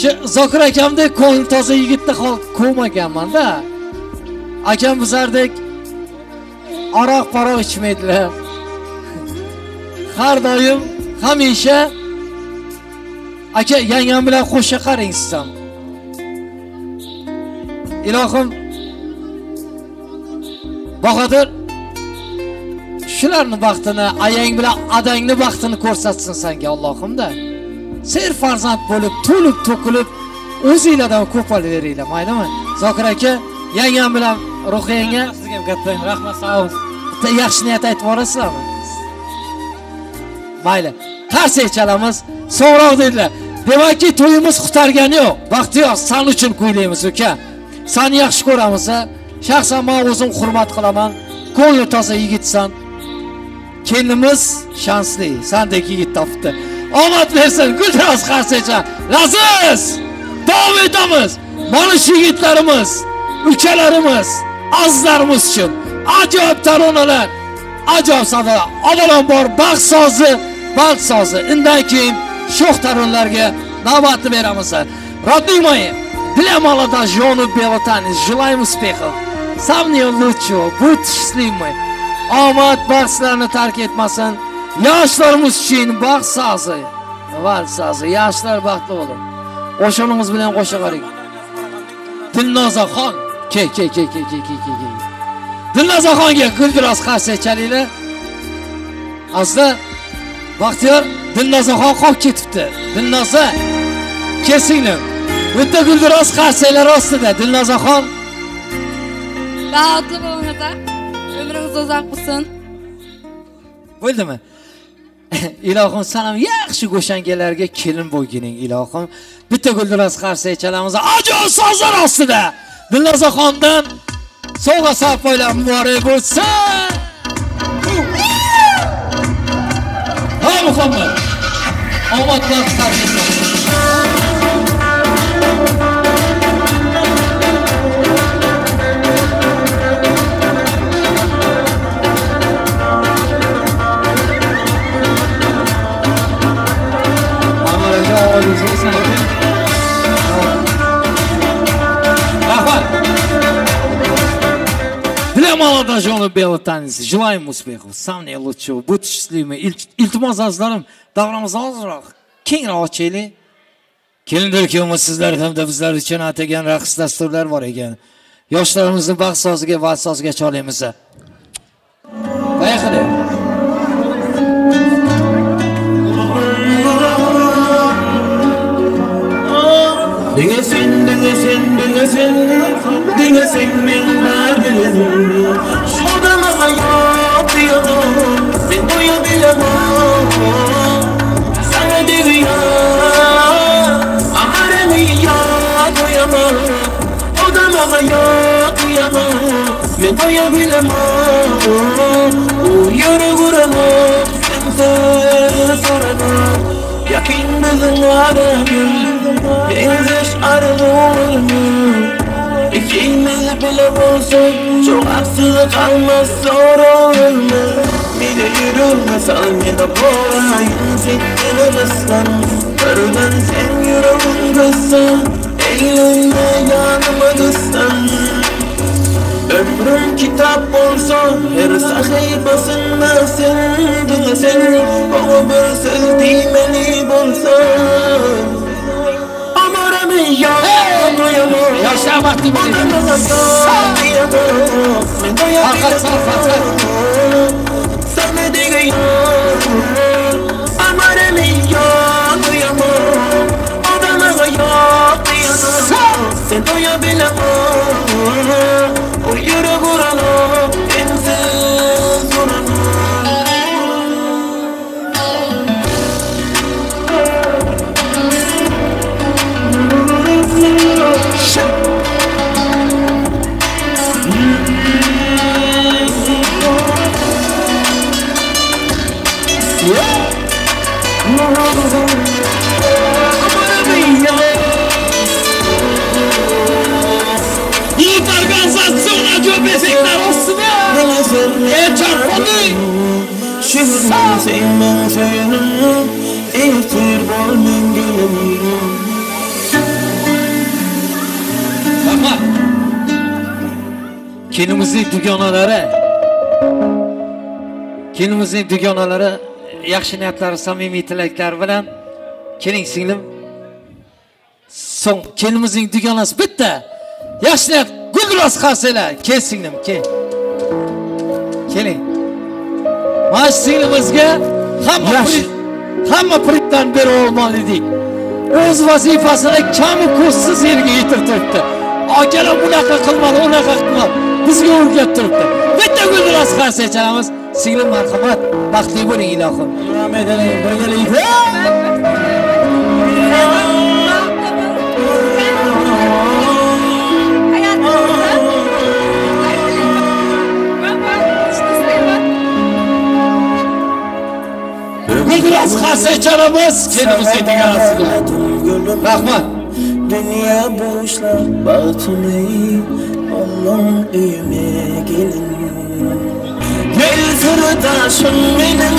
Shu Zokir akamdek ko'ngli toza yigitni ko'rmaganman-da. Akam bizlardek aroq ichmaydilar. Har doim hamisha aka yangam bilan qo'sha qaring siz ham. Ilohim Bahodir shularning baxtini, ayang bilan adangni baxtini ko'rsatsin senga Allohimda. Ser farzand bo'lib, to'lib to'kilib, o'zingizlardan ko'p olaveringlar, maylimi? Zokir aka, yangam bilan Ruhiyanga sizga ham katta rahmat, sog' bo'ling. Bitta yaxshi niyat aytib borasizlarmi? Mayli. Qarshi chalamiz, so'roq dedilar. Demakki, to'yimiz qutargani yo'q. Baxtiyor, sen uchun kuylaymiz, uka. Seni yaxshi ko'ramiz. Shaxsan men o'zim hurmat qilaman. Ko'ngli toza yigitsan. Kelinimiz shansli, sendek yigit topdi. Omad bersin, guldiroz qarsicha. Laziz! Davom etamiz. Mana shu yigitlarimiz, ukalarimiz, azizlarimiz uchun ajoyib taronalar, ajoyib sado, avvalambor baxt sozi, band sozi. Undan keyin sho'x tarunlarga navbatni beramiz. Родные мои, для молодоженов белотанец желаем успехов. Самого лучшего, будьте счастливы. Omad baxtlarni tark etmasin. Yoshlarimiz uchun baxt sozi. Vals sozi, yoshlar baxtli bo'lsin. O'shanimiz bilan qo'sha qaring. Dilnozaxon, ke. Dilnozaxonga guldiroz qarshi chalinglar. Asli Baxtiyor Dilnozaxon qolib ketibdi. Dilnoza kesinglar. Bitta guldiroz qarshilar ostida Dilnozaxon. Baxtli bo'linglar. Ömrünüz uzoq bo'lsin. Bo'ldimi? Ilohim sanam yaxshi go'shangalarga kelin bo'lgining ilohim. Bitta guldiroz qarshi chalamiz. Ajoyib sozlar ostida. Dilnozaxondan sovg'a sarpoylar muborak bo'lsin. Ha Muhammad. Omad baxt qarshi. Для молодоженов белотанец желаем успехов, самого лучшего, будьте счастливы. Iltimos azizlarim, davramizda ozroq kengroq ochaylik. Kelinlar kuyovimiz sizlar hamda bizlar uchun atagan raqs dasturlar bor ekan. Yoshlarimizni baxt soziga, vals soziga cholaymiz. Bayaqilar. Dingesin men verdiğin Şodama yok diyordum Ben doyabilemem Sana diyordum Amaremi ya doyamam Odama yok diyordum Ben doyabilemem Uyarı vuramam Sense soramam Yakin bizim adamım Benzeş arzularım İkimiz bile olsun Çok haksızlık kalmaz sorulma Bile yürüme salmaya borayım Senin araslan Karıdan sen yüreğin kızsan Eylülme yanıma kızsan Ömrüm kitap olsun Her sayfasında sen Dinlesin Bana bir söz demeli bolsan Amaremi ya doyamam Yaşa vakti beni Fakat Sana diyeyim Amaremi ya doyamam Odama yok diyemem Sen doyabilemem O yürü kuralım Ensiz duralım Yiğit organizasyon acı bezekler ostuna Çarpıldı Şehrin sevmem söylenim Eğitir bol men gelinim Bakma Kelimizning dugonalari yaxshi niyatlari, samimiy tilaklar bilan keling singlim. So'ng kelimizning dugonasi bitta yaxshi niyat guldiroz qarsanglar. Kel singlim, kel. Keling. Mana singlimizga hamma puldan beri olmalıdik. O'z vazifasini kami ko'zsiz yerga yetirtiribdi. Akalar bunaqa qilmadi, unaqa qilmadi. Bizga o'rgatib turibdi. Bitta guldiroz qarsang chalamiz. Singlim marhamat, baxtli bo'ling ilohim. Rahmat alaykum, birgalikda. Guldiroz qarsang chalamiz. Kendimizga tegarasiga. Rahmat. Dünya boşlar batını Allah'ın evime gelin Gel sırdaşım benim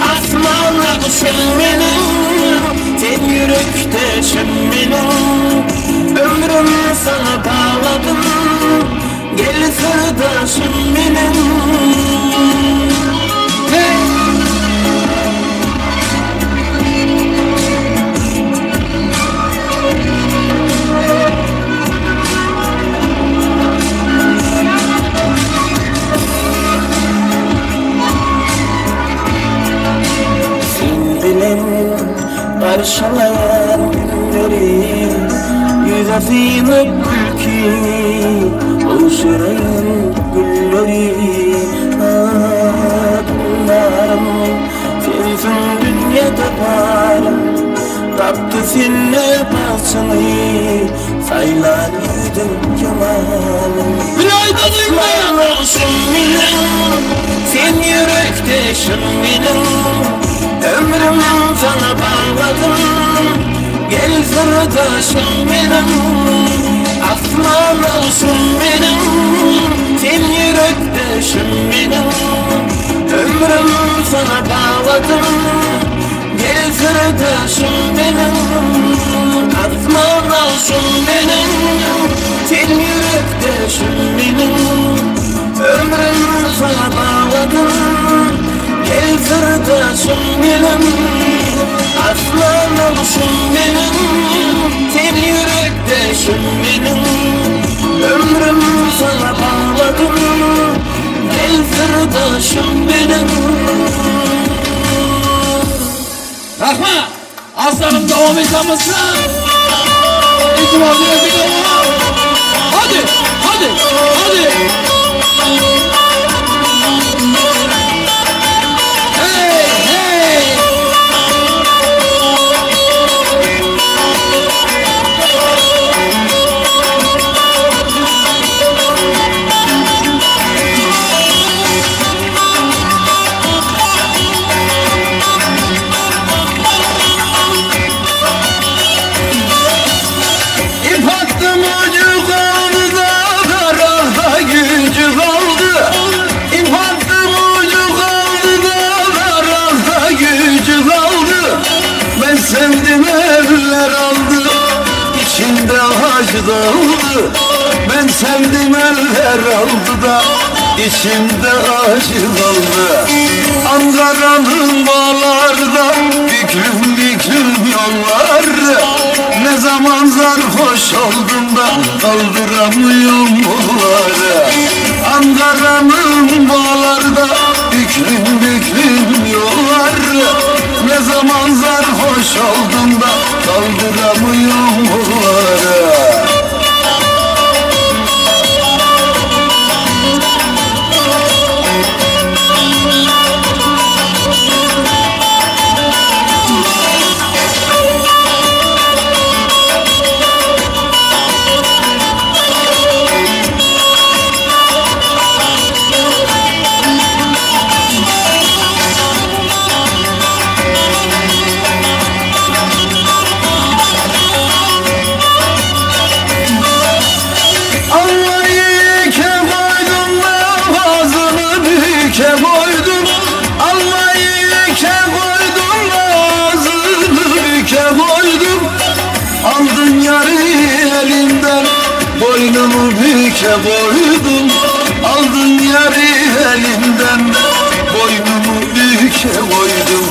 Asla Asmana kuşum benim, sen yürekteşim benim. Ömrüm sana bağladım, gel sırdaşım benim. Karşılayan günleri yüze sığınıp gülkini oluşturayım gülleri. Adımlarım sensin dünyada varım, kaptı seninle başını saylanıydım kemalım. Aslan olsun benim, sen yürekteşim benim. Ömrüm sana bağladım, gel sırdaşım benim. Aslan olsun benim, sen yürekteşim benim. Ömrüm sana bağladım, gel sırdaşım benim. Aslan olsun benim, sen yürekteşim benim. Ömrüm sana bağladım, gel sırdaşım benim. Aslan olsun benim, sen yürekteşim benim. Ömrüm sana bağladım, gel sırdaşım benim. Rahmat, aslanım devam edemezsin. İtibarlı yapayım. Hadi, hadi, hadi. Sevdim eller aldı, içimde acı daldı. Ben sevdim eller aldı da içimde acı daldı. Ankara'nın bağlarda büklüm büklüm yollar. Ne zaman sarhoş oldum da kaldıramıyorum bunları. Ankara'nın bağlarda büklüm büklüm yollar. Ne zaman sarhoş oldum da kaldıramıyorum bunları. Boynumu büke boydum, aldın yarı elimden. Boynumu büke boydum.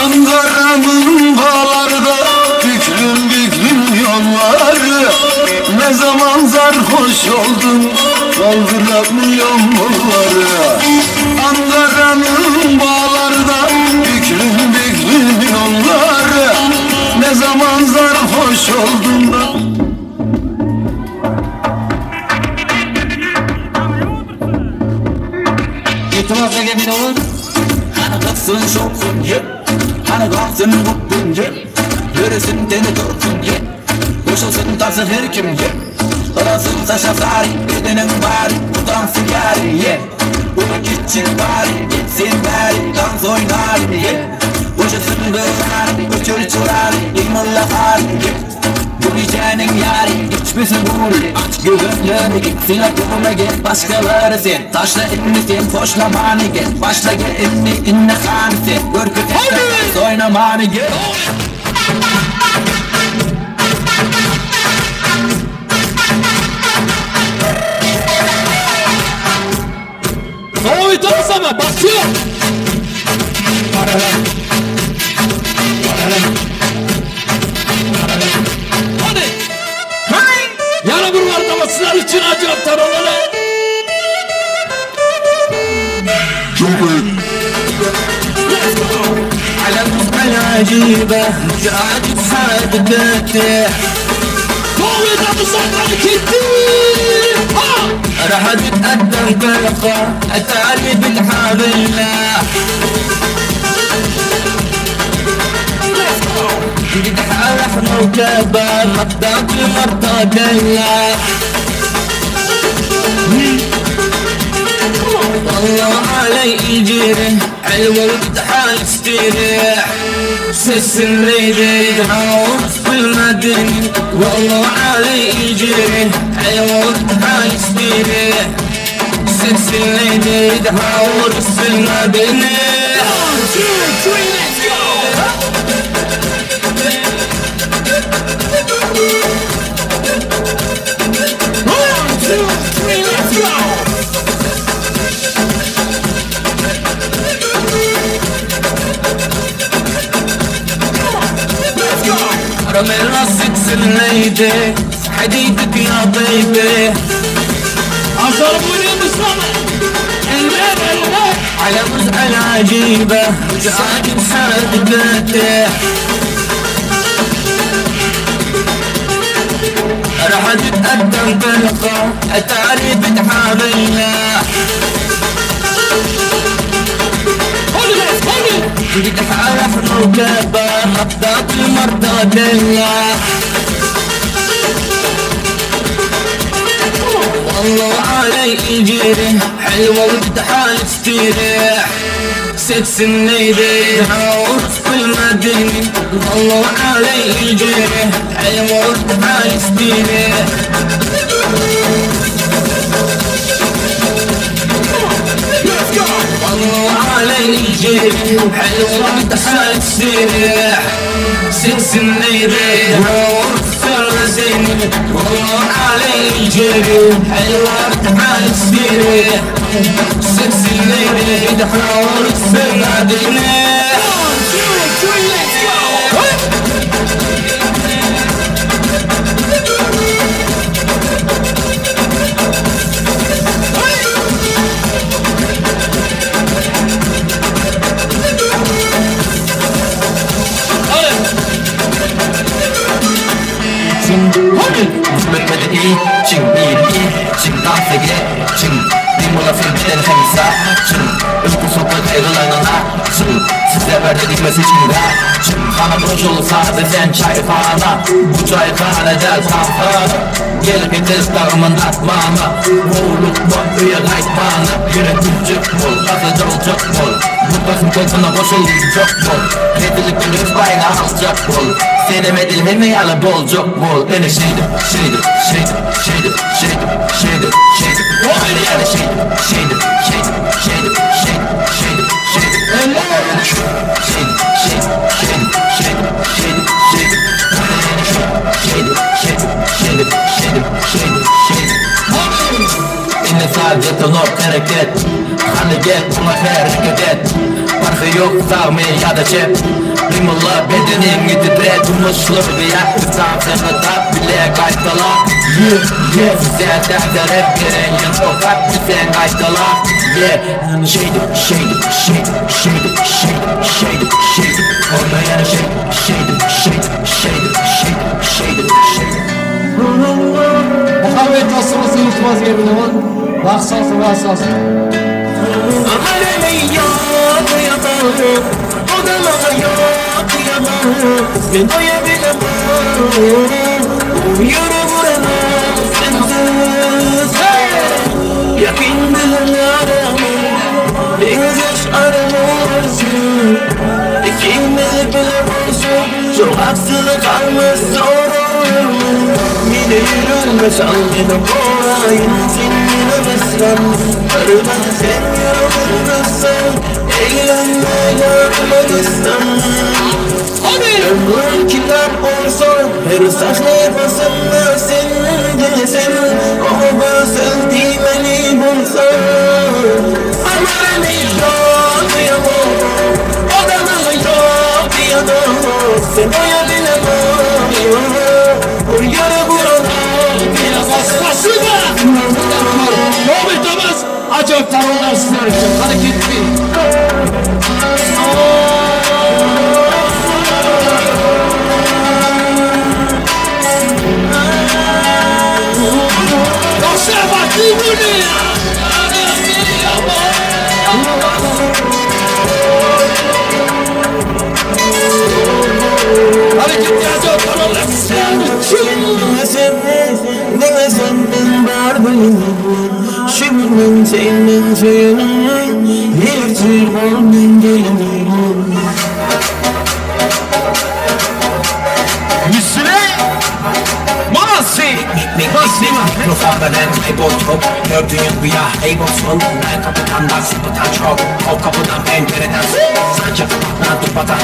Ankara'nın bağlarda büklüm büklüm yolları. Ne zaman sarhoş oldum kaldıramıyorum bunları. Ankara'nın bağlarda büklüm büklüm yolları. Ne zaman sarhoş oldum da İtibarlı emin olun. Hani kalksın şoksun ye, hani kalksın buktun ye. Yöresin deni dörtün ye, koşulsun tarsın her kim ye. Orasın saça sari, bedenin bari, utansın yari ye. Bunu gitsin bari, gitsin bari, dans oynar ye. Koşulsun gırnar, uçur çurar, ilmulla har ye. Bu gecenin yari, hiç düşmesin buraya. Güvenlere git, silahlarına git, başkaları sen. Taşla elini sen, koşla mani git. Başla gel elini, inne kanı sen. Görkü sen, oyna mani git. Oy tamam basıyor. Hadi. Yana bir var ama sizler için acayip tarolalı. على عجيبة عجيب حادثته قوي ده مصدر كتير راح اتقدم فرقة اتعلي بالحابلة جيت حالح موكبة مطاق المرتدلة والله علي يجيري حلوة وتحال استريح سس الليدي يتعوض في المدينة والله علي يجيري حلوة وتحال استريح سس الليدي يتعوض في المدينة 1, 2, 3, let's go! 1, 2, 3, let's go! رمي راسك سليدي حديدك يا طيبي عصروني بصمة المال على مسألة عجيبة عاجب حادثته راح تتقدم فرقة اتعري بتحاملنا جيت حالح موكبة خطاط المرتدلة والله علي يجيري حلوة وتحال تستريح سكس الليدي تعوض في المدينة والله علي يجيري حلوة وتحال تستريح والله علي يجيري حلوة وتحال تستريح سكس الليدي تعوض في المدينة والله علي يجيري حلوة وتحال تستريح سكس الليدي تعوض في المدينة 1, 2, 3, let's go! Bana borculu sadece çayfana Bu çayfana del kampana Gelip gidiz dağımın atmana Boğulup boğuya kaytmana Yönetimcik bol, fazla olacak bol Bu basın koltuğuna boşulacak bol Kedilik gülüp bayına alacak bol Senem edilmemi yalı bolcak bol Beni şeydim Öyle yani şeydim İnne sadece tonop hareket Hani get buna hareket et Farkı yok sağmı ya da cep Rimullah bedenim titret Umuşlu bir yak Sanatını tap bile kaytala Size derler hep gelen yan sokak Sen kaytala Şeydim Orada yani şeydim Muhammed tasması yutmaz yemin ol. Vaksası vaksası. Amalene yok yapamam Odamama yok yapamam Ben doyabilirim Yürü vuramam sensiz Yakin bilen aramam Benziş aramazsın İkimiz bilemezsin Çok haksızlık almış zorum Böyle yürümesen yine kolayım seninle meslen Arıdan sen yorulursan eğlenmeyle arımadırsın Ömrün kitap olsa her sayfasında senin de sen Ama sevdiğini bulsan Ama beni yok diyemem Adamı yok diyemem Sen oyabilemem Oraya buradan biraz aslasına Muhammed Thomas acayip taronlar sizler için hareketli Dostlar bak iyi bunu ya Hareket yazıyor taronlar sizler için Neye senden var benim Şümün senin suyunun Bir tür onun gelinim Müslüme Masi Mikrofondan kayboldum Gördüğün rüya eybolsun Ben kapıdan sıpıdan çok O kapıdan pencereden Sanki kapatma durmadan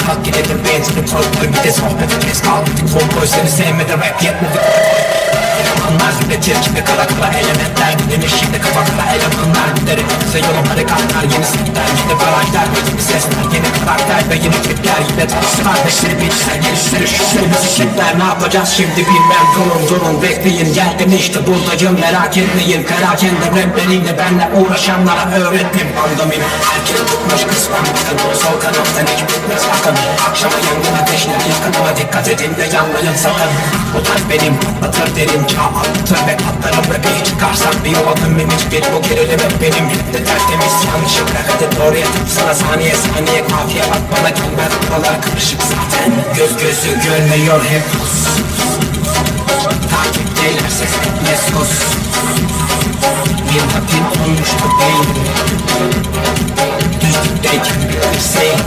Kalk gidelim benzini koy bir de sohbeti kes kal Kompoy seni sevmedi rap yetmedi Elemanlar üretir kimi kara kara elementler Dinlemiş şimdi kafa kara elemanlar Giderim bize yolum harekatlar Yeni setler yeni barajlar Yeni sesler yeni karakter Ve yeni klipler yine tanışlar Beşleri biçsel gelişleri Şüşleri müzikler Ne yapacağız şimdi bilmem Durun bekleyin geldim işte buradayım Merak etmeyin perakende rapleriyle Benle uğraşanlara öğrettim Bandomin herkes tutmuş kısmen bakın Sol kanattan hiç bitmez bakın Akşama yangın ateşler yakınıma dikkat edin de yanmayın sakın Bu tarz benim patlatır derin çağ atlatır ve patlarım rapi çıkarsan bir yola dönmemiş bir bu gerilim hep benim hep de tertemiz yanlışı bırak hadi doğruya sana saniye kafiye bak bana gelmez buralar karışık zaten Göz gözü görmüyor hep Takiptelerse ne sus Bir vakit olmuştu beynim Düzlükteyken bilirsin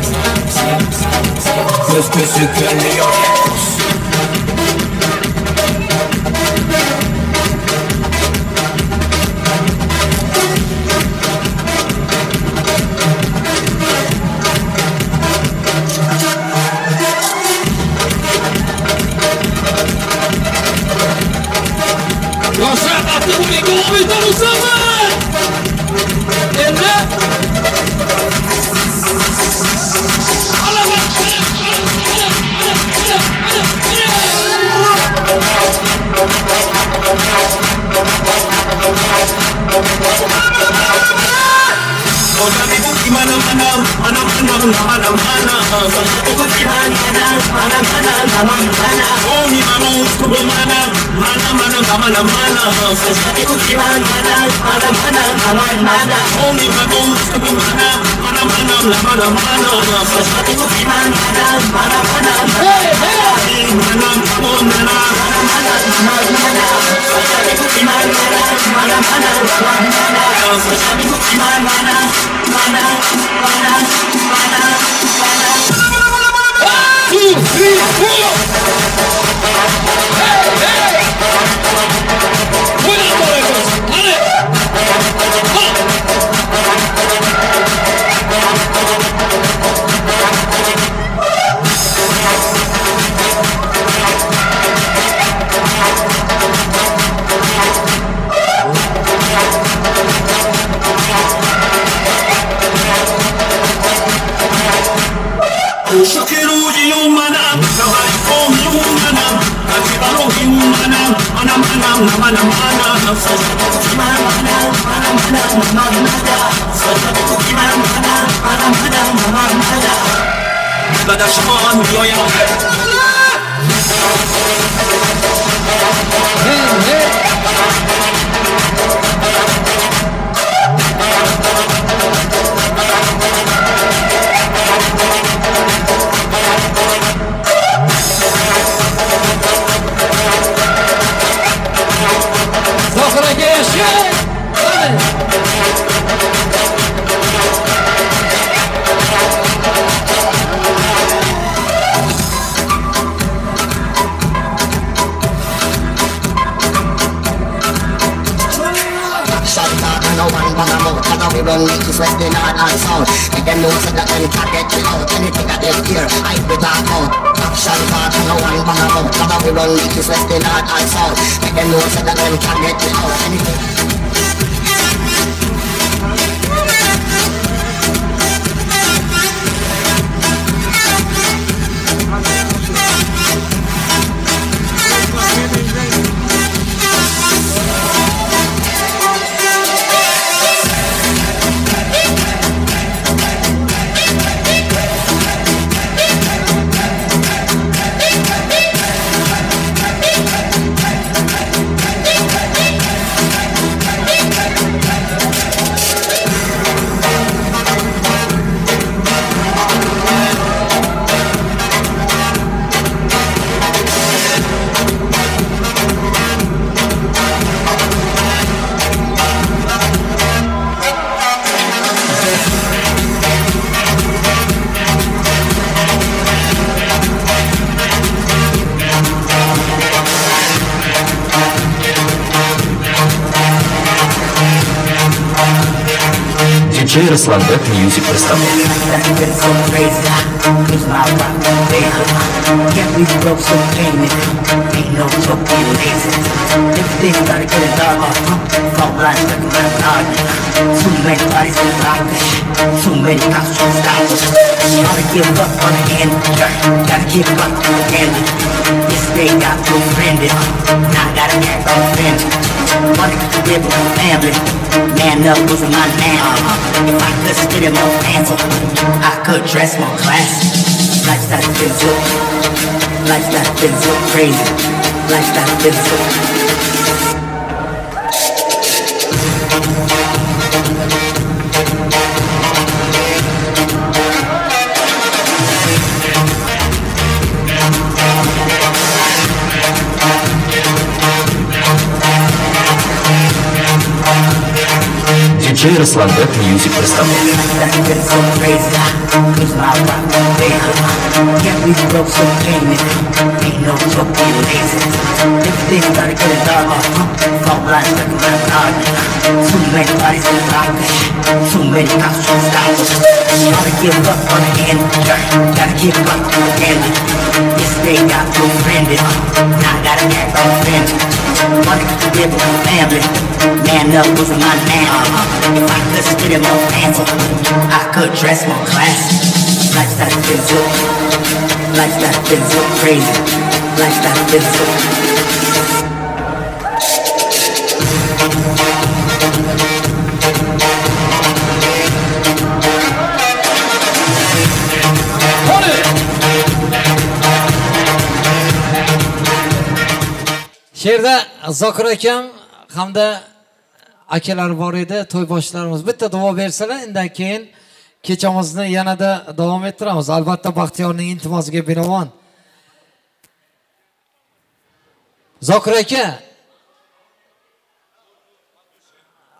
Göz gözü görmüyor hep Dostlar attı bu bir Muhammed Mustafa Elde run east, west, and north and south. Make them know so that them can't get me out. Anything that they fear, I be back out. Action part, no one bang out. Cause we run east, west, and north and south. Make them know so that them can't get me out. Anything. DJ Ruslanbek Music представляет. Man up was my man. If I could spit it more fancy, I could dress more classy. Lifestyle feels so, lifestyle feels so crazy. Lifestyle feels so. DJ Ruslanbek Music представляет. Man up was my man. If I could spit it more fancy, I could dress more classy. Lifestyle feels so, lifestyle feels so crazy. Lifestyle feels so. She'rda Zokir akam hamda akalar bor edi, to'y boshlarimiz bitta duo bersalar, undan keyin kechamizni yanada davom ettiramiz. Albatta Baxtiyorning iltimosiga binoan. Zokir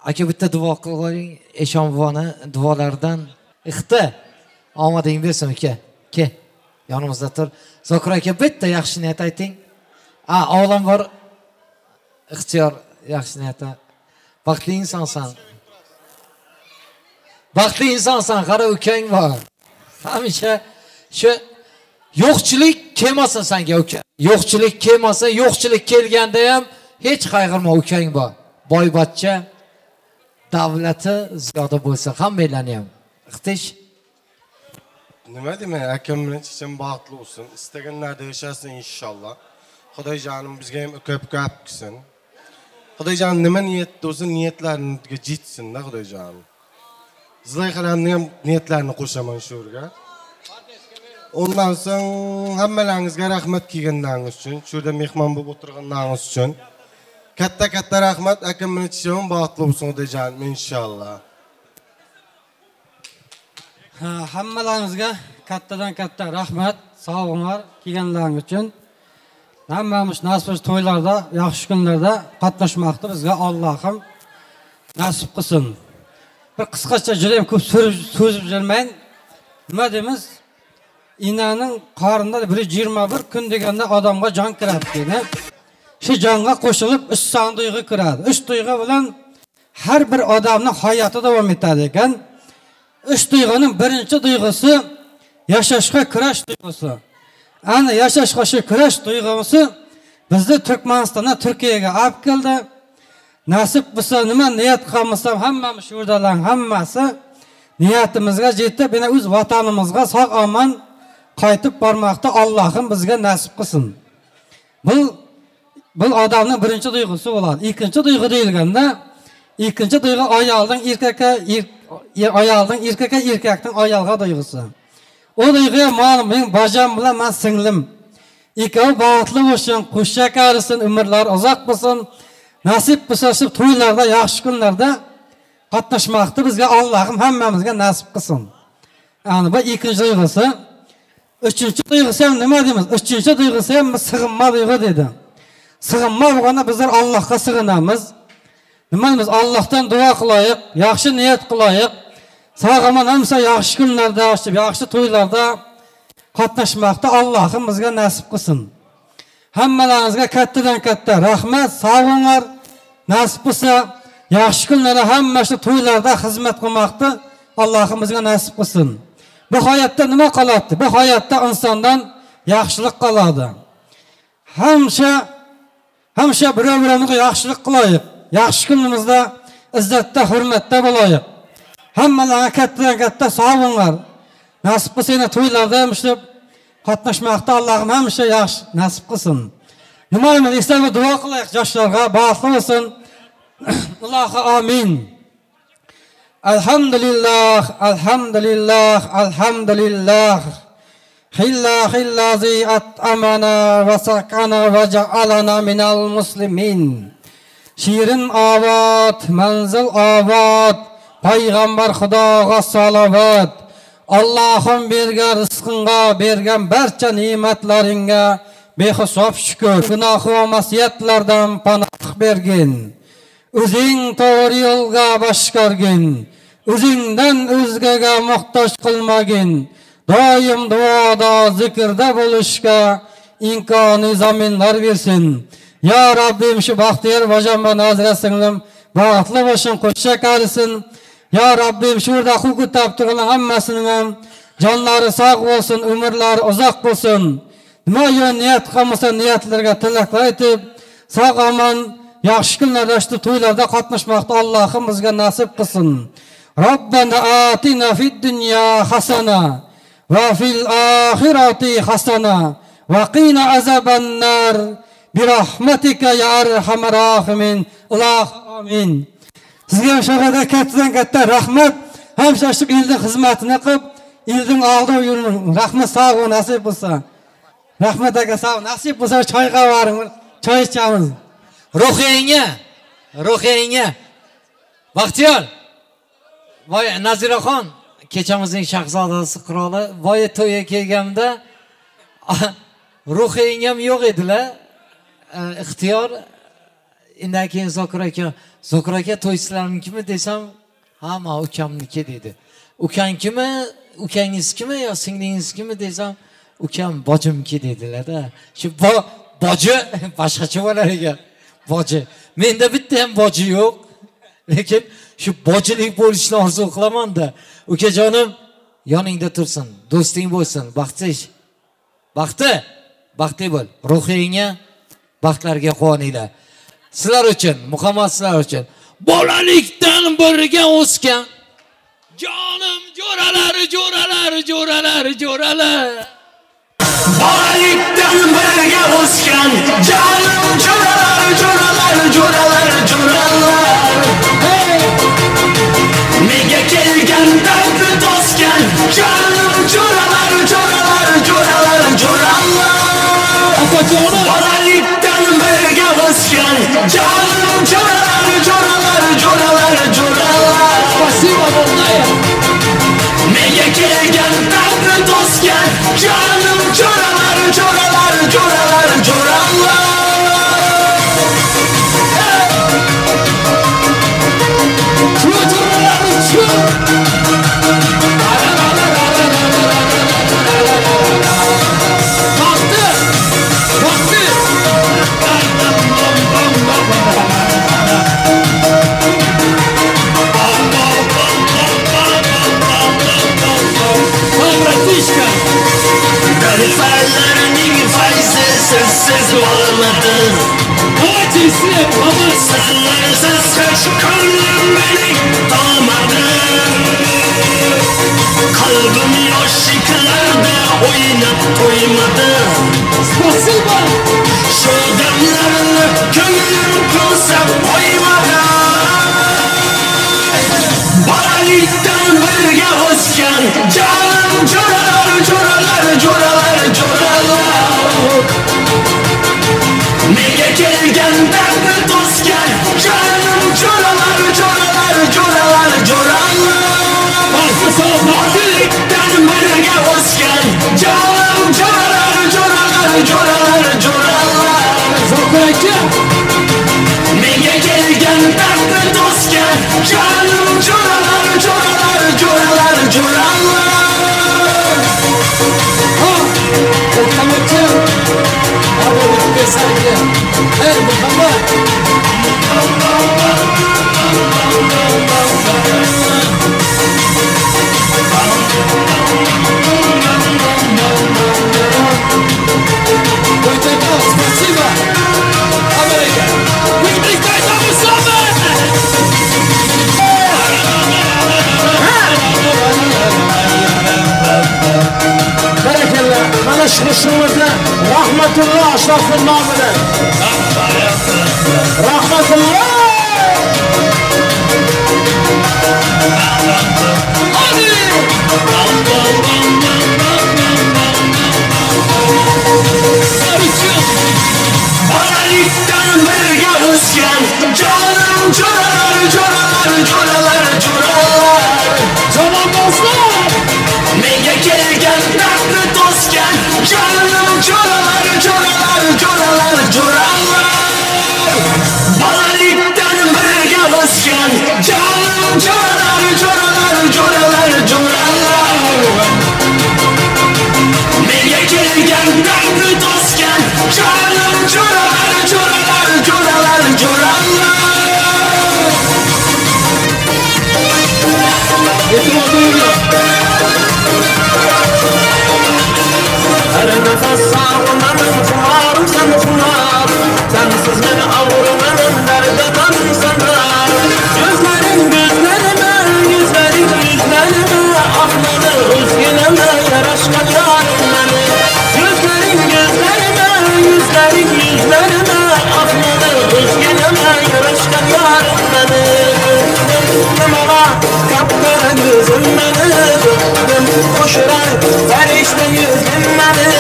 aka bitta duo qiling, Eshon buvoni duolaridan ixti omading bersin aka. Ke, yonimizda tur. Zokir aka bitta yaxshi niyat ayting. O'g'lim bor. Ixtiyor yaxshi niyatda. Baxtli insonsan. Baxtli insonsan, qara ukang bor. Hamisha shu yo'qchilik kelmasin senga uka. Yo'qchilik kelmasa, yo'qchilik kelganda ham hech qayg'urma, ukang bor. Boybatcha davlati ziyoda bo'lsa, hammanglarni ham. Ixtish. Nima deyman, akam bilan chiqim baxtli bo'lsin. Istaganlarda yashasin inshaalloh. Xudoy jonim bizga ham ko'p qilsin. Xudoy jonim nima niyatda bo'lsa, niyatlarga yetsin-da Xudoy jonim. Zlayxalarning ham niyatlarini qo'shaman shu yerga. Ondan so'ng hammalaringizga rahmat kelganlaringiz uchun, shu yerda mehmon bo'lib o'tirganlaringiz uchun katta rahmat. Akam bilan chiqim baxtli bo'lsin Xudoy jonim inshaalloh. Hammalaringizga kattadan katta rahmat, sog'inglar kelganlaringiz uchun. Hammamiz nasib to'ylarda, yaxshi kunlarda qatnashmoqda bizga Allohim nasib qilsin. Bir qisqacha juda ham ko'p so'zib жүрмәйін. Nima deymiz? Inaning qornida 121 kun deganda odamga jon kiradi deydi. Shu jonga qo'shilib 3 son tuyg'u kiradi. 3 tuyg'u bilan har bir odamning hayoti davom etar ekan. 3 tuyg'uning birinchi tuyg'usi yashashga kurash tuyg'usi. Ana yashashga shu kurash tuyg'usi bizni Turkmanistondan Turkiyaga olib keldi. Nasib bo'lsa, nima niyat qilmasam, hammamiz shu yerdalar, hammasi niyatimizga yetib, yana o'z vatanimizga sog'-omon qaytib bormoqda Allohim bizga nasib qilsin. Bu odamning birinchi tuyg'usi bo'ladi. Ikkinchi tuyg'u deyilganda, ikkinchi tuyg'u ayolning erkakka, erkakning ayolga tuyg'usi. O tuyg'uga men bajam bilan men singlim. Ikkovi baxtli bo'lsin, qo'shak arisin, umrlar uzoq bo'lsin. Nasib bo'lsa shu to'ylarda, yaxshi kunlarda qatnashmoqni bizga Allohim hammamizga nasib qilsin. Ya'ni bu ikkinchi tuyg'usi. Üçüncü tuyg'usi ham nima deymiz? Üçüncü tuyg'usi ham sig'inma tuyg'u dedi. Sig'inma bo'lganda bizlar Allohga sig'inamiz. Nima deymiz? Allohdan duo qilaylik, yaxshi niyat qilaylik. Sog'omon hamsa yaxshi kunlarda, yaxshi to'ylarda qatnashmoqda Allohim bizga nasib qilsin. Hammalaringizga kattadan katta rahmat, sog' bo'linglar. Nasib bo'lsa, yaxshi kunlarda hamma shu to'ylarda xizmat qilmoqni Allohim bizga nasib qilsin. Bu hayotda nima qoladi? Bu hayotda insondan yaxshilik qoladi. Hamsha bir-birimizga yaxshilik qilaylik. Yaxshi kunimizda izzatda, hurmatda bo'laylik. Hammalarga kattadan katta sog' bo'linglar. Nasib bo'lsa, to'ylarda ham ishlab qatnashmoqda Allohim hamma yaxshi nasib qilsin. Nima deyman, esa duo qilaylik yoshlarga, baxtli bo'lsin. Allohu amin. Alhamdulillah, alhamdulillah, alhamdulillah. Hillazi at'amana va sakana va ja'alana minal muslimin. Shirin avod, manzil avod, payg'ambar Xudoga salovat. Allohim bergan rizqingga, bergan barcha ne'matlaringga behisob shukr. Gunoh va masiyatlardan panoh bergin. O'zing to'g'ri yo'lga boshqargin. O'zingdan o'zgaga muhtoj qilmagin. Doim duoda, zikrda bo'lishga imkoni zaminlar bersin. Ya Rabbim shu baxtiyor bojamba nazira singlim baxtli bo'lsin, qo'shak arisin. Ya Rabbim shu yerda huquq toptirgan hammasinin ham jonlari sog' bo'lsin, umrlari uzoq bo'lsin. Nima yo'l niyat qilmasa niyatlarga tilaklar aytib, sog'-omon yaxshi kunlarda shu to'ylarda qatnashmoqni Allohim bizga nasib qilsin. Robbana atina fid dunya hasana va fil oxirati hasana va qina azaban nar bi rahmatika ya arhamar rohimin. Allohu amin. Sizga shahada kattadan katta rahmat. Hamma shu elning xizmatini qilib, elning oldida yuring. Rahmat, sog' nasib bo'lsa. Rahmat aka, sog' nasib bo'lsa choyga boring. Choy ichamiz. Ruhiyga. Baxtiyor. Voy Naziraxon, kechamizning shahzodasi qiroli, voy to'yga kelganda ruhiyga ham yo'q edilar. Ixtiyor undan keyin Zokir aka to'ysizlarnikimi desam, ha, men ukamniki dedi. Ukankimi, ukangizkimi yo singlingizkimi desam, ukam bojimki dedilar-da. Shu boji boshqacha bo'lar ekan. Boji. Menda bitta ham boji yo'q. Lekin shu bojilik bo'lishni orzu qilaman-da. Ukajonim yoningda tursin, do'sting bo'lsin, baxtli bo'l. Ruhingga baxtlarga quvoninglar. Sizlar uchun, Muhammad sizlar uchun bolalikdan birga o'sgan jonim jo'ralar. Bolalikdan birga o'sgan jonim jo'ralar. Nega kelgan dardni to'sgan jonim jo'ralar. Bolalikdan birga o'sgan jonim jo'ralar. Spasibo bo'lmay. Nega kelgan dardni to'sgan jonim jo'ralar. olmadı Senlersiz hiç gönlüm benim dolmadı Kalbim aşıklarda oynap doymadı Şu demlerle gönlüm kılsam koymadı Baralikten birge özken Canım coralar, coralar, coralar, coralar Neye gelgen derdi dostken Canım coralar, coralar, coralar, coralar Baralikten birge özken Canım coralar, coralar, coralar, coralar Neye gelgen derdi dostken Canım coralar, coralar, coralar, coralar Mana shirishimizda Rahmatulloh Ashrafning nomidan. Rahmatulloh. Baralikten birge özken Canım coralar, coralar, coralar, coralar Tamam dostlar Neye gelgen derdi dostken Canım coralar, coralar, coralar, coralar Baralikten birge özken Canım coralar, coralar, coralar, coralar Neye gelgen derdi dostken Canım coralar, coralar, coralar, coralar Her nefes sağlamanın kumarım sen kumar Sensiz beni avurmanın derdinden sanar Gözlerin gözlerime, yüzlerin yüzlerime Ahmadı özgüneme, yaraşkan yarim beni Gözlerin gözlerime, yüzlerin yüzlerime Ahmadı özgüneme, yaraşkan yarim beni Numara, kapkara gözüm beni Koşurar, ferişte yüzüm beni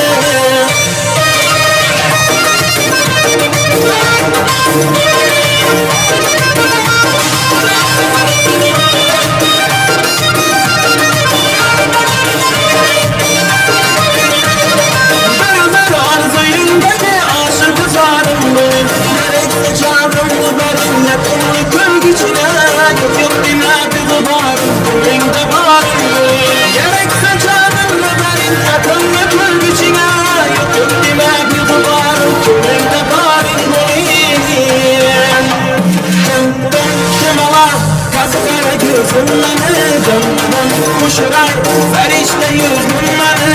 Beraber arzuyumdaki aşık zarım benim Gerekse çağrımlı benim yakınlık bölgüçüne Yok dinlerdi duvarım, gülünde varım Gerekse çağrımlı benim yakınlık bölgüçüne Yok dinlerdi duvarım, gülünde varım Kemala, kapkara gözüm beni Kuşuray, ferişte yüzüm beni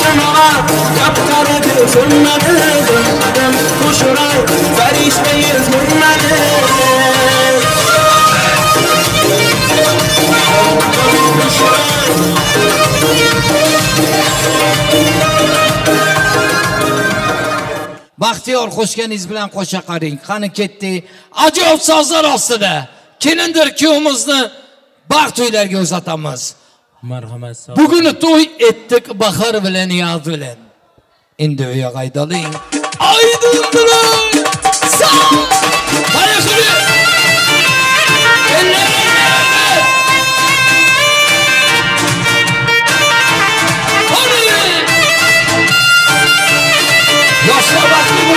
Kemala, kapkara gözüm beni Kuşuray, ferişte yüzüm beni Baxtiyor qo'shganingiz bilan qo'sha qaring. Qani ketdi. Ajoyib sozlar ostida. Kelindir kuyovimizni baxt to'ylarga uzatamiz. Marhamat. Bugun to'y etdik bahor bilan yoz bilan. Endi uyoq aydoling. Aydindiring. Sağ. Hayır. Yoshlar vaqti bu.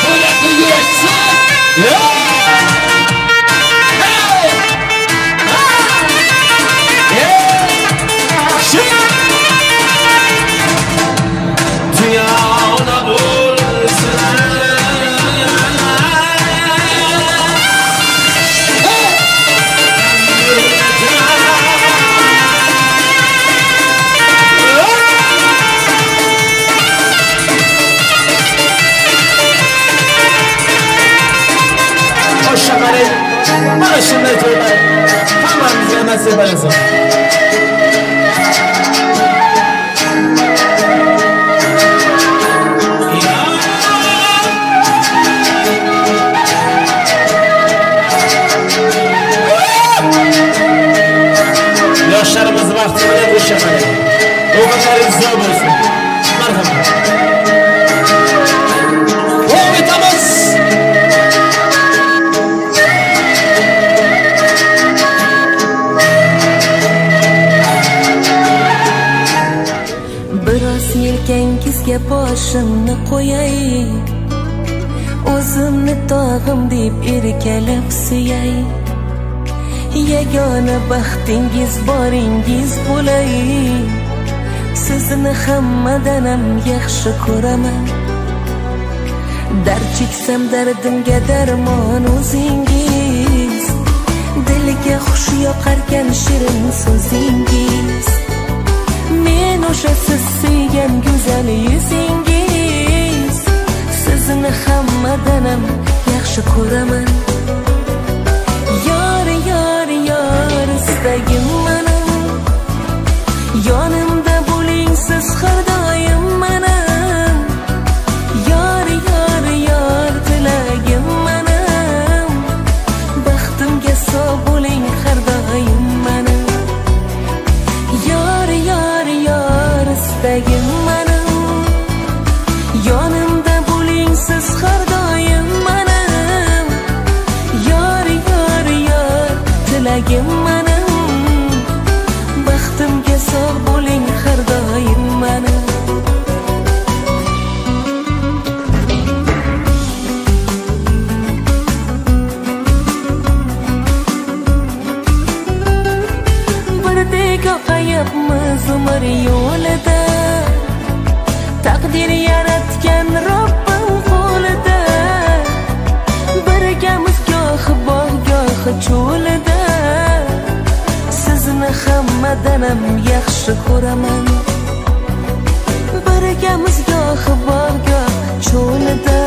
To'ylarga yurishsin. shunday to'ylar hammamizga nasib etsin. Yoshlarimiz vaqti bilan o'shamaydi. O'g'illarimiz zo'r bo'lsin. Marhamat. O'g'itamiz. Biroz yelkangizga boshimni qo'yay, o'zimni tog'im deb erkalab suyay. Yagona baxtingiz boringiz bo'lay, sizni hammadan ham yaxshi ko'raman. Dard cheksam dardimga darmon o'zingiz, dilga xush yoqarkan shirin so'zingiz. Men o'sha siz suygan go'zal yuzingiz, sizni hammadan ham yaxshi ko'raman. Yor yor yor istagim mening, yonimda bo'ling siz har doim mening. Yor yor yor tilagim mening, baxtimga sog' bo'ling har doim mening. Yor yor yor istagim mening, yonimda bo'ling siz har doim mening. Yor yor yor tilagim mening, baxtimga sog' bo'ling har doim mening. Birdek oqayapmiz umr yo'lida, taqdir yaratgan Robbim qo'lida. Birgamiz gohi bog' gohi cho'lida, sizni hammadan ham yaxshi ko'raman. Birgamiz gohi bog' gohi cho'lida,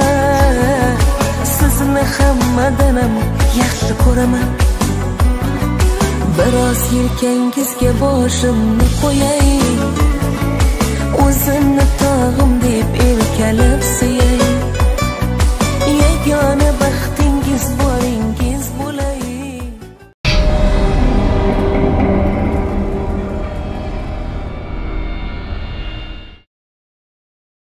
sizni hammadan ham yaxshi ko'raman. Biroz yelkangizga boshimni qo'yay, o'zimni tog'im deb